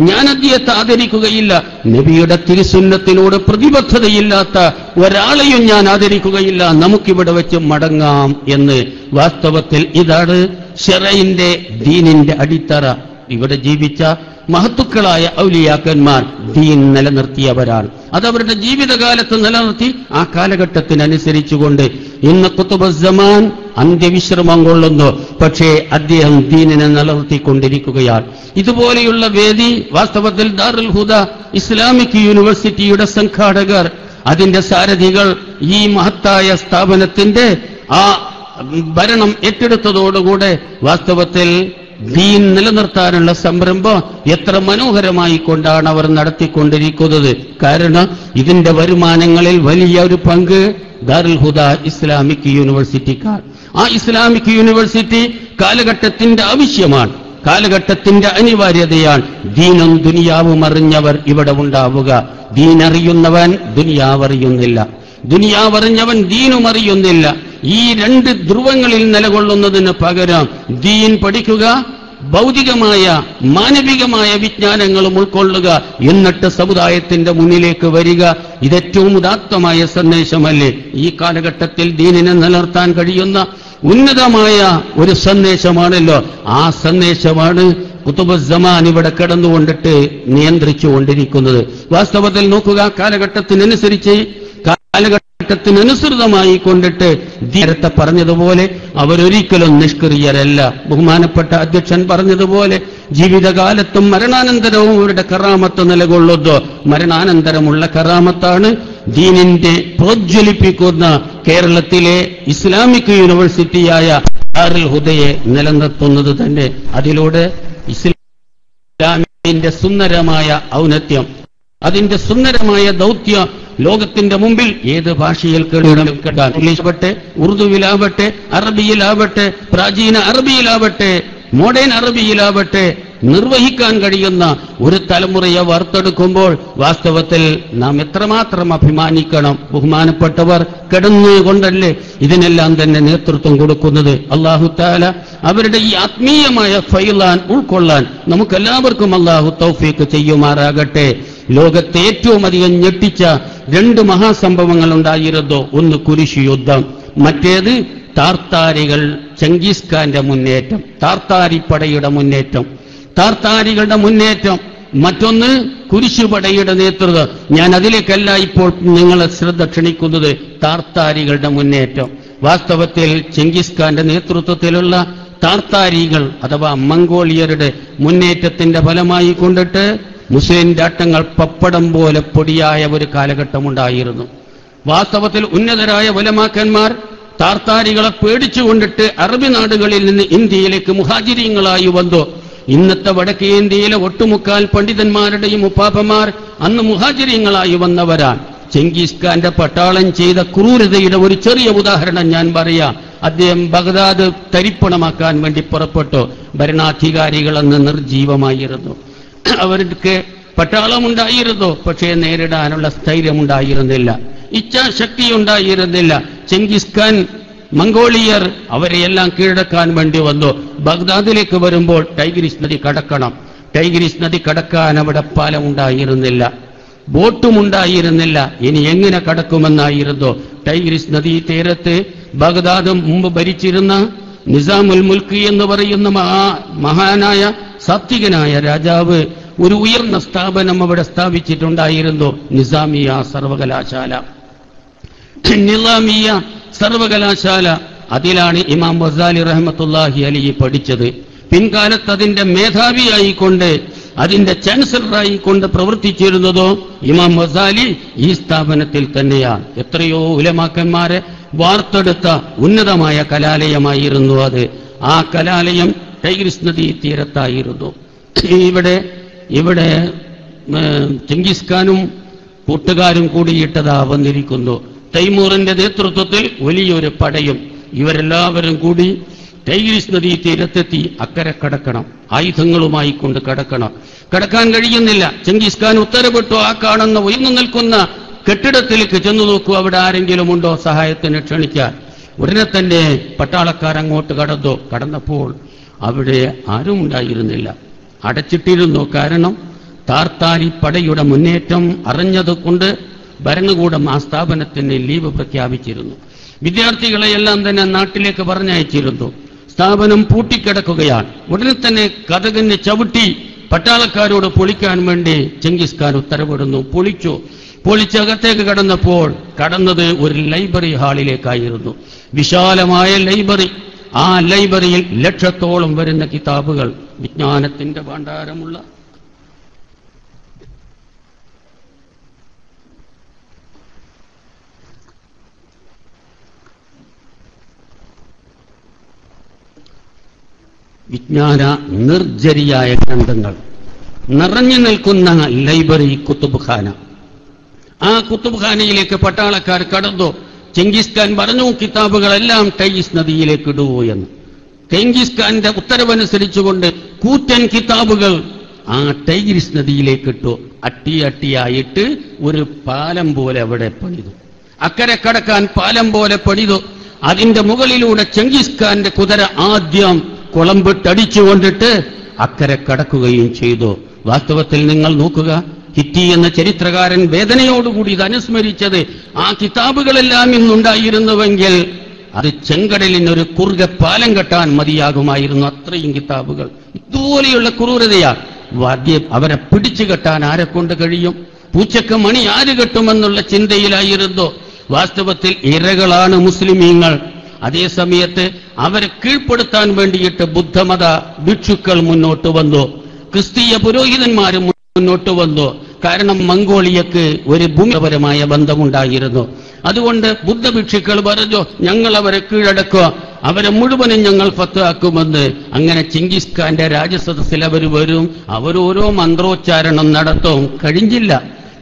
ഞാൻ അദ്ദേഹത്തെ ആദരിക്കുകയില്ല. നബിയുടെ തിരുസുന്നത്തിനോട് പ്രതിബദ്ധതയില്ലാത്ത ഒരാളെയും ഞാൻ ആദരിക്കുകയില്ല, നമുക്കിവിടെ വെച്ച് മടങ്ങാം എന്ന്. വാസ്തവത്തിൽ ഇതാണ് ശറഇന്റെ ദീനിന്റെ അടിത്തറ. ഇവിടെ ജീവിച്ച മഹത്തുക്കളായ ഔലിയാക്കന്മാർ ദീൻ നിലനിർത്തിയവരാണ്. അതവരുടെ ജീവിതകാലത്ത് നിലനിർത്തി ആ കാലഘട്ടത്തിനനുസരിച്ചുകൊണ്ട്. ഇന്ന് ഖുതുബുസ്സമാൻ അന്ത്യവിശ്രമം കൊള്ളുന്നു, പക്ഷേ അദ്ദേഹം ദീനിനെ നിലനിർത്തിക്കൊണ്ടിരിക്കുകയാണ്. ഇതുപോലെയുള്ള വേദി വാസ്തവത്തിൽ ദാറുൽ ഹുദ ഇസ്ലാമിക് യൂണിവേഴ്സിറ്റിയുടെ സംഘാടകർ, അതിന്റെ സാരഥികൾ ഈ മഹത്തായ സ്ഥാപനത്തിന്റെ ആ ഭരണം ഏറ്റെടുത്തതോടുകൂടെ വാസ്തവത്തിൽ ദീൻ നിലനിർത്താനുള്ള സംരംഭം എത്ര മനോഹരമായി കൊണ്ടാണ് അവർ നടത്തിക്കൊണ്ടിരിക്കുന്നത്. കാരണം ഇതിന്റെ വരുമാനങ്ങളിൽ വലിയ ഒരു പങ്ക് ദാറുൽ ഹുദ ഇസ്ലാമിക് യൂണിവേഴ്സിറ്റിക്കാർ. ആ ഇസ്ലാമിക് യൂണിവേഴ്സിറ്റി കാലഘട്ടത്തിന്റെ ആവശ്യമാണ്, കാലഘട്ടത്തിന്റെ അനിവാര്യതയാണ്. ദീനും ദുനിയാവും അറിഞ്ഞവർ ഇവിടെ ഉണ്ടാവുക. ദീനറിയുന്നവൻ ദുനിയാവറിയുന്നില്ല, ദുനിയാവറിഞ്ഞവൻ ദീനും അറിയുന്നില്ല. ഈ രണ്ട് ധ്രുവങ്ങളിൽ നിലകൊള്ളുന്നതിന് പകരം ദീൻ പഠിക്കുക, ഭൗതികമായ മാനവികമായ വിജ്ഞാനങ്ങളും ഉൾക്കൊള്ളുക, എന്നിട്ട് സമുദായത്തിന്റെ മുന്നിലേക്ക് വരിക. ഇതേറ്റവും ഉദാത്തമായ സന്ദേശമല്ലേ? ഈ കാലഘട്ടത്തിൽ ദീനിനെ നിലനിർത്താൻ കഴിയുന്ന ഉന്നതമായ ഒരു സന്ദേശമാണല്ലോ. ആ സന്ദേശമാണ് ഖുതുബുസ്സമാൻ ഇവിടെ കടന്നുകൊണ്ടിട്ട് നിയന്ത്രിച്ചുകൊണ്ടിരിക്കുന്നത്. വാസ്തവത്തിൽ നോക്കുക, കാലഘട്ടത്തിനനുസരിച്ച് കാലഘട്ടത്തിനനുസൃതമായി കൊണ്ടിട്ട് നേരത്തെ പറഞ്ഞതുപോലെ അവരൊരിക്കലും നിഷ്ക്രിയരല്ല. ബഹുമാനപ്പെട്ട അധ്യക്ഷൻ പറഞ്ഞതുപോലെ ജീവിതകാലത്തും മരണാനന്തരവും അവരുടെ കറാമത്ത് നിലകൊള്ളുന്നു. മരണാനന്തരമുള്ള കറാമത്താണ് ദീനിന്റെ പ്രോജ്വലിപ്പിക്കുന്ന കേരളത്തിലെ ഇസ്ലാമിക് യൂണിവേഴ്സിറ്റിയായ ദാറുൽ ഹുദയെ നിലനിർത്തുന്നത് തന്നെ. അതിലൂടെ ഇസ്ലാമിന്റെ സുന്ദരമായ ഔന്നത്യം, അതിന്റെ സുന്ദരമായ ദൗത്യം ലോകത്തിന്റെ മുമ്പിൽ ഏത് ഭാഷയിൽ കേൾക്കാൻ, ഇംഗ്ലീഷാവട്ടെ, ഉറുദുവിലാവട്ടെ, അറബിയിലാവട്ടെ, പ്രാചീന അറബിയിലാവട്ടെ, മോഡേൺ അറബിയിലാവട്ടെ, നിർവഹിക്കാൻ കഴിയുന്ന ഒരു തലമുറയെ വാർത്തെടുക്കുമ്പോൾ വാസ്തവത്തിൽ നാം എത്രമാത്രം അഭിമാനിക്കണം. ബഹുമാനപ്പെട്ടവർ കിടന്നുകൊണ്ടല്ലേ ഇതിനെല്ലാം തന്നെ നേതൃത്വം കൊടുക്കുന്നത്. അല്ലാഹു തആല അവരുടെ ഈ ആത്മീയമായ ഫൈലാൻ ഉൾക്കൊള്ളാൻ നമുക്കെല്ലാവർക്കും അല്ലാഹു തൗഫീഖ് ചെയ്യുമാറാകട്ടെ. ലോകത്തെ ഏറ്റവും അധികം ഞെട്ടിച്ച 2 മഹാസംഭവങ്ങൾ ഉണ്ടായിരുന്നു. ഒന്ന് കുരിശ് യുദ്ധം, മറ്റേത് താർത്താരികൾ ചെങ്കിസ് ഖാന്റെ മുന്നേറ്റം, താർത്താരിപ്പടയുടെ മുന്നേറ്റം, താർത്താരികളുടെ മുന്നേറ്റം. മറ്റൊന്ന് കുരിശുപടയുടെ നേതൃത്വം. ഞാൻ അതിലേക്കല്ല ഇപ്പോൾ നിങ്ങളെ ശ്രദ്ധ ക്ഷണിക്കുന്നത്. താർത്താരികളുടെ മുന്നേറ്റം. വാസ്തവത്തിൽ ചെങ്കിസ് ഖാന്റെ നേതൃത്വത്തിലുള്ള താർത്താരികൾ അഥവാ മംഗോളിയരുടെ മുന്നേറ്റത്തിന്റെ ഫലമായി കൊണ്ടിട്ട് മുസ്ലിം രാഷ്ട്രങ്ങൾ പപ്പടം പോലെ പൊടിയായ ഒരു കാലഘട്ടമുണ്ടായിരുന്നു. വാസ്തവത്തിൽ ഉന്നതരായ ഉലമാക്കന്മാർ താർത്താരികളെ പേടിച്ചുകൊണ്ടിട്ട് അറബി നാടുകളിൽ നിന്ന് ഇന്ത്യയിലേക്ക് മുഹാജിരീങ്ങളായി വന്നു. ഇന്നത്തെ വടക്കേ ഇന്ത്യയിലെ ഒട്ടുമുക്കാൽ പണ്ഡിതന്മാരുടെയും ഉപ്പാപ്പമാർ അന്ന് മുഹാജിരീങ്ങളായി വന്നവരാണ്. ചെങ്കിസ് ഖാന്റെ പട്ടാളം ചെയ്ത ക്രൂരതയുടെ ഒരു ചെറിയ ഉദാഹരണം ഞാൻ പറയാം. അദ്ദേഹം ബഗ്ദാദ് തരിപ്പണമാക്കാൻ വേണ്ടി പുറപ്പെട്ടു. ഭരണാധികാരികൾ അന്ന് നിർജീവമായിരുന്നു. അവർക്ക് പട്ടാളമുണ്ടായിരുന്നു, പക്ഷേ നേരിടാനുള്ള സ്ഥൈര്യമുണ്ടായിരുന്നില്ല, ഇച്ഛാശക്തി ഉണ്ടായിരുന്നില്ല. ചെങ്കിസ് ഖാൻ മംഗോളിയർ അവരെയെല്ലാം കീഴടക്കാൻ വേണ്ടി വന്നു. ബഗ്ദാദിലേക്ക് വരുമ്പോൾ ടൈഗ്രിസ് നദി കടക്കണം. ടൈഗ്രിസ് നദി കടക്കാൻ അവിടെ പാലമുണ്ടായിരുന്നില്ല, ബോട്ടുമുണ്ടായിരുന്നില്ല. ഇനി എങ്ങനെ കടക്കുമെന്നായിരുന്നു. ടൈഗ്രിസ് നദീ തീരത്ത് ബഗ്ദാദ് മുമ്പ് ഭരിച്ചിരുന്ന നിസാമുൽ മുൽക്ക് എന്ന് പറയുന്ന മഹാനായ സാത്വികനായ രാജാവ് ഒരു ഉയർന്ന സ്ഥാപനം അവിടെ സ്ഥാപിച്ചിട്ടുണ്ടായിരുന്നു. നിസാമിയ സർവകലാശാല. നിസാമിയ സർവകലാശാല, അതിലാണ് ഇമാം ഗസാലി റഹ്മത്തുള്ളാഹി അലൈഹി പഠിച്ചത്. പിൻകാലത്ത് അതിന്റെ മേധാവിയായിക്കൊണ്ട് അതിന്റെ ചാൻസലറായിക്കൊണ്ട് പ്രവർത്തിച്ചിരുന്നതോ ഇമാം ഗസാലി ഈ സ്ഥാപനത്തിൽ തന്നെയാണ്. എത്രയോ ഉലമാക്കന്മാരെ വാർത്തെടുത്ത ഉന്നതമായ കലാലയമായിരുന്നു അത്. ആ കലാലയം ടൈഗ്രിസ് നദീ തീരത്തായിരുന്നു. ഇവിടെ ചെങ്കിസ് ഖാനും കൂട്ടുകാരും കൂടിയിട്ടതാ വന്നിരിക്കുന്നു. തൈമൂറിന്റെ നേതൃത്വത്തിൽ വലിയൊരു പടയും ഇവരെല്ലാവരും കൂടി ടൈഗ്രിസ് നദീ തീരത്തെത്തി. അക്കരെ കടക്കണം, ആയുധങ്ങളുമായി കൊണ്ട് കടക്കണം. കടക്കാൻ കഴിയുന്നില്ല. ചെങ്കിസ് ഖാൻ ഉത്തരവിട്ടു, ആ കാണുന്ന ഉയർന്നു നിൽക്കുന്ന കെട്ടിടത്തിലേക്ക് ചെന്നു നോക്കൂ, അവിടെ ആരെങ്കിലും ഉണ്ടോ സഹായത്തിന് ക്ഷണിക്കാൻ. ഉടനെ തന്നെ പട്ടാളക്കാർ അങ്ങോട്ട് കടന്നപ്പോൾ അവിടെ ആരും ഉണ്ടായിരുന്നില്ല, അടച്ചിട്ടിരുന്നു. കാരണം താർത്താരി പടയുടെ മുന്നേറ്റം അറിഞ്ഞതുകൊണ്ട് ഭരണകൂടം ആ സ്ഥാപനത്തിന് ലീവ് പ്രഖ്യാപിച്ചിരുന്നു. വിദ്യാർത്ഥികളെയെല്ലാം തന്നെ നാട്ടിലേക്ക് പറഞ്ഞയച്ചിരുന്നു. സ്ഥാപനം പൂട്ടിക്കിടക്കുകയാണ്. ഉടനെ തന്നെ കതകിനെ ചവിട്ടി പട്ടാളക്കാരോട് പൊളിക്കാൻ വേണ്ടി ചെങ്കിസ് ഖാൻ ഉത്തരവിടുന്നു. പൊളിച്ചകത്തേക്ക് കടന്നപ്പോൾ കടന്നത് ഒരു ലൈബ്രറി ഹാളിലേക്കായിരുന്നു. വിശാലമായ ലൈബ്രറി. ആ ലൈബ്രറിയിൽ 1,00,000-ഓളം വരുന്ന കിതാബുകൾ, വിജ്ഞാനത്തിന്റെ ഭണ്ഡാരമുള്ള വിജ്ഞാന നിർജ്ജരിയായ ഗ്രന്ഥങ്ങൾ നിറഞ്ഞു നിൽക്കുന്ന ലൈബ്രറി കുത്തുബ്ഖാന. ആ കുത്തുബ്ഖാനയിലേക്ക് പട്ടാളക്കാർ കടന്നു. ചെങ്കിസ് ഖാൻ പറഞ്ഞു, കിതാബുകളെല്ലാം ടൈഗ്രിസ് നദിയിലേക്ക് ഇടൂ എന്ന്. ചെങ്കിസ് ഖാന്റെ ഉത്തരവനുസരിച്ചുകൊണ്ട് കൂറ്റൻ കിതാബുകൾ ആ ടൈഗ്രിസ് നദിയിലേക്ക് ഇട്ടു. അട്ടിയായിട്ട് ഒരു പാലം പോലെ അവിടെ പണിതു. അക്കരെ കടക്കാൻ പാലം പോലെ പണിതു. അതിന്റെ മുകളിലൂടെ ചെങ്കിസ് ഖാന്റെ കുതിര ആദ്യം കുളമ്പിട്ടടിച്ചുകൊണ്ടിട്ട് അക്കരെ കടക്കുകയും ചെയ്തു. വാസ്തവത്തിൽ നിങ്ങൾ നോക്കുക, ഹിറ്റി എന്ന ചരിത്രകാരൻ വേദനയോടുകൂടി ഇത് അനുസ്മരിച്ചത്, ആ കിതാബുകളെല്ലാം ഇന്നുണ്ടായിരുന്നുവെങ്കിൽ അത് ചെങ്കടലിനൊരു കുറുകെ പാലം കെട്ടാൻ മതിയാകുമായിരുന്നു. അത്രയും കിതാബുകൾ. ഇതുപോലെയുള്ള ക്രൂരതയാണ്. അവരെ പിടിച്ചു കെട്ടാൻ ആരെ കൊണ്ട് കഴിയും? പൂച്ചക്ക് മണി ആര് കെട്ടുമെന്നുള്ള ചിന്തയിലായിരുന്നു. വാസ്തവത്തിൽ ഇരകളാണ് മുസ്ലിമീങ്ങൾ. അതേസമയത്ത് അവരെ കീഴ്പ്പെടുത്താൻ വേണ്ടിയിട്ട് ബുദ്ധമത ഭിക്ഷുക്കൾ മുന്നോട്ട് വന്നു, ക്രിസ്തീയ പുരോഹിതന്മാരും മുന്നോട്ട് വന്നു. കാരണം മംഗോളിയക്ക് ഒരു ഭൂമിപരമായ ബന്ധമുണ്ടായിരുന്നു. അതുകൊണ്ട് ബുദ്ധഭിക്ഷുക്കൾ പറഞ്ഞു, ഞങ്ങൾ അവരെ കീഴടക്കുക, അവരെ മുഴുവനും ഞങ്ങൾ ഫത്വാക്കുമെന്ന്. അങ്ങനെ ചെങ്കിസ് ഖാന്റെ രാജസദസ്സിൽ അവർ വരും, അവരോരോ മന്ത്രോച്ചാരണം നടത്തും. കഴിഞ്ഞില്ല.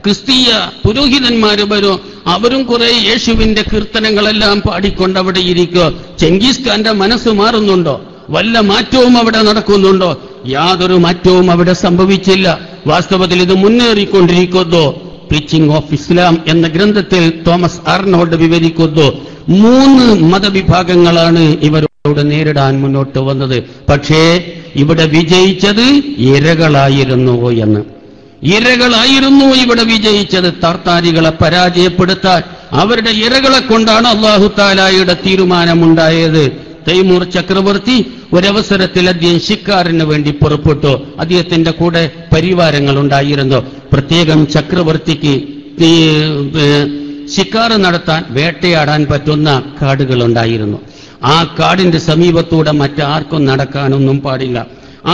ക്രിസ്തീയ പുരോഹിതന്മാര് വരും, അവരും കുറെ യേശുവിന്റെ കീർത്തനങ്ങളെല്ലാം പാടിക്കൊണ്ട് അവിടെ ഇരിക്കുക. ചെങ്കിസ് ഖാന്റെ മനസ്സ് മാറുന്നുണ്ടോ? വല്ല മാറ്റവും അവിടെ നടക്കുന്നുണ്ടോ? യാതൊരു മാറ്റവും അവിടെ സംഭവിച്ചില്ല. വാസ്തവത്തിൽ ഇത് മുന്നേറിക്കൊണ്ടിരിക്കുന്നു. ടീച്ചിങ് ഓഫ് ഇസ്ലാം എന്ന ഗ്രന്ഥത്തിൽ തോമസ് ആർണോൾഡ് വിവരിക്കുന്നു, 3 മതവിഭാഗങ്ങളാണ് ഇവരോട് നേരിടാൻ മുന്നോട്ട് വന്നത്. പക്ഷേ ഇവിടെ വിജയിച്ചത് ഇരകളായിരുന്നു എന്ന്. ഇരകളായിരുന്നു ഇവിടെ വിജയിച്ചത്. താർത്താരികളെ പരാജയപ്പെടുത്താൻ അവരുടെ ഇരകളെ കൊണ്ടാണ് അല്ലാഹു തആലയുടെ തീരുമാനമുണ്ടായത്. തൈമൂർ ചക്രവർത്തി ഒരവസരത്തിൽ അദ്ദേഹം ശിക്കാറിന് വേണ്ടി പുറപ്പെട്ടു. അദ്ദേഹത്തിന്റെ കൂടെ പരിവാരങ്ങൾ ഉണ്ടായിരുന്നു. പ്രത്യേകം ചക്രവർത്തിക്ക് ശിക്കാർ നടത്താൻ, വേട്ടയാടാൻ പറ്റുന്ന കാടുകൾ ഉണ്ടായിരുന്നു. ആ കാടിന്റെ സമീപത്തൂടെ മറ്റാർക്കും നടക്കാനൊന്നും പാടില്ല,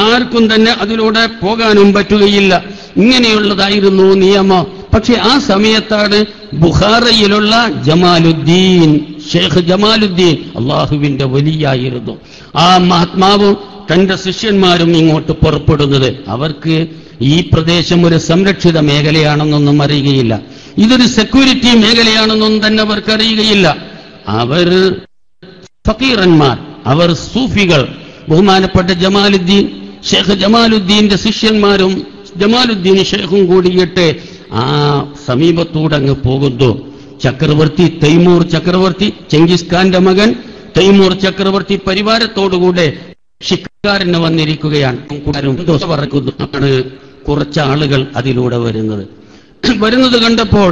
ആർക്കും തന്നെ അതിലൂടെ പോകാനും പറ്റുകയില്ല. ഇങ്ങനെയുള്ളതായിരുന്നു നിയമം. പക്ഷെ ആ സമയത്താണ് ബുഖാറയിലുള്ള ജമാലുദ്ദീൻ, ഷെയ്ഖ് ജമാലുദ്ദീൻ അള്ളാഹുവിന്റെ വലിയായിരുന്നു. ആ മഹാത്മാവും തന്റെ ശിഷ്യന്മാരും ഇങ്ങോട്ട് പുറപ്പെടുന്നത്. അവർക്ക് ഈ പ്രദേശം ഒരു സംരക്ഷിത മേഖലയാണെന്നൊന്നും അറിയുകയില്ല, ഇതൊരു സെക്യൂരിറ്റി മേഖലയാണെന്നൊന്നും തന്നെ അവർക്ക് അറിയുകയില്ല. അവർ ഫക്കീറന്മാർ, അവർ സൂഫികൾ. ബഹുമാനപ്പെട്ട ജമാലുദ്ദീൻ, ഷെയ്ഖ് ജമാലുദ്ദീന്റെ ശിഷ്യന്മാരും ജമാലുദ്ദീൻ ഷെയ്ഖും കൂടിയിട്ട് ആ സമീപത്തൂടങ്ങ് പോകുന്നു. ചക്രവർത്തി തൈമൂർ ചക്രവർത്തി, ചെങ്കിസ് ഖാന്റെ മകൻ തൈമൂർ ചക്രവർത്തി പരിവാരത്തോടുകൂടെ ശിക്കാരിന് വന്നിരിക്കുകയാണ്. പറക്കുന്നു. കുറച്ച് ആളുകൾ അതിലൂടെ വരുന്നത് കണ്ടപ്പോൾ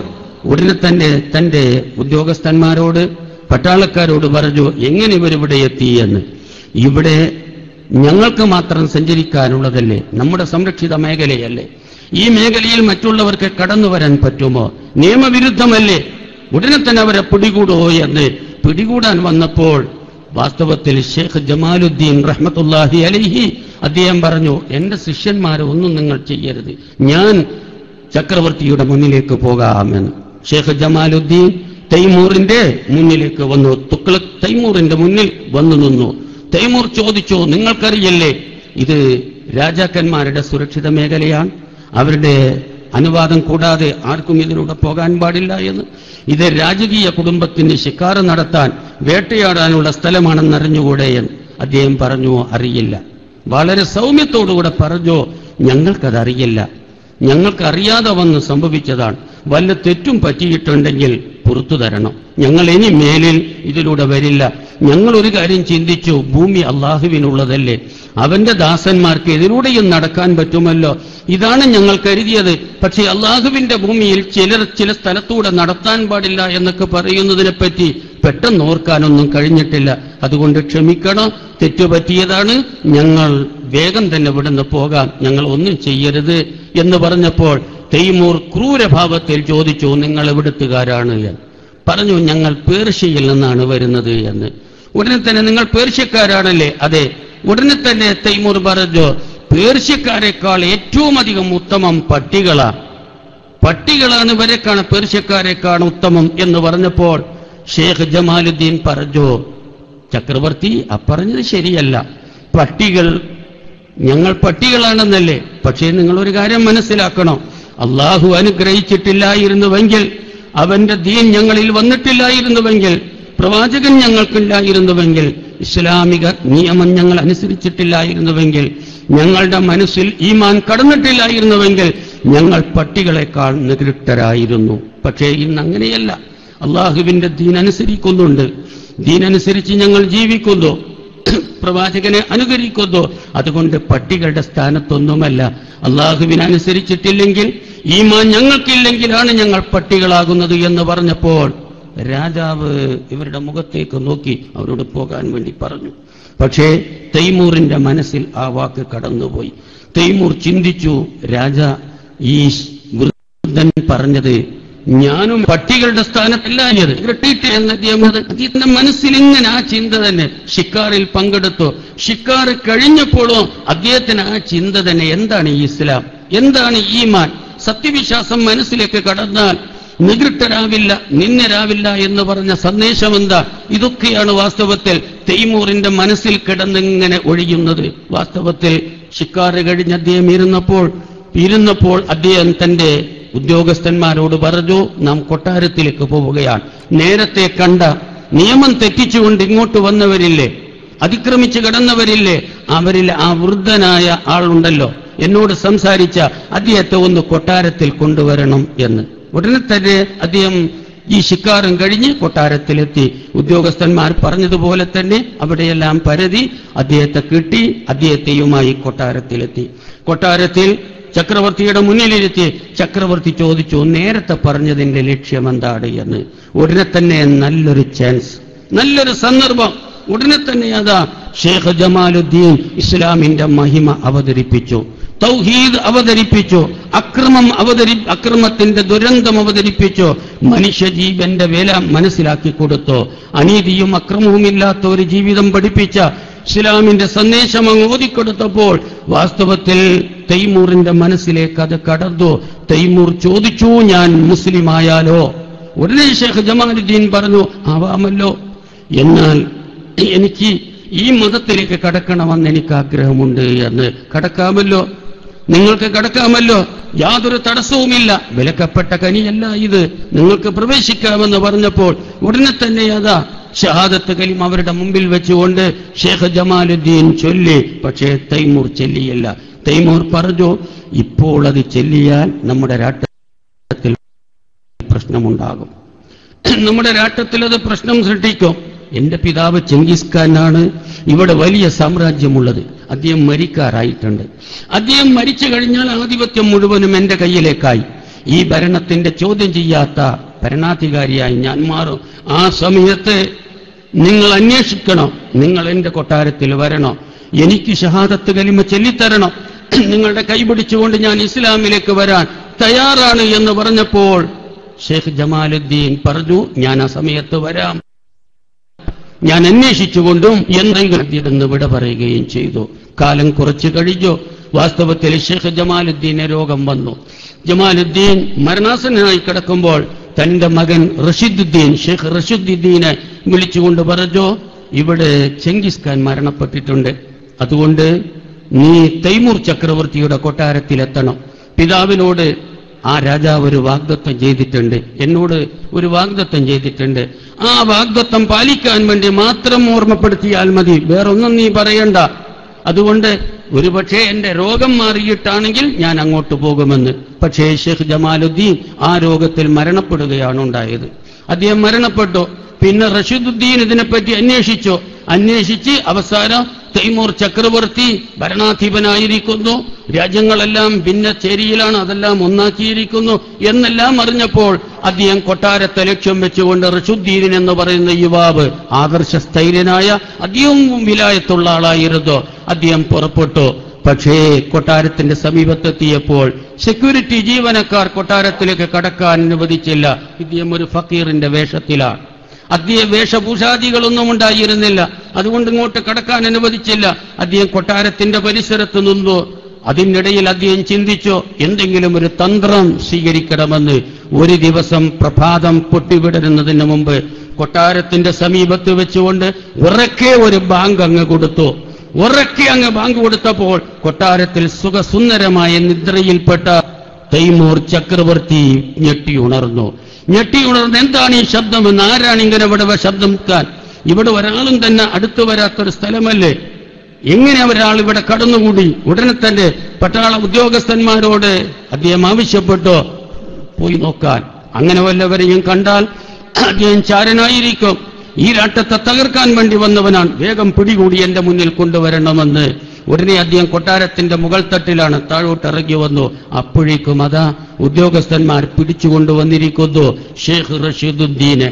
ഉടനെ തന്നെ തന്റെ ഉദ്യോഗസ്ഥന്മാരോട്, പട്ടാളക്കാരോട് പറഞ്ഞു, എങ്ങനെ ഇവരിവിടെ എത്തി എന്ന്. ഇവിടെ ഞങ്ങൾക്ക് മാത്രം സഞ്ചരിക്കാനുള്ളതല്ലേ, നമ്മുടെ സംരക്ഷിത മേഖലയല്ലേ, ഈ മേഖലയിൽ മറ്റുള്ളവർക്ക് കടന്നു വരാൻ പറ്റുമോ, നിയമവിരുദ്ധമല്ലേ, ഉടനെ തന്നെ അവരെ പിടികൂടുമോ എന്ന്. പിടികൂടാൻ വന്നപ്പോൾ വാസ്തവത്തിൽ ഷെയ്ഖ് ജമാലുദ്ദീൻ റഹ്മത്തുള്ളാഹി അലൈഹി അദ്ദേഹം പറഞ്ഞു, എന്റെ ശിഷ്യന്മാരെ ഒന്നും നിങ്ങൾ ചെയ്യരുത്, ഞാൻ ചക്രവർത്തിയുടെ മുന്നിലേക്ക് പോകാമെന്ന്. ഷെയ്ഖ് ജമാലുദ്ദീൻ തൈമൂറിന്റെ മുന്നിലേക്ക് വന്നു. തുഗ്ലക് തൈമൂറിന്റെ മുന്നിൽ വന്നു നിന്നു. തൈമൂർ ചോദിച്ചു, നിങ്ങൾക്കറിയല്ലേ ഇത് രാജാക്കന്മാരുടെ സുരക്ഷിത മേഖലയാണ്, അവരുടെ അനുവാദം കൂടാതെ ആർക്കും ഇതിലൂടെ പോകാൻ പാടില്ല എന്ന്. ഇത് രാജകീയ കുടുംബത്തിന് ശിക്കാർ നടത്താൻ, വേട്ടയാടാനുള്ള സ്ഥലമാണെന്നറിഞ്ഞുകൂടെ എന്ന്. അദ്ദേഹം പറഞ്ഞു, അറിയില്ല. വളരെ സൗമ്യത്തോടുകൂടെ പറഞ്ഞു, ഞങ്ങൾക്കതറിയില്ല, ഞങ്ങൾക്കറിയാതെ വന്ന് സംഭവിച്ചതാണ്. വല്ല തെറ്റും പറ്റിയിട്ടുണ്ടെങ്കിൽ പുറത്തു തരണം, ഞങ്ങൾ ഇനി മേലിൽ ഇതിലൂടെ വരില്ല. ഞങ്ങൾ ഒരു കാര്യം ചിന്തിച്ചു, ഭൂമി അള്ളാഹുവിനുള്ളതല്ലേ, അവന്റെ ദാസന്മാർക്ക് ഇതിലൂടെയും നടക്കാൻ പറ്റുമല്ലോ, ഇതാണ് ഞങ്ങൾ കരുതിയത്. പക്ഷേ അള്ളാഹുവിന്റെ ഭൂമിയിൽ ചില സ്ഥലത്തൂടെ നടത്താൻ പാടില്ല എന്നൊക്കെ പറയുന്നതിനെപ്പറ്റി പെട്ടെന്ന് ഓർക്കാനൊന്നും കഴിഞ്ഞിട്ടില്ല. അതുകൊണ്ട് ക്ഷമിക്കണം, തെറ്റുപറ്റിയതാണ്, ഞങ്ങൾ വേഗം തന്നെ ഇവിടുന്ന് പോകാം, ഞങ്ങൾ ഒന്നും ചെയ്യരുത് എന്ന് പറഞ്ഞപ്പോൾ തൈമൂർ ക്രൂരഭാവത്തിൽ ചോദിച്ചു, നിങ്ങൾ എവിടുത്തുകാരാണ് എന്ന്. പറഞ്ഞു, ഞങ്ങൾ പേർഷ്യയിൽ നിന്നാണ് വരുന്നത് എന്ന്. ഉടനെ തന്നെ, നിങ്ങൾ പേർഷ്യക്കാരാണല്ലേ? അതെ. ഉടനെ തന്നെ തൈമൂർ പറഞ്ഞു, പേർഷ്യക്കാരെക്കാൾ ഏറ്റവും അധികം ഉത്തമം പട്ടികളാണ് ഇവരെക്കാണ് പേർഷ്യക്കാരെക്കാണ് ഉത്തമം എന്ന് പറഞ്ഞപ്പോൾ ഷെയ്ഖ് ജമാലുദ്ദീൻ പറഞ്ഞു, ചക്രവർത്തി പറഞ്ഞത് ശരിയല്ല, ഞങ്ങൾ പട്ടികളാണെന്നല്ലേ. പക്ഷേ നിങ്ങളൊരു കാര്യം മനസ്സിലാക്കണം, അള്ളാഹു അനുഗ്രഹിച്ചിട്ടില്ലായിരുന്നുവെങ്കിൽ, അവന്റെ ദീൻ ഞങ്ങളിൽ വന്നിട്ടില്ലായിരുന്നുവെങ്കിൽ, പ്രവാചകൻ ഞങ്ങൾക്കില്ലായിരുന്നുവെങ്കിൽ, ഇസ്ലാമിക നിയമം ഞങ്ങൾ അനുസരിച്ചിട്ടില്ലായിരുന്നുവെങ്കിൽ, ഞങ്ങളുടെ മനസ്സിൽ ഈമാൻ കടന്നിട്ടില്ലായിരുന്നുവെങ്കിൽ ഞങ്ങൾ പട്ടികളെക്കാൾ നികൃഷ്ടരായിരുന്നു. പക്ഷേ ഇന്ന് അങ്ങനെയല്ല. അള്ളാഹുവിന്റെ ദീൻ അനുസരിക്കുന്നുണ്ട്, ദീനനുസരിച്ച് ഞങ്ങൾ ജീവിക്കുന്നു, പ്രവാചകനെ അനുകരിക്കുന്നു. അതുകൊണ്ട് പട്ടികളുടെ സ്ഥാനത്തൊന്നുമല്ല. അള്ളാഹുവിനനുസരിച്ചിട്ടില്ലെങ്കിൽ, ഈമാൻ ഞങ്ങൾക്കില്ലെങ്കിലാണ് ഞങ്ങൾ പട്ടികളാകുന്നത് എന്ന് പറഞ്ഞപ്പോൾ രാജാവ് ഇവരുടെ മുഖത്തേക്ക് നോക്കി അവരോട് പോകാൻ വേണ്ടി പറഞ്ഞു. പക്ഷേ തൈമൂറിന്റെ മനസ്സിൽ ആ വാക്ക് കടന്നുപോയി. തൈമൂർ ചിന്തിച്ചു, ഈ വൃദ്ധൻ പറഞ്ഞത് ഞാനും പട്ടികളുടെ സ്ഥാനത്തല്ല അദ്ദേഹത്തിന്റെ മനസ്സിൽ ഇങ്ങനെ ആ ചിന്ത തന്നെ. ഷിക്കാറിൽ പങ്കെടുത്തു. ഷിക്കാർ കഴിഞ്ഞപ്പോഴോ അദ്ദേഹത്തിന് ആ ചിന്ത തന്നെ, എന്താണ് ഈ ഇസ്ലാം, എന്താണ് ഈമാൻ, സത്യവിശ്വാസം മനസ്സിലേക്ക് കടന്നാൽ നികൃഷ്ടരാവില്ല, നിന്നരാവില്ല എന്ന് പറഞ്ഞ സന്ദേശം എന്താ? ഇതൊക്കെയാണ് വാസ്തവത്തിൽ തൈമൂറിന്റെ മനസ്സിൽ കിടന്നിങ്ങനെ ഒഴിയുന്നത്. വാസ്തവത്തിൽ ഷിക്കാർ കഴിഞ്ഞ് അദ്ദേഹം ഇരുന്നപ്പോൾ അദ്ദേഹം തന്റെ ഉദ്യോഗസ്ഥന്മാരോട് പറഞ്ഞു, നാം കൊട്ടാരത്തിലേക്ക് പോവുകയാണ്. നേരത്തെ കണ്ട നിയമം തെറ്റിച്ചുകൊണ്ട് ഇങ്ങോട്ട് വന്നവരില്ലേ, അതിക്രമിച്ച് കടന്നവരില്ലേ, അവരിൽ ആ വൃദ്ധനായ ആളുണ്ടല്ലോ, എന്നോട് സംസാരിച്ച അദ്ദേഹത്തെ ഒന്ന് കൊട്ടാരത്തിൽ കൊണ്ടുവരണം എന്ന്. ഉടനെ തന്നെ അദ്ദേഹം ഈ ശിക്കാരം കഴിഞ്ഞ് കൊട്ടാരത്തിലെത്തി. ഉദ്യോഗസ്ഥന്മാർ പറഞ്ഞതുപോലെ തന്നെ അവിടെയെല്ലാം പരതി അദ്ദേഹത്തെ കിട്ടി. അദ്ദേഹത്തെയുമായി കൊട്ടാരത്തിലെത്തി. കൊട്ടാരത്തിൽ ചക്രവർത്തിയുടെ മുന്നിലിരുത്തി ചക്രവർത്തി ചോദിച്ചു, നേരത്തെ പറഞ്ഞതിന്റെ ലക്ഷ്യമെന്താണ് എന്ന്. ഉടനെ തന്നെ നല്ലൊരു ചാൻസ്, നല്ലൊരു സന്ദർഭം. ഉടനെ തന്നെ അതാ ഷേഖ് ജമാലുദ്ദീൻ ഇസ്ലാമിന്റെ മഹിമ അവതരിപ്പിച്ചു, തൗഹീദ് അവതരിപ്പിച്ചു, അക്രമത്തിന്റെ ദുരന്തം അവതരിപ്പിച്ചു, മനുഷ്യജീവന്റെ വില മനസ്സിലാക്കി കൊടുത്തു. അനീതിയും അക്രമവും ഇല്ലാത്ത ഒരു ജീവിതം പഠിപ്പിച്ച ഇസ്ലാമിന്റെ സന്ദേശം അങ്ങ് ഓതിക്കൊടുത്തപ്പോൾ വാസ്തവത്തിൽ തൈമൂറിന്റെ മനസ്സിലേക്ക് അത് കടന്നു. തൈമൂർ ചോദിച്ചു, ഞാൻ മുസ്ലിം ആയാലോ? ഉടനെ ഷേഖ് ജമാലുദ്ദീൻ പറഞ്ഞു, ആവാമല്ലോ, എന്നാൽ എനിക്ക് ഈ മതത്തിലേക്ക് കടക്കണമെന്ന് എനിക്ക് ആഗ്രഹമുണ്ട് എന്ന്. കടക്കാമല്ലോ, നിങ്ങൾക്ക് കടക്കാമല്ലോ, യാതൊരു തടസ്സവുമില്ല, വിലക്കപ്പെട്ട കനിയല്ല ഇത്, നിങ്ങൾക്ക് പ്രവേശിക്കാമെന്ന് പറഞ്ഞപ്പോൾ ഉടനെ തന്നെ അതാ ഷഹാദത്ത് കലിമ അവരുടെ മുമ്പിൽ വെച്ചുകൊണ്ട് ഷേഖ് ജമാലുദ്ദീൻ ചൊല്ലി. പക്ഷേ തൈമൂർ ചൊല്ലിയില്ല. തൈമൂർ പറഞ്ഞു, ഇപ്പോൾ അത് ചൊല്ലിയാൽ നമ്മുടെ രാഷ്ട്രത്തിൽ പ്രശ്നമുണ്ടാകും, നമ്മുടെ രാഷ്ട്രത്തിൽ അത് പ്രശ്നം സൃഷ്ടിക്കും. എന്റെ പിതാവ് ചെങ്കിസ് ഖാനാണ്, ഇവിടെ വലിയ സാമ്രാജ്യമുള്ളത്. അദ്ദേഹം മരിക്കാറായിട്ടുണ്ട്. അദ്ദേഹം മരിച്ചു കഴിഞ്ഞാൽ ആധിപത്യം മുഴുവനും എന്റെ കയ്യിലേക്കായി. ഈ ഭരണത്തിന്റെ ചോദ്യം ചെയ്യാത്ത ഭരണാധികാരിയായി ഞാൻ മാറും. ആ സമയത്ത് നിങ്ങൾ അന്വേഷിക്കണം, നിങ്ങൾ എന്റെ കൊട്ടാരത്തിൽ വരണം, എനിക്ക് ഷഹാദത്ത് കലിമ ചൊല്ലിത്തരണം, നിങ്ങളുടെ കൈപിടിച്ചുകൊണ്ട് ഞാൻ ഇസ്ലാമിലേക്ക് വരാൻ തയ്യാറാണ് എന്ന് പറഞ്ഞപ്പോൾ ഷേഖ് ജമാലുദ്ദീൻ പറഞ്ഞു, ഞാൻ ആ സമയത്ത് വരാം, ഞാൻ അന്വേഷിച്ചുകൊണ്ടും എന്തെങ്കിലും വിട പറയുകയും ചെയ്തു. കാലം കുറച്ചു കഴിഞ്ഞു. വാസ്തവത്തിൽ ഷേഖ് ജമാലുദ്ദീനെ രോഗം വന്നു. ജമാലുദ്ദീൻ മരണാസന്നനായി കിടക്കുമ്പോൾ തന്റെ മകൻ റഷീദുദ്ദീൻ, ഷേഖ് റഷീദുദ്ദീനെ വിളിച്ചുകൊണ്ട് പറഞ്ഞു, ഇവിടെ ചെങ്കിസ് ഖാൻ മരണപ്പെട്ടിട്ടുണ്ട്, അതുകൊണ്ട് നീ തൈമൂർ ചക്രവർത്തിയുടെ കൊട്ടാരത്തിലെത്തണം. പിതാവിനോട് ആ രാജാവ് ഒരു വാഗ്ദത്തം ചെയ്തിട്ടുണ്ട്, എന്നോട് ഒരു വാഗ്ദത്തം ചെയ്തിട്ടുണ്ട്. ആ വാഗ്ദത്തം പാലിക്കാൻ വേണ്ടി മാത്രം ഓർമ്മപ്പെടുത്തിയാൽ മതി, വേറൊന്നും നീ പറയണ്ട. അതുകൊണ്ട് ഒരുപക്ഷെ എന്റെ രോഗം മാറിയിട്ടാണെങ്കിൽ ഞാൻ അങ്ങോട്ട് പോകുമെന്ന്. പക്ഷേ ഷേഖ് ജമാലുദ്ദീൻ ആ രോഗത്തിൽ മരണപ്പെടുകയാണ് ഉണ്ടായത്. അദ്ദേഹം മരണപ്പെട്ടു. പിന്നെ റഷീദുദ്ദീൻ ഇതിനെപ്പറ്റി അന്വേഷിച്ച് അവസാനം തൈമൂർ ചക്രവർത്തി ഭരണാധിപനായിരിക്കുന്നു, രാജ്യങ്ങളെല്ലാം ഭിന്നചേരിയിലാണ്, അതെല്ലാം ഒന്നാക്കിയിരിക്കുന്നു എന്നെല്ലാം അറിഞ്ഞപ്പോൾ അദ്ദേഹം കൊട്ടാരത്തെ ലക്ഷ്യം വെച്ചുകൊണ്ട് റഷീദുദ്ദീൻ എന്ന് പറയുന്ന യുവാവ്, ആദർശസ്ഥൈര്യനായ അദ്ദേഹവും വിലായത്തുള്ള ആളായിരുന്നു, അദ്ദേഹം പുറപ്പെട്ടു. പക്ഷേ കൊട്ടാരത്തിന്റെ സമീപത്തെത്തിയപ്പോൾ സെക്യൂരിറ്റി ജീവനക്കാർ കൊട്ടാരത്തിലേക്ക് കടക്കാൻ അനുവദിച്ചില്ല. ഇദ്ദേഹം ഒരു ഫക്കീറിന്റെ വേഷത്തിലാണ്. അദ്ദേഹം വേഷഭൂഷാദികളൊന്നും ഉണ്ടായിരുന്നില്ല, അതുകൊണ്ട് ഇങ്ങോട്ട് കടക്കാൻ അനുവദിച്ചില്ല. അദ്ദേഹം കൊട്ടാരത്തിന്റെ പരിസരത്ത് നിന്നു. അതിനിടയിൽ അദ്ദേഹം ചിന്തിച്ചു, എന്തെങ്കിലും ഒരു തന്ത്രം സ്വീകരിക്കണമെന്ന്. ഒരു ദിവസം പ്രഭാതം പൊട്ടിവിടരുന്നതിന് മുമ്പ് കൊട്ടാരത്തിന്റെ സമീപത്ത് വെച്ചുകൊണ്ട് ഉറക്കെ ഒരു ബാങ്ക് അങ്ങ് കൊടുത്തു. ഉറക്കെ അങ്ങ് ബാങ്ക് കൊടുത്തപ്പോൾ കൊട്ടാരത്തിൽ സുഖസുന്ദരമായ നിദ്രയിൽപ്പെട്ട തൈമൂർ ചക്രവർത്തി ഞെട്ടിയുണർന്നു. എന്താണ് ഈ ശബ്ദമെന്ന്, ആരാണ് ഇങ്ങനെ ഇവിടെ ശബ്ദം വെക്കാൻ? ഇവിടെ ഒരാളും തന്നെ അടുത്തു വരാത്തൊരു സ്ഥലമല്ലേ, എങ്ങനെ ഒരാൾ ഇവിടെ കടന്നുകൂടി? ഉടനെ തന്നെ പട്ടാള ഉദ്യോഗസ്ഥന്മാരോട് അദ്ദേഹം ആവശ്യപ്പെട്ടു പോയി നോക്കാൻ. അങ്ങനെ വല്ലവരെയും കണ്ടാൽ അദ്ദേഹം ചാരനായിരിക്കും, ഈ രാഷ്ട്രത്തെ തകർക്കാൻ വേണ്ടി വന്നവനാണ്, വേഗം പിടികൂടി എന്റെ മുന്നിൽ കൊണ്ടുവരണമെന്ന്. ഉടനെ അദ്ദേഹം കൊട്ടാരത്തിന്റെ മുകൾ തട്ടിലാണ്, താഴോട്ട് ഇറങ്ങി വന്നു. അപ്പോഴേക്കും അതാ ഉദ്യോഗസ്ഥന്മാർ പിടിച്ചുകൊണ്ടുവന്നിരിക്കുന്നു ഷേഖ് റഷീദുദ്ദീനെ.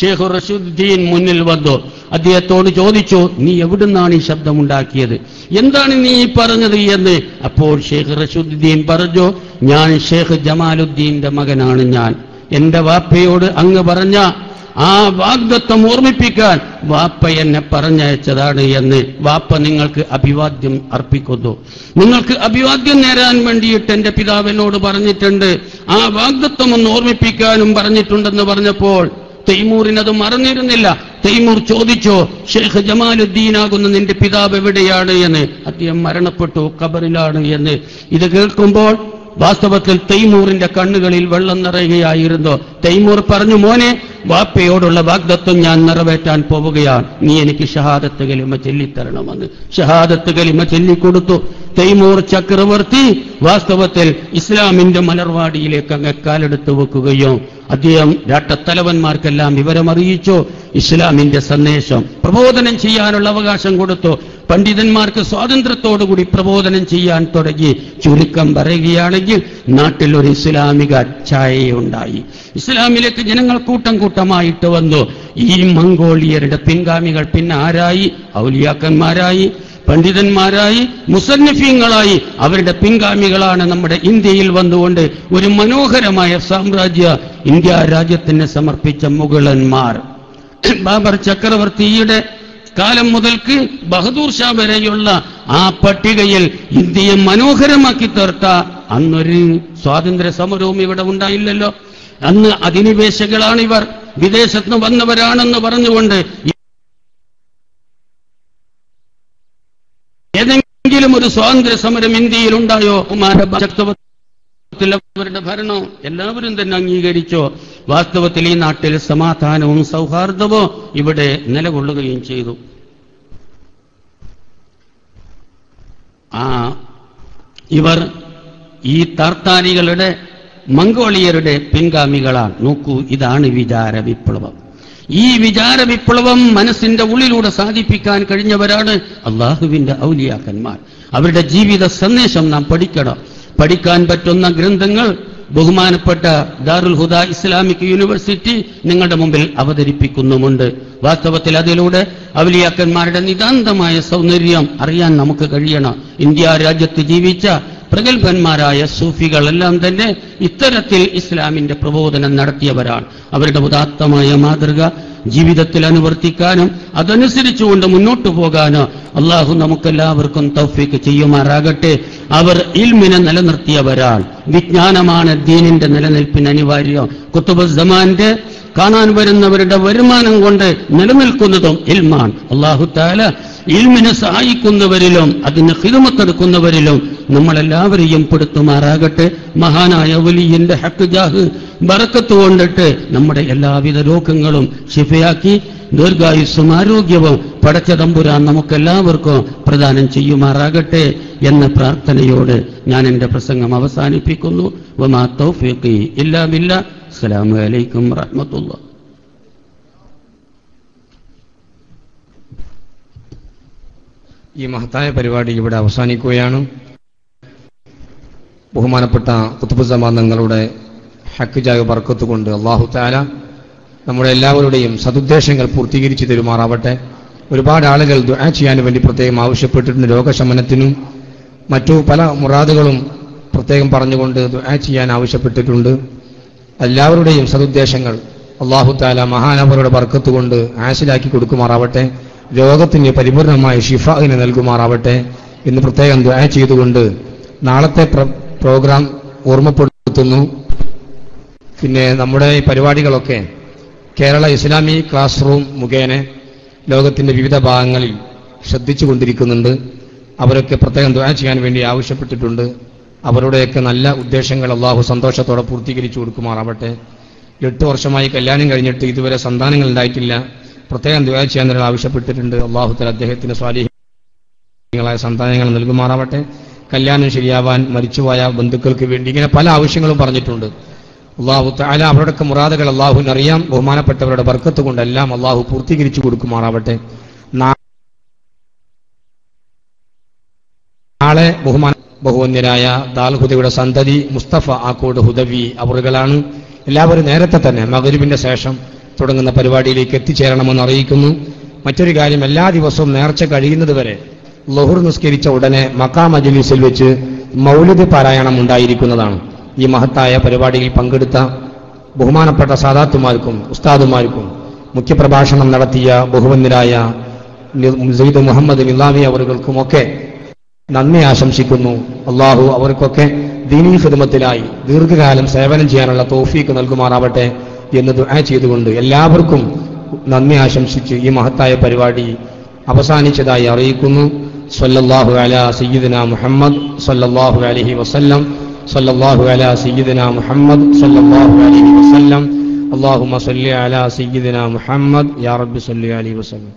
ഷേഖ് റഷീദുദ്ദീൻ മുന്നിൽ വന്നു. അദ്ദേഹത്തോട് ചോദിച്ചു, നീ എവിടുന്നാണ് ഈ ശബ്ദമുണ്ടാക്കിയത്, എന്താണ് നീ പറഞ്ഞത് എന്ന്. അപ്പോൾ ഷേഖ് റഷീദുദ്ദീൻ പറഞ്ഞു, ഞാൻ ഷേഖ് ജമാലുദ്ദീന്റെ മകനാണ് ഞാൻ. എന്റെ വാപ്പയോട് അങ്ങ് പറഞ്ഞ ആ വാഗ്ദത്തം ഓർമ്മിപ്പിക്കാൻ വാപ്പ എന്നെ പറഞ്ഞയച്ചതാണ് എന്ന്. വാപ്പ നിങ്ങൾക്ക് അഭിവാദ്യം അർപ്പിക്കുന്നു, നിങ്ങൾക്ക് അഭിവാദ്യം നേരാൻ വേണ്ടിയിട്ട് എന്റെ പിതാവ് എന്നോട് പറഞ്ഞിട്ടുണ്ട്, ആ വാഗ്ദത്തം ഒന്ന് ഓർമ്മിപ്പിക്കാനും പറഞ്ഞിട്ടുണ്ടെന്ന് പറഞ്ഞപ്പോൾ തൈമൂറിനത് മറന്നിരുന്നില്ല. തൈമൂർ ചോദിച്ചു, ഷേഖ് ജമാലുദ്ദീനാകുന്ന നിന്റെ പിതാവ് എവിടെയാണ് എന്ന്. അദ്ദേഹം മരണപ്പെട്ടു, ഖബറിലാണ് എന്ന്. ഇത് കേൾക്കുമ്പോൾ വാസ്തവത്തിൽ തൈമൂറിന്റെ കണ്ണുകളിൽ വെള്ളം നിറയുകയായിരുന്നു. തൈമൂർ പറഞ്ഞു, മോനെ, വാപ്പയോടുള്ള വാഗ്ദത്വം ഞാൻ നിറവേറ്റാൻ പോവുകയാണ്, നീ എനിക്ക് ഷഹാദത്ത് കലിമ ചൊല്ലിത്തരണമെന്ന്. ഷഹാദത്ത് കലിമ ചൊല്ലിക്കൊടുത്തു. തൈമൂർ ചക്രവർത്തി വാസ്തവത്തിൽ ഇസ്ലാമിന്റെ മലർവാടിയിലേക്ക് അങ്ങ് കാലെടുത്ത് വെക്കുകയോ അദ്ദേഹം രാഷ്ട്രത്തലവന്മാർക്കെല്ലാം വിവരമറിയിച്ചു. ഇസ്ലാമിന്റെ സന്ദേശം പ്രബോധനം ചെയ്യാനുള്ള അവകാശം കൊടുത്തു. പണ്ഡിതന്മാർക്ക് സ്വാതന്ത്ര്യത്തോടുകൂടി പ്രബോധനം ചെയ്യാൻ തുടങ്ങി. ചുരുക്കം പറയുകയാണെങ്കിൽ നാട്ടിൽ ഒരു ഇസ്ലാമിക ഛായയുണ്ടായി. ഇസ്ലാമിലേക്ക് ജനങ്ങൾ കൂട്ടം കൂട്ടമായിട്ട് വന്നു. ഈ മംഗോളിയരുടെ പിൻഗാമികൾ പിന്നെ ആരായി? ഔലിയാക്കന്മാരായി, പണ്ഡിതന്മാരായി, മുസന്നിഫീങ്ങളായി. അവരുടെ പിൻഗാമികളാണ് നമ്മുടെ ഇന്ത്യയിൽ വന്നുകൊണ്ട് ഒരു മനോഹരമായ സാമ്രാജ്യ ഇന്ത്യ രാജ്യത്തിന് സമർപ്പിച്ച മുഗളന്മാർ. ബാബർ ചക്രവർത്തിയുടെ കാലം മുതൽക്ക് ബഹദൂർ ഷാ വരെയുള്ള ആ പട്ടികയിൽ ഇന്ത്യയെ മനോഹരമാക്കി തീർത്ത അന്നൊരു സ്വാതന്ത്ര്യ സമരവും ഇവിടെ ഉണ്ടായില്ലല്ലോ. അന്ന് അധിനിവേശകളാണിവർ, വിദേശത്ത് വന്നവരാണെന്ന് പറഞ്ഞുകൊണ്ട് ഏതെങ്കിലും ഒരു സ്വാതന്ത്ര്യ സമരം ഇന്ത്യയിൽ ഉണ്ടായോ? അവരുടെ ഭരണം എല്ലാവരും തന്നെ അംഗീകരിച്ചോ. വാസ്തവത്തിൽ ഈ നാട്ടിൽ സമാധാനവും സൗഹാർദ്ദവും ഇവിടെ നിലകൊള്ളുകയും ചെയ്തു. ഇവർ ഈ താർത്താരികളുടെ മംഗോളിയരുടെ പിൻഗാമികളാണ്. നോക്കൂ, ഇതാണ് വിചാര വിപ്ലവം. ഈ വിചാര വിപ്ലവം മനസ്സിന്റെ ഉള്ളിലൂടെ സാധിപ്പിക്കാൻ കഴിഞ്ഞവരാണ് അള്ളാഹുവിന്റെ ഔലിയാക്കന്മാർ. അവരുടെ ജീവിത സന്ദേശം നാം പഠിക്കണം. പഠിക്കാൻ പറ്റുന്ന ഗ്രന്ഥങ്ങൾ ബഹുമാനപ്പെട്ട ദാറുൽ ഹുദ ഇസ്ലാമിക് യൂണിവേഴ്സിറ്റി നിങ്ങളുടെ മുമ്പിൽ അവതരിപ്പിക്കുന്നുമുണ്ട്. വാസ്തവത്തിൽ അതിലൂടെ ഔലിയാക്കന്മാരുടെ നിതാന്തമായ സൗന്ദര്യം അറിയാൻ നമുക്ക് കഴിയണം. ഇന്ത്യ രാജ്യത്ത് ജീവിച്ച പ്രഗത്ഭന്മാരായ സൂഫികളെല്ലാം തന്നെ ഇത്തരത്തിൽ ഇസ്ലാമിന്റെ പ്രബോധനം നടത്തിയവരാണ്. അവരുടെ ഉദാത്തമായ മാതൃക ജീവിതത്തിൽ അനുവർത്തിക്കാനും അതനുസരിച്ചുകൊണ്ട് മുന്നോട്ടു പോകാനോ അള്ളാഹു നമുക്കെല്ലാവർക്കും തൗഫീക്ക് ചെയ്യുമാറാകട്ടെ. അവർ ഇൽമിനെ നിലനിർത്തിയവരാണ്. വിജ്ഞാനമാണ് ദീനിന്റെ നിലനിൽപ്പിന് അനിവാര്യം. ഖുതുബുസ്സമാന്റെ കാണാൻ വരുന്നവരുടെ വരുമാനം കൊണ്ട് നിലനിൽക്കുന്നതും ഇൽമാണ്. അല്ലാഹു തആല ഇൽമിനെ സഹായിക്കുന്നവരിലും അതിന് ഖിദ്മത്തെടുക്കുന്നവരിലും നമ്മളെല്ലാവരെയും പെടുത്തുമാറാകട്ടെ. മഹാനായ വലിയന്റെ ഹക്ക് ജാഹ് ബറക്കത്ത് കൊണ്ടിട്ട് നമ്മുടെ എല്ലാവിധ രോഗങ്ങളും ശിഫയാക്കി ദീർഘായുസ്സും ആരോഗ്യവും പടച്ച തമ്പുരാൻ നമുക്കെല്ലാവർക്കും പ്രദാനം ചെയ്യുമാറാകട്ടെ എന്ന പ്രാർത്ഥനയോട് ഞാൻ എന്റെ പ്രസംഗം അവസാനിപ്പിക്കുന്നു. വമാ തൗഫീഖി ഇല്ലാ ബില്ലാ. അസ്സലാമു അലൈക്കും വറഹ്മത്തുള്ളാഹി. ഈ മഹത്തായ പരിപാടി ഇവിടെ അവസാനിക്കുകയാണ്. ബഹുമാനപ്പെട്ട ഖുതുബുസ്സമാൻ തങ്ങളുടെ ഹക്ക് ജാഹ് ബർക്കത്ത് കൊണ്ട് അല്ലാഹു തആല നമ്മുടെ എല്ലാവരുടെയും സതുദ്ദേശങ്ങൾ പൂർത്തീകരിച്ചു തരുമാറാവട്ടെ. ഒരുപാട് ആളുകൾ ദുആ ചെയ്യാൻ വേണ്ടി പ്രത്യേകം ആവശ്യപ്പെട്ടിട്ടുണ്ട്. രോഗശമനത്തിനും മറ്റു പല മുറാദുകളും പ്രത്യേകം പറഞ്ഞുകൊണ്ട് ദുആ ചെയ്യാൻ ആവശ്യപ്പെട്ടിട്ടുണ്ട്. എല്ലാവരുടെയും സതുദ്ദേശങ്ങൾ അല്ലാഹു തആല മഹാനവരുടെ ബർക്കത്ത് കൊണ്ട് ആശിലാക്കി കൊടുക്കുമാറാവട്ടെ. രോഗത്തിന് പരിപൂർണമായ ഷിഫാഇനെ നൽകുമാറാവട്ടെ എന്ന് പ്രത്യേകം ദുആ ചെയ്തുകൊണ്ട് നാളത്തെ പ്രോഗ്രാം ഓർമ്മപ്പെടുത്തുന്നു. പിന്നെ നമ്മുടെ ഈ പരിപാടികളൊക്കെ കേരള ഇസ്ലാമി ക്ലാസ് റൂം മുഖേന ലോകത്തിന്റെ വിവിധ ഭാഗങ്ങളിൽ ശ്രദ്ധിച്ചുകൊണ്ടിരിക്കുന്നുണ്ട്. അവരൊക്കെ പ്രത്യേകം ദുആ ചെയ്യാൻ വേണ്ടി ആവശ്യപ്പെട്ടിട്ടുണ്ട്. അവരുടെയൊക്കെ നല്ല ഉദ്ദേശങ്ങൾ അള്ളാഹു സന്തോഷത്തോടെ പൂർത്തീകരിച്ചു കൊടുക്കുമാറാവട്ടെ. 8 വർഷമായി കല്യാണം കഴിഞ്ഞിട്ട് ഇതുവരെ സന്താനങ്ങൾ ഉണ്ടായിട്ടില്ല. പ്രത്യേകം ദുആ ചെയ്യാൻ ആവശ്യപ്പെട്ടിട്ടുണ്ട്. അള്ളാഹു തആല അദ്ദേഹത്തിന് സ്വാലിഹീങ്ങളായ സന്താനങ്ങൾ നൽകുമാറാവട്ടെ. കല്യാണം ശരിയാവാൻ, മരിച്ചുപോയ ബന്ധുക്കൾക്ക് വേണ്ടി, ഇങ്ങനെ പല ആവശ്യങ്ങളും പറഞ്ഞിട്ടുണ്ട്. അള്ളാഹു തആല അവരുടെയൊക്കെ മുറാദുകൾ അള്ളാഹുവിന് അറിയാം. ബഹുമാനപ്പെട്ടവരുടെ ബർക്കത്ത് കൊണ്ടെല്ലാം അള്ളാഹു പൂർത്തീകരിച്ചു കൊടുക്കുമാറാവട്ടെ. നാളെ ബഹുവന്യരായ ദാൽഹുദയുടെ സന്തതി മുസ്തഫ ആക്കോട് ഹുദവി അവറുകളാണ്. എല്ലാവരും നേരത്തെ തന്നെ മഗ്‌രിബിന്റെ ശേഷം തുടങ്ങുന്ന പരിപാടിയിലേക്ക് എത്തിച്ചേരണമെന്ന് അറിയിക്കുന്നു. മറ്റൊരു കാര്യം, എല്ലാ ദിവസവും നേർച്ച കഴിയുന്നത് വരെ ളുഹർ നിസ്കരിച്ച ഉടനെ മഖാം മജ്‌ലിസിൽ വെച്ച് മൗലിദ് പാരായണം ഉണ്ടായിരിക്കുന്നതാണ്. ഈ മഹത്തായ പരിപാടിയിൽ പങ്കെടുത്ത ബഹുമാനപ്പെട്ട സാദാത്തുമാർക്കും ഉസ്താദുമാർക്കും മുഖ്യപ്രഭാഷണം നടത്തിയ ബഹുവന്യരായ സയ്യിദ് മുഹമ്മദ് നിലാമി അവർക്കുമൊക്കെ നന്ദി ആശംസിക്കുന്നു. അള്ളാഹു അവർക്കൊക്കെ ദീനീ ഖിദ്മത്തിലായി ദീർഘകാലം സേവനം ചെയ്യാനുള്ള തൗഫീഖ് നൽകുമാറാവട്ടെ എന്ന് ദുആ ചെയ്തുകൊണ്ട് എല്ലാവർക്കും നന്ദി ആശംസിച്ച് ഈ മഹത്തായ പരിപാടി അവസാനിച്ചതായി അറിയിക്കുന്നു. സ്വല്ലല്ലാഹു അലാ സയ്യിദിനാ മുഹമ്മദ് സ്വല്ലല്ലാഹു അലൈഹി വസല്ലം. സല്ലല്ലാഹു അലാ സയ്യിദിനാ മുഹമ്മദ് സല്ലല്ലാഹു അലൈഹി വസല്ലം. اللهم صل على سيدنا محمد يا رب صل عليه وسلم.